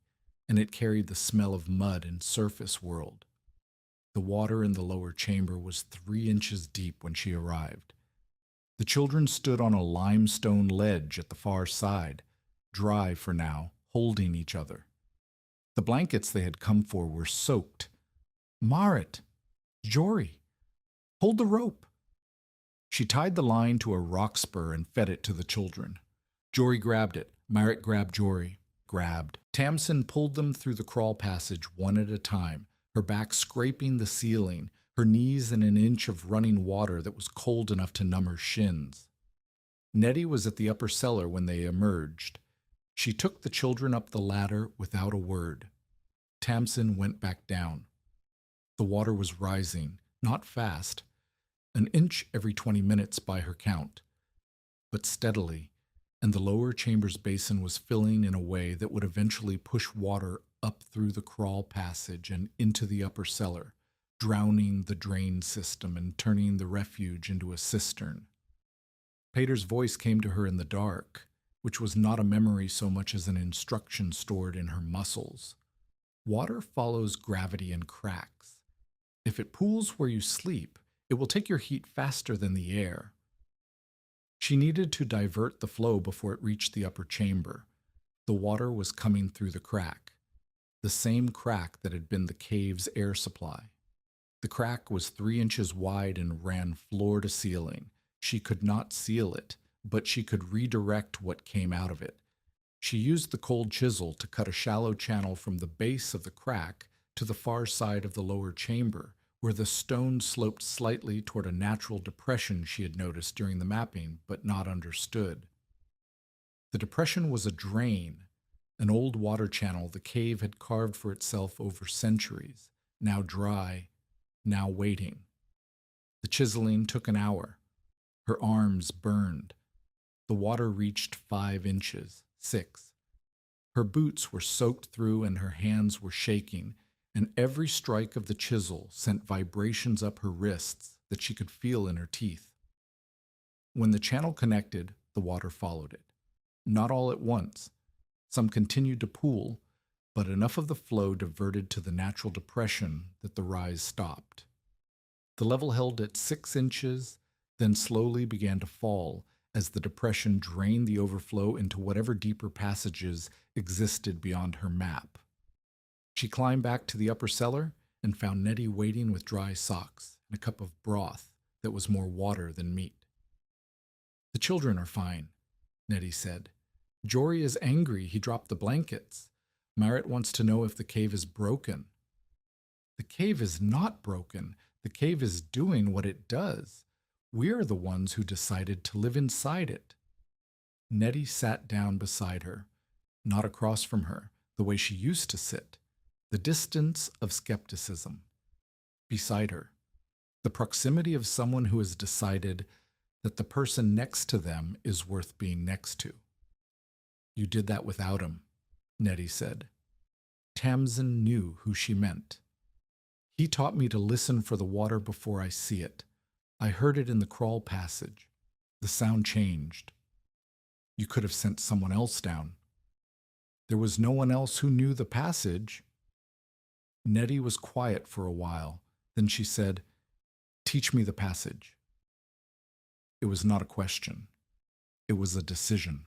and it carried the smell of mud and surface world. The water in the lower chamber was 3 inches deep when she arrived. The children stood on a limestone ledge at the far side, dry for now, holding each other. The blankets they had come for were soaked. Marit! Jory! Hold the rope. She tied the line to a rock spur and fed it to the children. Jory grabbed it. Merritt grabbed Jory. Grabbed. Tamsin pulled them through the crawl passage one at a time, her back scraping the ceiling, her knees in an inch of running water that was cold enough to numb her shins. Nettie was at the upper cellar when they emerged. She took the children up the ladder without a word. Tamsin went back down. The water was rising, not fast, an inch every 20 minutes by her count, but steadily, and the lower chamber's basin was filling in a way that would eventually push water up through the crawl passage and into the upper cellar, drowning the drain system and turning the refuge into a cistern. Pater's voice came to her in the dark, which was not a memory so much as an instruction stored in her muscles. Water follows gravity and cracks. If it pools where you sleep, it will take your heat faster than the air. She needed to divert the flow before it reached the upper chamber. The water was coming through the crack, the same crack that had been the cave's air supply. The crack was 3 inches wide and ran floor to ceiling. She could not seal it, but she could redirect what came out of it. She used the cold chisel to cut a shallow channel from the base of the crack to the far side of the lower chamber, where the stone sloped slightly toward a natural depression she had noticed during the mapping, but not understood. The depression was a drain, an old water channel the cave had carved for itself over centuries, now dry, now waiting. The chiseling took an hour. Her arms burned. The water reached 5 inches, 6. Her boots were soaked through and her hands were shaking, and every strike of the chisel sent vibrations up her wrists that she could feel in her teeth. When the channel connected, the water followed it. Not all at once. Some continued to pool, but enough of the flow diverted to the natural depression that the rise stopped. The level held at 6 inches, then slowly began to fall as the depression drained the overflow into whatever deeper passages existed beyond her map. She climbed back to the upper cellar and found Nettie waiting with dry socks and a cup of broth that was more water than meat. "The children are fine," Nettie said. "Jory is angry he dropped the blankets. Merritt wants to know if the cave is broken." "The cave is not broken. The cave is doing what it does. We're the ones who decided to live inside it." Nettie sat down beside her, not across from her, the way she used to sit. The distance of skepticism. Beside her, the proximity of someone who has decided that the person next to them is worth being next to. "You did that without him," Nettie said. Tamsin knew who she meant. "He taught me to listen for the water before I see it. I heard it in the crawl passage. The sound changed. You could have sent someone else down." "There was no one else who knew the passage." Nettie was quiet for a while. Then she said, "Teach me the passage." It was not a question. It was a decision.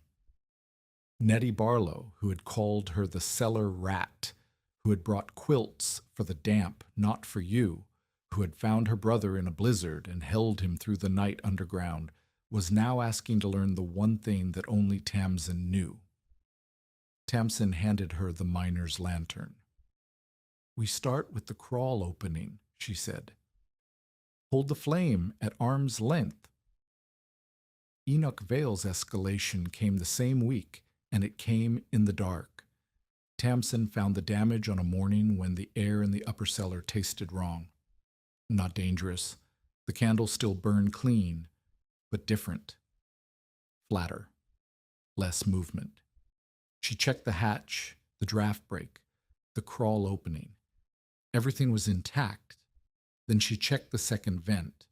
Nettie Barlow, who had called her the cellar rat, who had brought quilts for the damp, not for you, who had found her brother in a blizzard and held him through the night underground, was now asking to learn the one thing that only Tamsin knew. Tamsin handed her the miner's lantern. "We start with the crawl opening," she said. "Hold the flame at arm's length." Enoch Vale's escalation came the same week, and it came in the dark. Tamsin found the damage on a morning when the air in the upper cellar tasted wrong. Not dangerous. The candles still burned clean, but different. Flatter. Less movement. She checked the hatch, the draft brake, the crawl opening. Everything was intact. Then she checked the second vent.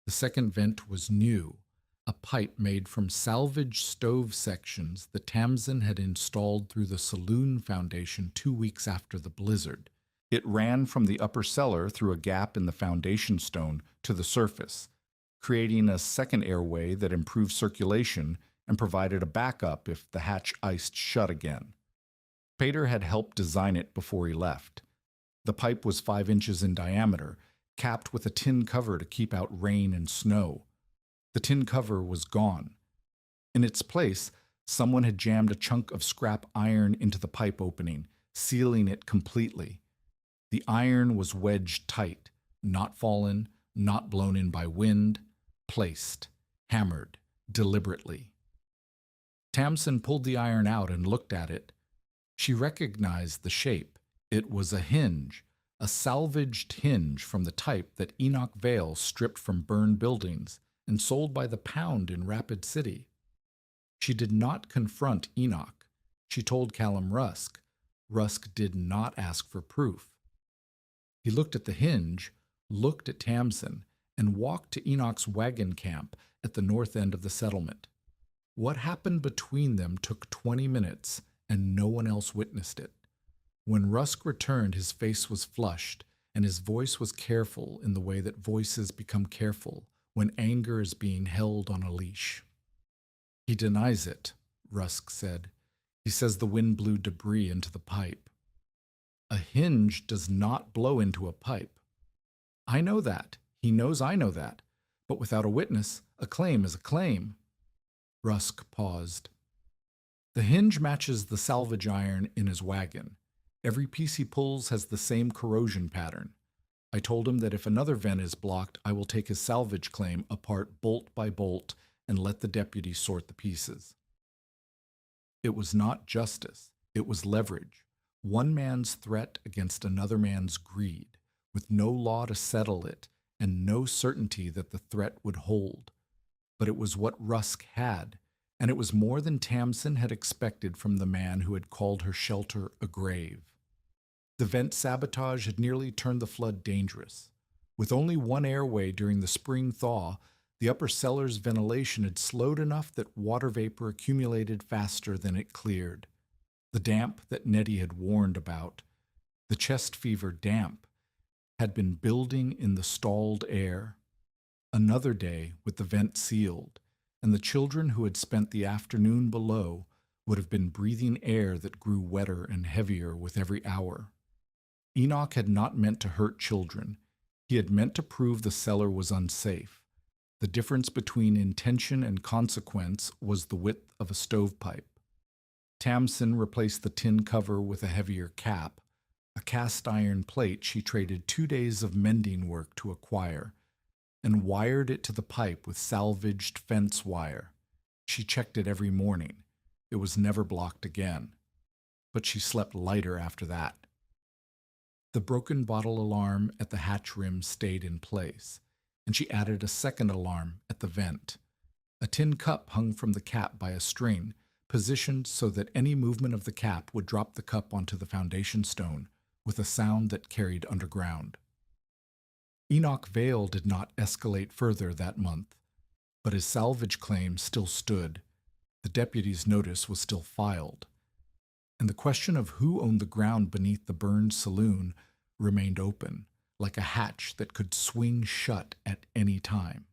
The second vent was new, a pipe made from salvaged stove sections that Tamsin had installed through the Saloon foundation 2 weeks after the blizzard. It ran from the upper cellar through a gap in the foundation stone to the surface, creating a second airway that improved circulation and provided a backup if the hatch iced shut again. Pater had helped design it before he left. The pipe was 5 inches in diameter, capped with a tin cover to keep out rain and snow. The tin cover was gone. In its place, someone had jammed a chunk of scrap iron into the pipe opening, sealing it completely. The iron was wedged tight, not fallen, not blown in by wind, placed, hammered, deliberately. Tamsin pulled the iron out and looked at it. She recognized the shape. It was a hinge, a salvaged hinge from the type that Enoch Vale stripped from burned buildings and sold by the pound in Rapid City. She did not confront Enoch. She told Callum Rusk. Rusk did not ask for proof. He looked at the hinge, looked at Tamsin, and walked to Enoch's wagon camp at the north end of the settlement. What happened between them took 20 minutes, and no one else witnessed it. When Rusk returned, his face was flushed, and his voice was careful in the way that voices become careful when anger is being held on a leash. "He denies it," Rusk said. "He says the wind blew debris into the pipe." "A hinge does not blow into a pipe." "I know that. He knows I know that. But without a witness, a claim is a claim." Rusk paused. "The hinge matches the salvage iron in his wagon. Every piece he pulls has the same corrosion pattern. I told him that if another vent is blocked, I will take his salvage claim apart bolt by bolt and let the deputy sort the pieces." It was not justice. It was leverage. One man's threat against another man's greed, with no law to settle it and no certainty that the threat would hold. But it was what Rusk had, and it was more than Tamsin had expected from the man who had called her shelter a grave. The vent sabotage had nearly turned the flood dangerous. With only one airway during the spring thaw, the upper cellar's ventilation had slowed enough that water vapor accumulated faster than it cleared. The damp that Nettie had warned about, the chest fever damp, had been building in the stalled air. Another day with the vent sealed, and the children who had spent the afternoon below would have been breathing air that grew wetter and heavier with every hour. Enoch had not meant to hurt children. He had meant to prove the cellar was unsafe. The difference between intention and consequence was the width of a stovepipe. Tamsin replaced the tin cover with a heavier cap, a cast iron plate she traded 2 days of mending work to acquire, and wired it to the pipe with salvaged fence wire. She checked it every morning. It was never blocked again. But she slept lighter after that. The broken bottle alarm at the hatch rim stayed in place, and she added a second alarm at the vent. A tin cup hung from the cap by a string, positioned so that any movement of the cap would drop the cup onto the foundation stone, with a sound that carried underground. Enoch Vale did not escalate further that month, but his salvage claim still stood. The deputy's notice was still filed, and the question of who owned the ground beneath the burned saloon remained open, like a hatch that could swing shut at any time.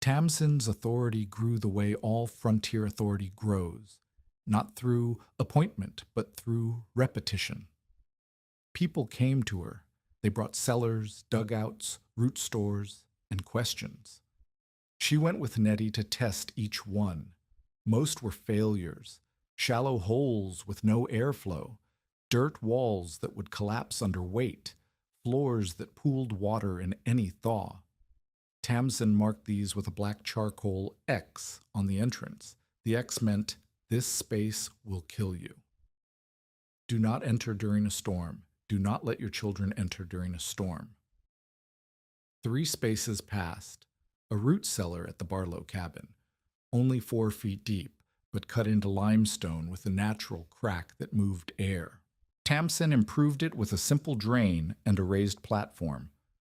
Tamsin's authority grew the way all frontier authority grows, not through appointment, but through repetition. People came to her. They brought cellars, dugouts, root stores, and questions. She went with Nettie to test each one. Most were failures, shallow holes with no airflow, dirt walls that would collapse under weight, floors that pooled water in any thaw. Tamsin marked these with a black charcoal X on the entrance. The X meant, "This space will kill you." Do not enter during a storm. Do not let your children enter during a storm. 3 spaces passed. A root cellar at the Barlow cabin, only 4 feet deep, but cut into limestone with a natural crack that moved air. Tamsin improved it with a simple drain and a raised platform.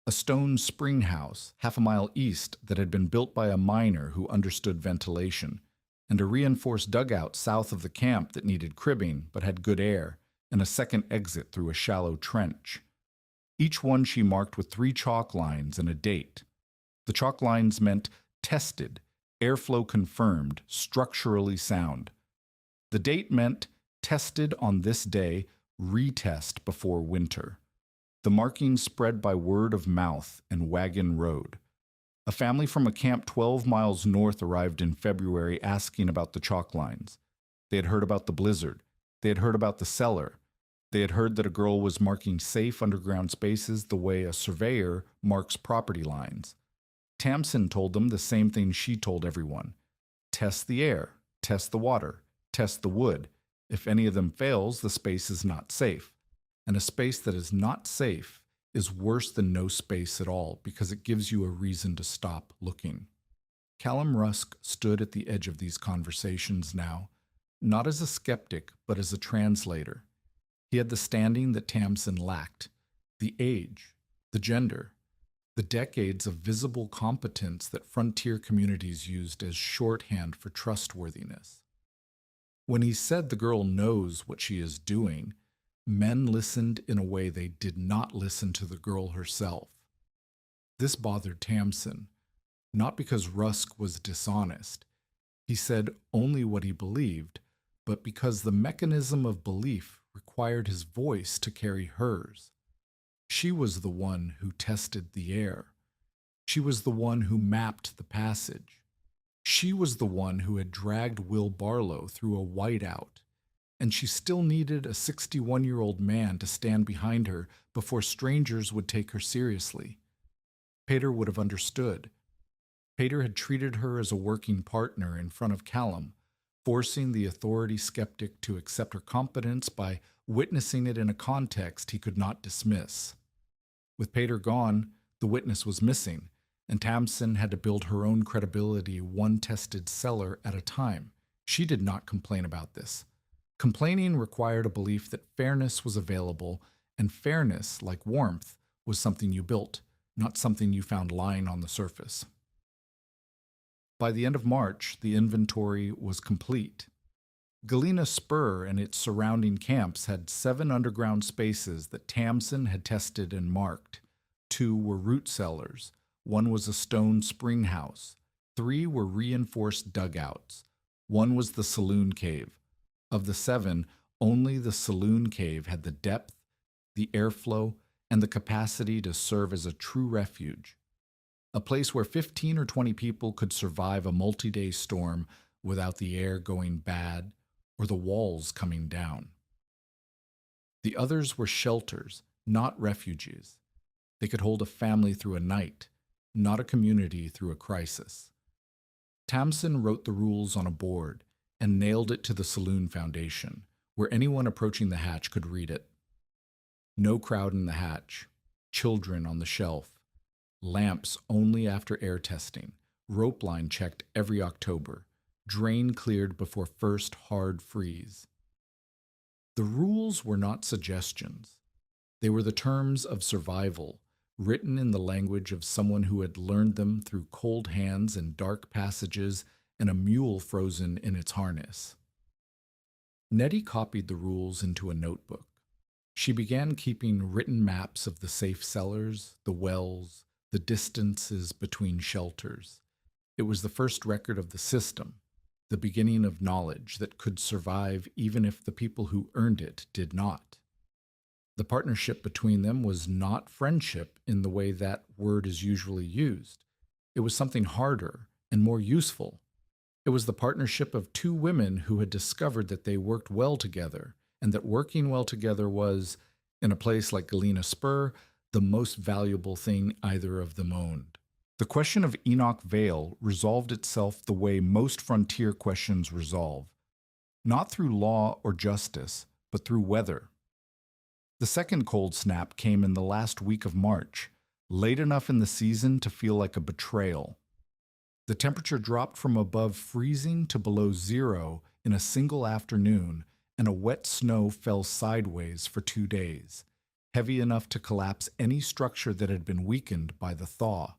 A stone spring house, half a mile east, that had been built by a miner who understood ventilation, and a reinforced dugout south of the camp that needed cribbing but had good air, and a second exit through a shallow trench. Each one she marked with 3 chalk lines and a date. The chalk lines meant tested, airflow confirmed, structurally sound. The date meant tested on this day, retest before winter. The markings spread by word of mouth and wagon road. A family from a camp 12 miles north arrived in February asking about the chalk lines. They had heard about the blizzard. They had heard about the cellar. They had heard that a girl was marking safe underground spaces the way a surveyor marks property lines. Tamsin told them the same thing she told everyone. Test the air, test the water, test the wood. If any of them fails, the space is not safe. And a space that is not safe is worse than no space at all because it gives you a reason to stop looking. Callum Rusk stood at the edge of these conversations now, not as a skeptic, but as a translator. He had the standing that Tamsin lacked, the age, the gender, the decades of visible competence that frontier communities used as shorthand for trustworthiness. When he said the girl knows what she is doing, men listened in a way they did not listen to the girl herself. This bothered Tamsin, not because Rusk was dishonest. He said only what he believed, but because the mechanism of belief required his voice to carry hers. She was the one who tested the air. She was the one who mapped the passage. She was the one who had dragged Will Barlow through a whiteout, and she still needed a 61-year-old man to stand behind her before strangers would take her seriously. Pater would have understood. Pater had treated her as a working partner in front of Callum, forcing the authority skeptic to accept her competence by witnessing it in a context he could not dismiss. With Pater gone, the witness was missing, and Tamsin had to build her own credibility one tested cellar at a time. She did not complain about this. Complaining required a belief that fairness was available, and fairness, like warmth, was something you built, not something you found lying on the surface. By the end of March, the inventory was complete. Galena Spur and its surrounding camps had 7 underground spaces that Tamsin had tested and marked. 2 were root cellars. 1 was a stone spring house. 3 were reinforced dugouts. 1 was the Saloon cave. Of the 7, only the Saloon cave had the depth, the airflow, and the capacity to serve as a true refuge. A place where 15 or 20 people could survive a multi-day storm without the air going bad or the walls coming down. The others were shelters, not refuges. They could hold a family through a night, not a community through a crisis. Tamsin wrote the rules on a board and nailed it to the Saloon foundation, where anyone approaching the hatch could read it. No crowd in the hatch, children on the shelf, lamps only after air testing, rope line checked every October, drain cleared before first hard freeze. The rules were not suggestions. They were the terms of survival, written in the language of someone who had learned them through cold hands and dark passages and a mule frozen in its harness. Nettie copied the rules into a notebook. She began keeping written maps of the safe cellars, the wells, the distances between shelters. It was the first record of the system, the beginning of knowledge that could survive even if the people who earned it did not. The partnership between them was not friendship in the way that word is usually used. It was something harder and more useful. It was the partnership of 2 women who had discovered that they worked well together, and that working well together was, in a place like Galena Spur, the most valuable thing either of them owned. The question of Enoch Vale resolved itself the way most frontier questions resolve, not through law or justice, but through weather. The second cold snap came in the last week of March, late enough in the season to feel like a betrayal. The temperature dropped from above freezing to below 0 in a single afternoon, and a wet snow fell sideways for 2 days, heavy enough to collapse any structure that had been weakened by the thaw.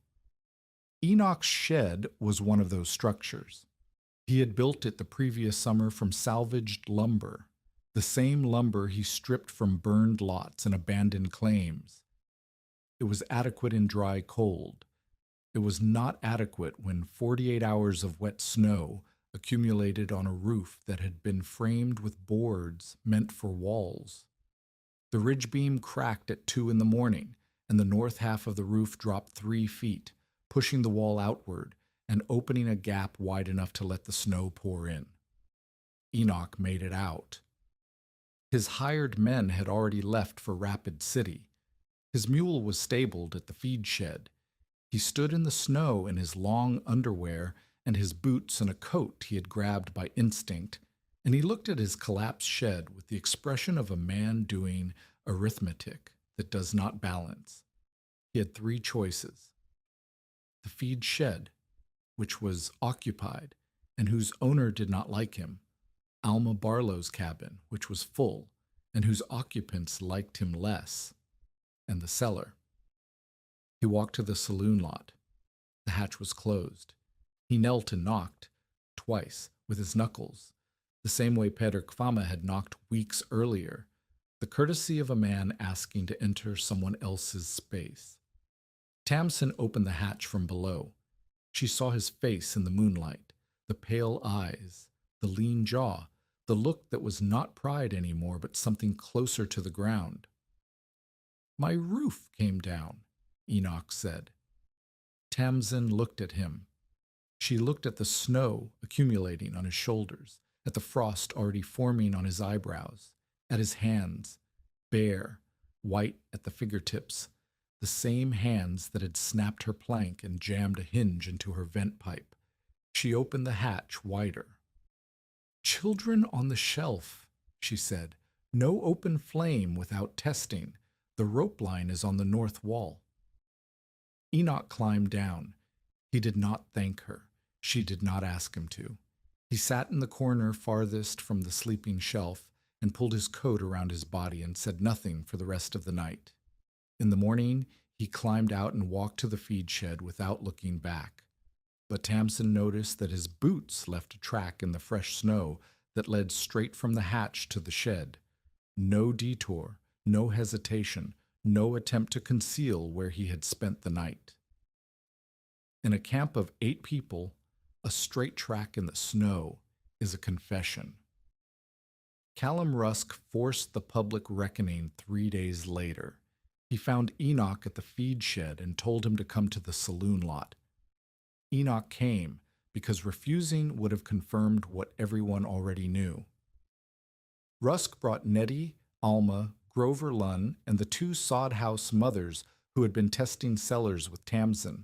Enoch's shed was one of those structures. He had built it the previous summer from salvaged lumber, the same lumber he stripped from burned lots and abandoned claims. It was adequate in dry cold. It was not adequate when 48 hours of wet snow accumulated on a roof that had been framed with boards meant for walls. The ridge beam cracked at 2 in the morning, and the north half of the roof dropped 3 feet, pushing the wall outward and opening a gap wide enough to let the snow pour in. Enoch made it out. His hired men had already left for Rapid City. His mule was stabled at the feed shed. He stood in the snow in his long underwear and his boots and a coat he had grabbed by instinct, and he looked at his collapsed shed with the expression of a man doing arithmetic that does not balance. He had 3 choices. The feed shed, which was occupied and whose owner did not like him, Alma Barlow's cabin, which was full and whose occupants liked him less, and the cellar. He walked to the saloon lot. The hatch was closed. He knelt and knocked, twice, with his knuckles, the same way Peder Kvama had knocked weeks earlier, the courtesy of a man asking to enter someone else's space. Tamsin opened the hatch from below. She saw his face in the moonlight, the pale eyes, the lean jaw, the look that was not pride anymore but something closer to the ground. "My roof came down," Enoch said. Tamsin looked at him. She looked at the snow accumulating on his shoulders, at the frost already forming on his eyebrows, at his hands, bare, white at the fingertips, the same hands that had snapped her plank and jammed a hinge into her vent pipe. She opened the hatch wider. "Children on the shelf," she said. "No open flame without testing. The rope line is on the north wall." Enoch climbed down. He did not thank her. She did not ask him to. He sat in the corner farthest from the sleeping shelf and pulled his coat around his body and said nothing for the rest of the night. In the morning, he climbed out and walked to the feed shed without looking back. But Tamsin noticed that his boots left a track in the fresh snow that led straight from the hatch to the shed. No detour, no hesitation, no attempt to conceal where he had spent the night. In a camp of 8 people, a straight track in the snow is a confession. Callum Rusk forced the public reckoning 3 days later. He found Enoch at the feed shed and told him to come to the saloon lot. Enoch came because refusing would have confirmed what everyone already knew. Rusk brought Nettie, Alma, Grover Lunn, and the 2 sod house mothers who had been testing cellars with Tamsin.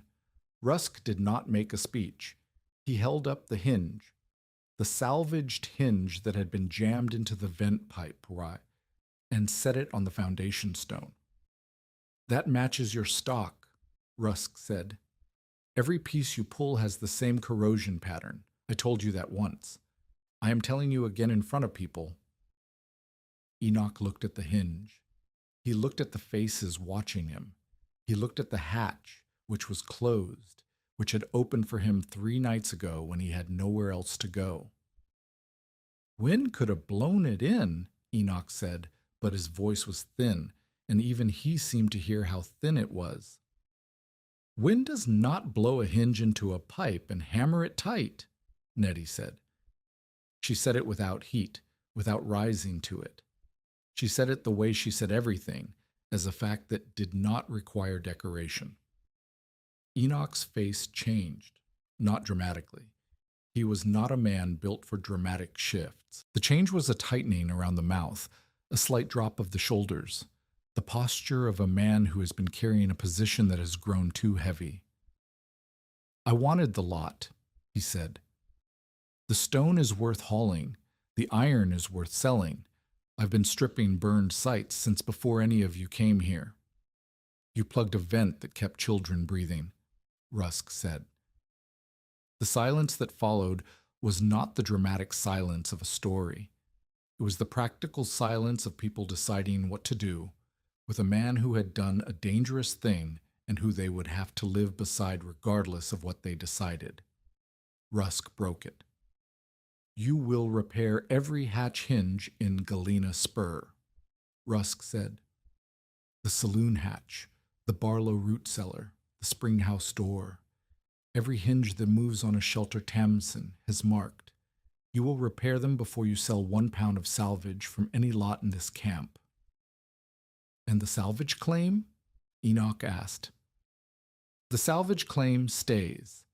Rusk did not make a speech. He held up the hinge, the salvaged hinge that had been jammed into the vent pipe, and set it on the foundation stone. "That matches your stock," Rusk said. "Every piece you pull has the same corrosion pattern. I told you that once. I am telling you again in front of people." Enoch looked at the hinge. He looked at the faces watching him. He looked at the hatch, which was closed, which had opened for him 3 nights ago when he had nowhere else to go. "Wind could have blown it in," Enoch said, but his voice was thin, and even he seemed to hear how thin it was. "Wind does not blow a hinge into a pipe and hammer it tight," Nettie said. She said it without heat, without rising to it. She said it the way she said everything, as a fact that did not require decoration. Enoch's face changed, not dramatically. He was not a man built for dramatic shifts. The change was a tightening around the mouth, a slight drop of the shoulders, the posture of a man who has been carrying a position that has grown too heavy. "I wanted the lot," he said. "The stone is worth hauling. The iron is worth selling. I've been stripping burned sites since before any of you came here." "You plugged a vent that kept children breathing," Rusk said. The silence that followed was not the dramatic silence of a story. It was the practical silence of people deciding what to do with a man who had done a dangerous thing and who they would have to live beside regardless of what they decided. Rusk broke it. "You will repair every hatch hinge in Galena Spur," Rusk said. "The saloon hatch, the Barlow root cellar, the spring house door. Every hinge that moves on a shelter Tamsin has marked. You will repair them before you sell 1 pound of salvage from any lot in this camp." And the salvage claim? Enoch asked. The salvage claim stays.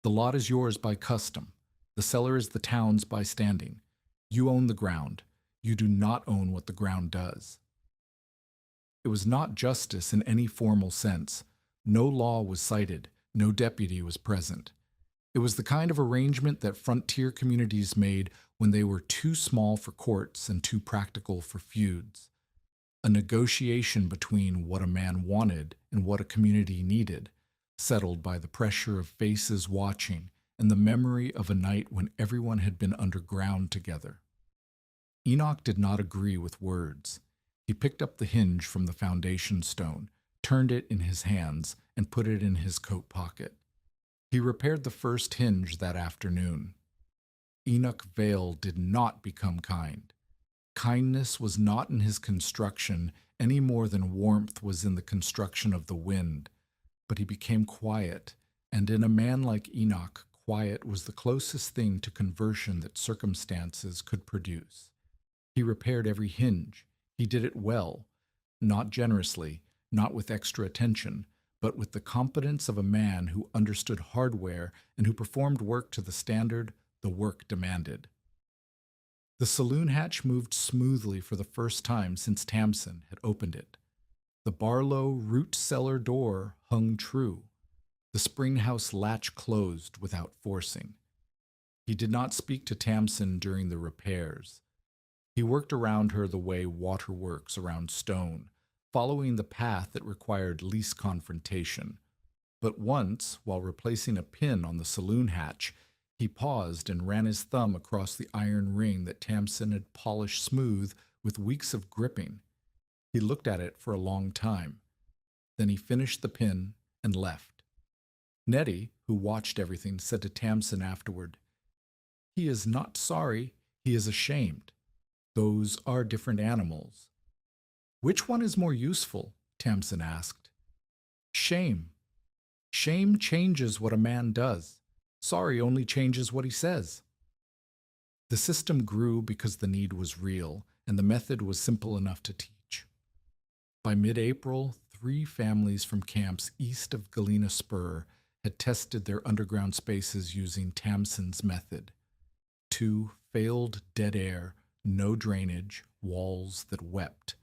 The lot is yours by custom. The cellar is the town's by standing. You own the ground. You do not own what the ground does. It was not justice in any formal sense. No law was cited. No deputy was present. It was the kind of arrangement that frontier communities made when they were too small for courts and too practical for feuds. A negotiation between what a man wanted and what a community needed, settled by the pressure of faces watching and the memory of a night when everyone had been underground together. Enoch did not agree with words. He picked up the hinge from the foundation stone, turned it in his hands, and put it in his coat pocket. He repaired the first hinge that afternoon. Enoch Vale did not become kind. Kindness was not in his construction any more than warmth was in the construction of the wind, but he became quiet, and in a man like Enoch, quiet was the closest thing to conversion that circumstances could produce. He repaired every hinge. He did it well, not generously, not with extra attention, but with the competence of a man who understood hardware and who performed work to the standard the work demanded. The saloon hatch moved smoothly for the first time since Tamsin had opened it. The Barlow root cellar door hung true. The springhouse latch closed without forcing. He did not speak to Tamsin during the repairs. He worked around her the way water works around stone, following the path that required least confrontation. But once, while replacing a pin on the saloon hatch, he paused and ran his thumb across the iron ring that Tamsin had polished smooth with weeks of gripping. He looked at it for a long time. Then he finished the pin and left. Nettie, who watched everything, said to Tamsin afterward, "He is not sorry, he is ashamed. Those are different animals." "Which one is more useful?" Tamsin asked. "Shame. Shame changes what a man does. Sorry only changes what he says." The system grew because the need was real, and the method was simple enough to teach. By mid-April, 3 families from camps east of Galena Spur had tested their underground spaces using Tamsin's method. 2 failed dead air, no drainage, walls that wept.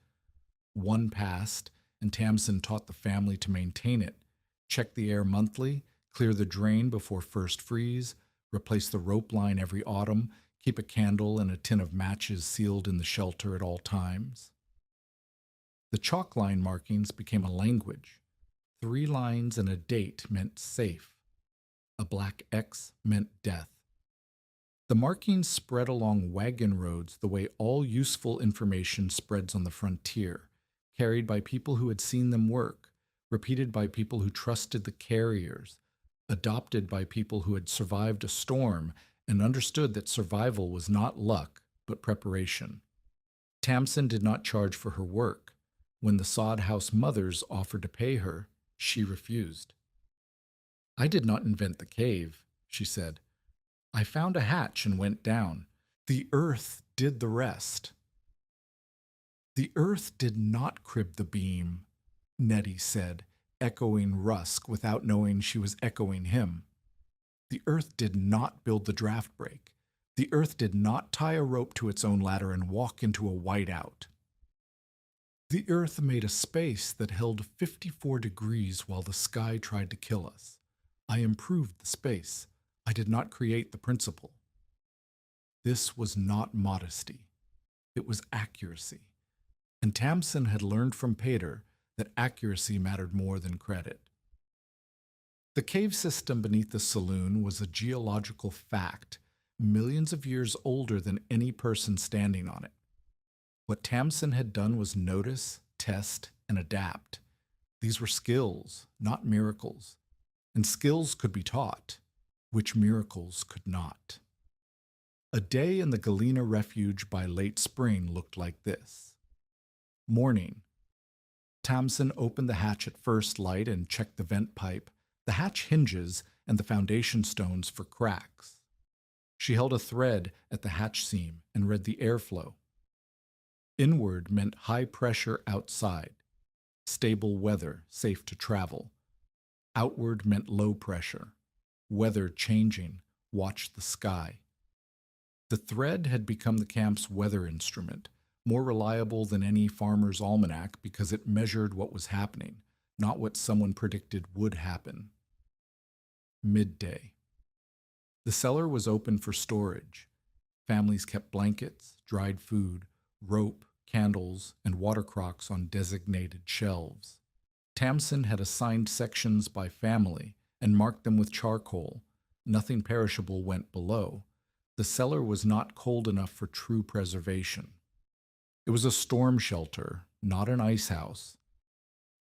1 passed, and Tamsin taught the family to maintain it, check the air monthly, clear the drain before first freeze, replace the rope line every autumn, keep a candle and a tin of matches sealed in the shelter at all times. The chalk line markings became a language. 3 lines and a date meant safe. A black X meant death. The markings spread along wagon roads the way all useful information spreads on the frontier, carried by people who had seen them work, repeated by people who trusted the carriers, adopted by people who had survived a storm and understood that survival was not luck, but preparation. Tamsin did not charge for her work. When the sod house mothers offered to pay her, she refused. "I did not invent the cave," she said. "I found a hatch and went down. The earth did the rest." "The earth did not crib the beam," Nettie said, echoing Rusk without knowing she was echoing him. "The earth did not build the draft break. The earth did not tie a rope to its own ladder and walk into a whiteout. The earth made a space that held 54 degrees while the sky tried to kill us. I improved the space. I did not create the principle." This was not modesty. It was accuracy. And Tamsin had learned from Pater that accuracy mattered more than credit. The cave system beneath the saloon was a geological fact, millions of years older than any person standing on it. What Tamsin had done was notice, test, and adapt. These were skills, not miracles. And skills could be taught, which miracles could not. A day in the Galena refuge by late spring looked like this. Morning. Tamsin opened the hatch at first light and checked the vent pipe, the hatch hinges, and the foundation stones for cracks. She held a thread at the hatch seam and read the airflow. Inward meant high pressure outside. Stable weather, safe to travel. Outward meant low pressure. Weather changing, watch the sky. The thread had become the camp's weather instrument, more reliable than any farmer's almanac because it measured what was happening, not what someone predicted would happen. Midday. The cellar was open for storage. Families kept blankets, dried food, rope, candles, and water crocks on designated shelves. Tamsin had assigned sections by family and marked them with charcoal. Nothing perishable went below. The cellar was not cold enough for true preservation. It was a storm shelter, not an ice house.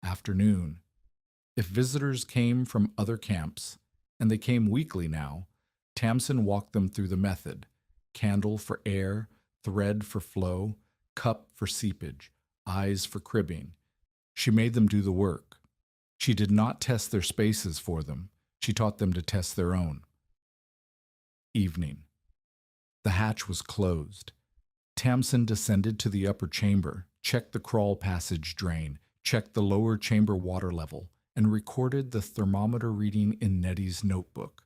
Afternoon. If visitors came from other camps, and they came weekly now, Tamsin walked them through the method: candle for air, thread for flow, cup for seepage, eyes for cribbing. She made them do the work. She did not test their spaces for them. She taught them to test their own. Evening. The hatch was closed. Tamsin descended to the upper chamber, checked the crawl passage drain, checked the lower chamber water level, and recorded the thermometer reading in Nettie's notebook.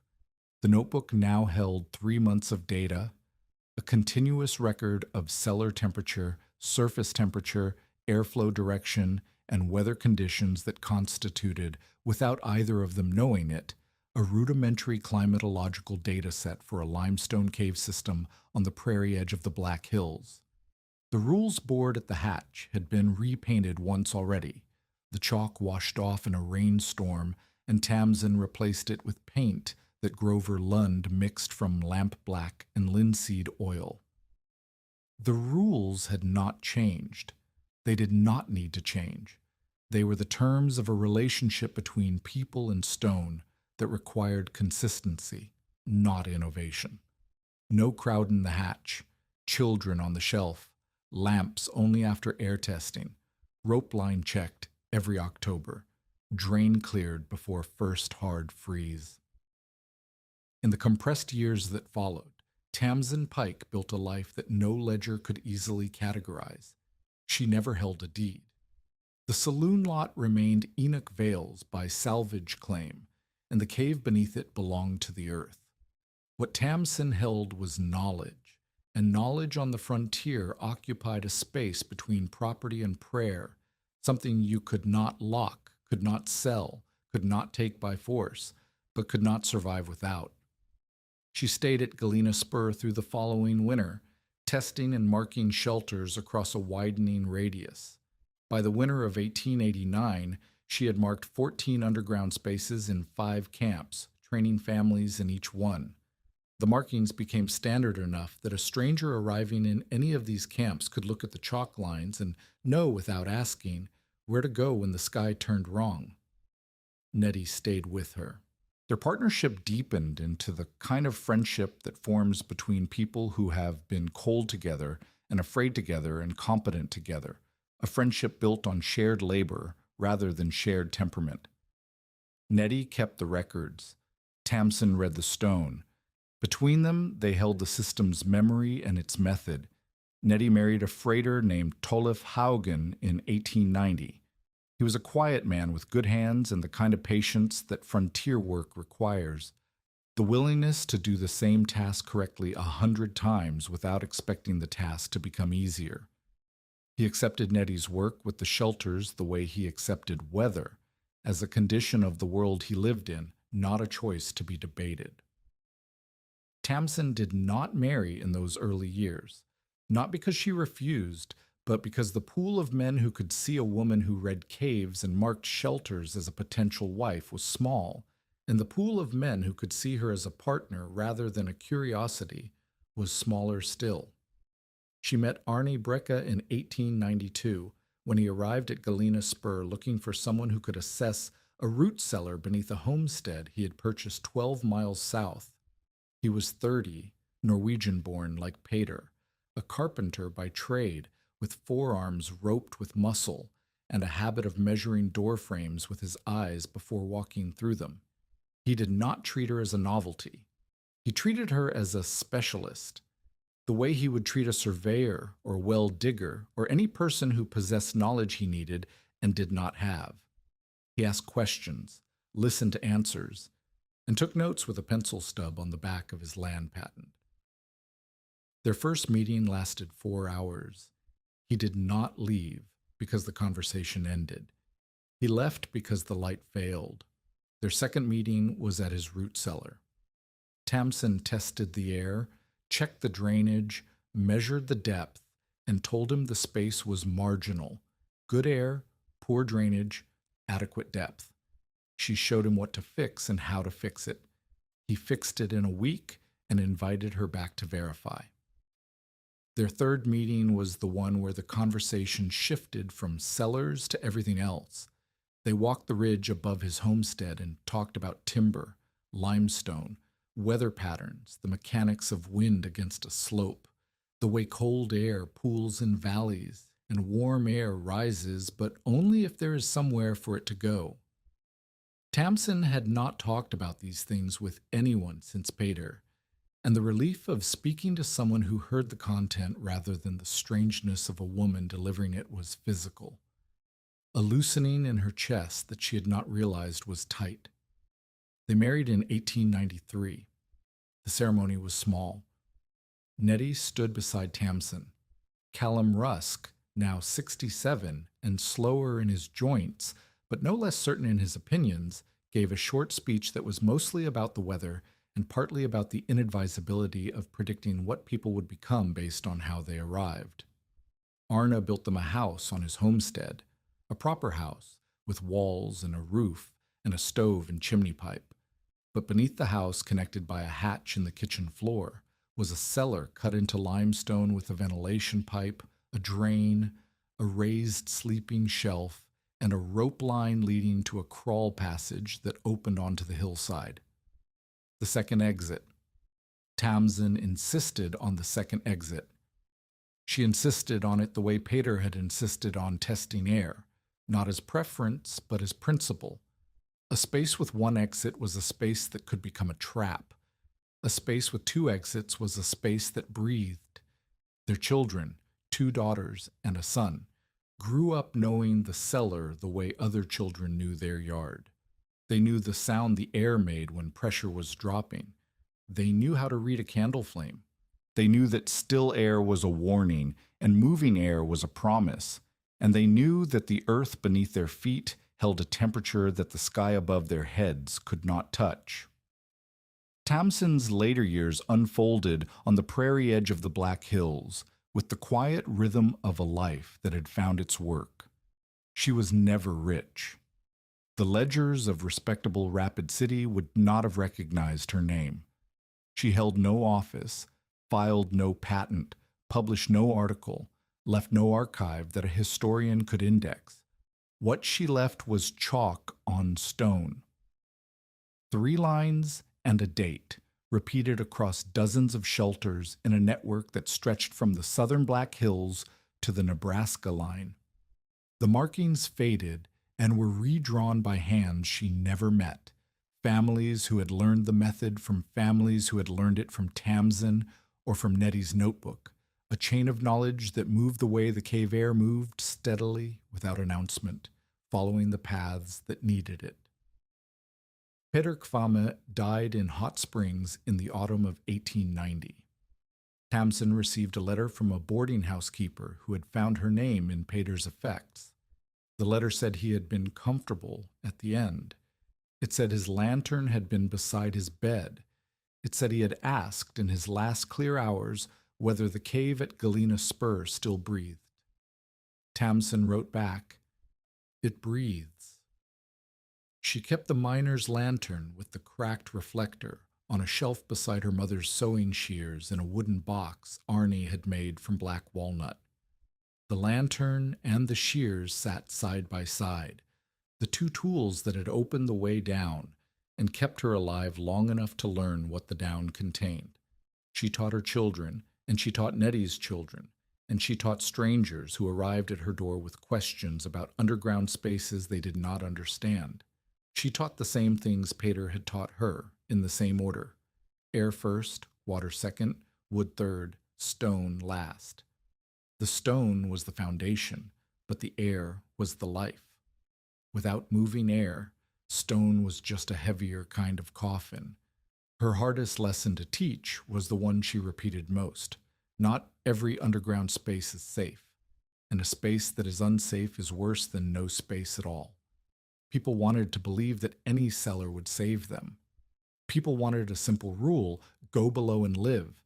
The notebook now held 3 months of data, a continuous record of cellar temperature, surface temperature, airflow direction, and weather conditions that constituted, without either of them knowing it, a rudimentary climatological data set for a limestone cave system on the prairie edge of the Black Hills. The rules board at the hatch had been repainted once already. The chalk washed off in a rainstorm, and Tamsin replaced it with paint that Grover Lund mixed from lamp black and linseed oil. The rules had not changed. They did not need to change. They were the terms of a relationship between people and stone that required consistency, not innovation. No crowd in the hatch, children on the shelf, lamps only after air testing, rope line checked every October, drain cleared before first hard freeze. In the compressed years that followed, Tamsin Pike built a life that no ledger could easily categorize. She never held a deed. The saloon lot remained Enoch Vale's by salvage claim, and the cave beneath it belonged to the earth. What Tamsin held was knowledge, and knowledge on the frontier occupied a space between property and prayer, something you could not lock, could not sell, could not take by force, but could not survive without. She stayed at Galena Spur through the following winter, testing and marking shelters across a widening radius. By the winter of 1889, she had marked 14 underground spaces in 5 camps, training families in each one. The markings became standard enough that a stranger arriving in any of these camps could look at the chalk lines and know without asking where to go when the sky turned wrong. Nettie stayed with her. Their partnership deepened into the kind of friendship that forms between people who have been cold together and afraid together and competent together, a friendship built on shared labor rather than shared temperament. Nettie kept the records. Tamsin read the stone. Between them, they held the system's memory and its method. Nettie married a freighter named Tolif Haugen in 1890. He was a quiet man with good hands and the kind of patience that frontier work requires. The willingness to do the same task correctly 100 times without expecting the task to become easier. He accepted Nettie's work with the shelters the way he accepted weather, as a condition of the world he lived in, not a choice to be debated. Tamsin did not marry in those early years, not because she refused, but because the pool of men who could see a woman who read caves and marked shelters as a potential wife was small, and the pool of men who could see her as a partner rather than a curiosity was smaller still. She met Arnie Brecka in 1892 when he arrived at Galena Spur looking for someone who could assess a root cellar beneath a homestead he had purchased 12 miles south. He was 30, Norwegian-born like Pater, a carpenter by trade, with forearms roped with muscle, and a habit of measuring door frames with his eyes before walking through them. He did not treat her as a novelty. He treated her as a specialist, the way he would treat a surveyor or well digger or any person who possessed knowledge he needed and did not have. He asked questions, listened to answers, and took notes with a pencil stub on the back of his land patent. Their first meeting lasted 4 hours. He did not leave because the conversation ended. He left because the light failed. Their second meeting was at his root cellar. Tamsin tested the air, checked the drainage, measured the depth, and told him the space was marginal. Good air, poor drainage, adequate depth. She showed him what to fix and how to fix it. He fixed it in a week and invited her back to verify. Their third meeting was the one where the conversation shifted from cellars to everything else. They walked the ridge above his homestead and talked about timber, limestone, weather patterns, the mechanics of wind against a slope, the way cold air pools in valleys and warm air rises, but only if there is somewhere for it to go. Tamsin had not talked about these things with anyone since Pater, and the relief of speaking to someone who heard the content rather than the strangeness of a woman delivering it was physical. A loosening in her chest that she had not realized was tight. They married in 1893. The ceremony was small. Nettie stood beside Tamsin. Callum Rusk, now 67 and slower in his joints, but no less certain in his opinions, gave a short speech that was mostly about the weather and partly about the inadvisability of predicting what people would become based on how they arrived. Arna built them a house on his homestead, a proper house with walls and a roof and a stove and chimney pipe. But beneath the house, connected by a hatch in the kitchen floor, was a cellar cut into limestone with a ventilation pipe, a drain, a raised sleeping shelf, and a rope line leading to a crawl passage that opened onto the hillside. The second exit. Tamsin insisted on the second exit. She insisted on it the way Pater had insisted on testing air, not as preference, but as principle. A space with one exit was a space that could become a trap. A space with two exits was a space that breathed. Their children, 2 daughters and a son, grew up knowing the cellar the way other children knew their yard. They knew the sound the air made when pressure was dropping. They knew how to read a candle flame. They knew that still air was a warning and moving air was a promise. And they knew that the earth beneath their feet held a temperature that the sky above their heads could not touch. Tamsin's later years unfolded on the prairie edge of the Black Hills, with the quiet rhythm of a life that had found its work. She was never rich. The ledgers of respectable Rapid City would not have recognized her name. She held no office, filed no patent, published no article, left no archive that a historian could index. What she left was chalk on stone. 3 lines and a date, repeated across dozens of shelters in a network that stretched from the southern Black Hills to the Nebraska line. The markings faded and were redrawn by hands she never met, families who had learned the method from families who had learned it from Tamsin or from Nettie's notebook, a chain of knowledge that moved the way the cave air moved steadily without announcement, following the paths that needed it. Peter Kvamme died in Hot Springs in the autumn of 1890. Tamsin received a letter from a boarding house keeper who had found her name in Peter's effects. The letter said he had been comfortable at the end. It said his lantern had been beside his bed. It said he had asked in his last clear hours whether the cave at Galena Spur still breathed. Tamsin wrote back, "It breathes." She kept the miner's lantern with the cracked reflector on a shelf beside her mother's sewing shears in a wooden box Arnie had made from black walnut. The lantern and the shears sat side by side, the 2 tools that had opened the way down and kept her alive long enough to learn what the down contained. She taught her children, and she taught Nettie's children, and she taught strangers who arrived at her door with questions about underground spaces they did not understand. She taught the same things Pater had taught her, in the same order: air first, water second, wood third, stone last. The stone was the foundation, but the air was the life. Without moving air, stone was just a heavier kind of coffin. Her hardest lesson to teach was the one she repeated most. Not every underground space is safe, and a space that is unsafe is worse than no space at all. People wanted to believe that any cellar would save them. People wanted a simple rule: go below and live.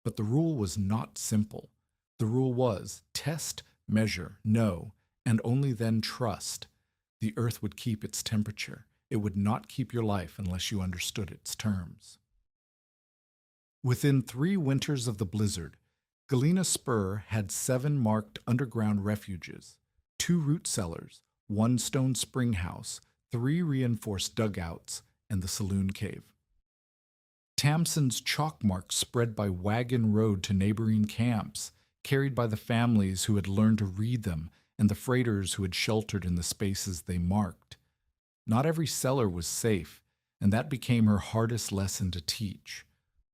But the rule was not simple. The rule was test, measure, know, and only then trust. The earth would keep its temperature. It would not keep your life unless you understood its terms. Within 3 winters of the blizzard, Galena Spur had 7 marked underground refuges, 2 root cellars, 1 stone spring house, 3 reinforced dugouts, and the Saloon cave. Tamsin's chalk marks spread by wagon road to neighboring camps, carried by the families who had learned to read them and the freighters who had sheltered in the spaces they marked. Not every cellar was safe, and that became her hardest lesson to teach.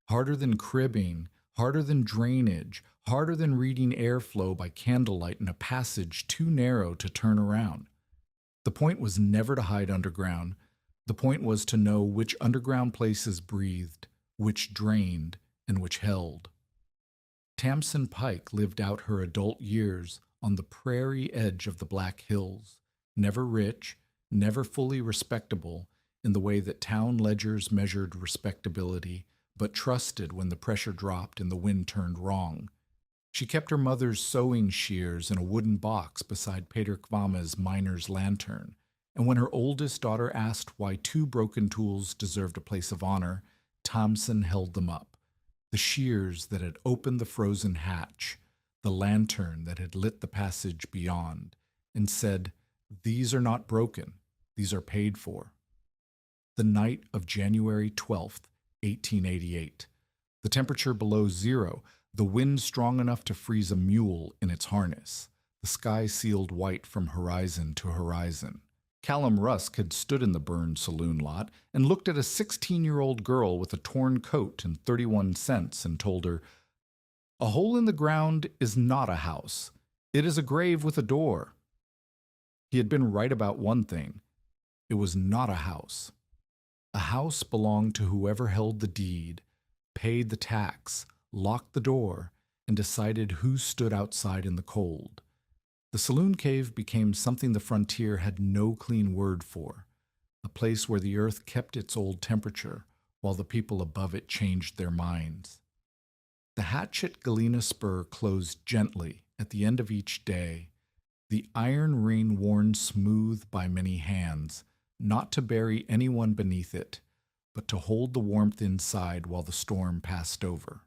Harder than cribbing, harder than drainage, harder than reading airflow by candlelight in a passage too narrow to turn around. The point was never to hide underground. The point was to know which underground places breathed, which drained, and which held. Tamsin Pike lived out her adult years on the prairie edge of the Black Hills, never rich, never fully respectable in the way that town ledgers measured respectability, but trusted when the pressure dropped and the wind turned wrong. She kept her mother's sewing shears in a wooden box beside Pater Kvama's miner's lantern, and when her oldest daughter asked why 2 broken tools deserved a place of honor, Tamsin held them up. The shears that had opened the frozen hatch, the lantern that had lit the passage beyond, and said, "These are not broken, these are paid for." The night of January 12th, 1888. The temperature below 0, the wind strong enough to freeze a mule in its harness. The sky sealed white from horizon to horizon. Callum Rusk had stood in the burned saloon lot and looked at a 16-year-old girl with a torn coat and 31 cents and told her, "A hole in the ground is not a house. It is a grave with a door." He had been right about one thing. It was not a house. A house belonged to whoever held the deed, paid the tax, locked the door, and decided who stood outside in the cold. The Saloon cave became something the frontier had no clean word for, a place where the earth kept its old temperature while the people above it changed their minds. The hatch at Galena Spur closed gently at the end of each day, the iron ring worn smooth by many hands, not to bury anyone beneath it, but to hold the warmth inside while the storm passed over.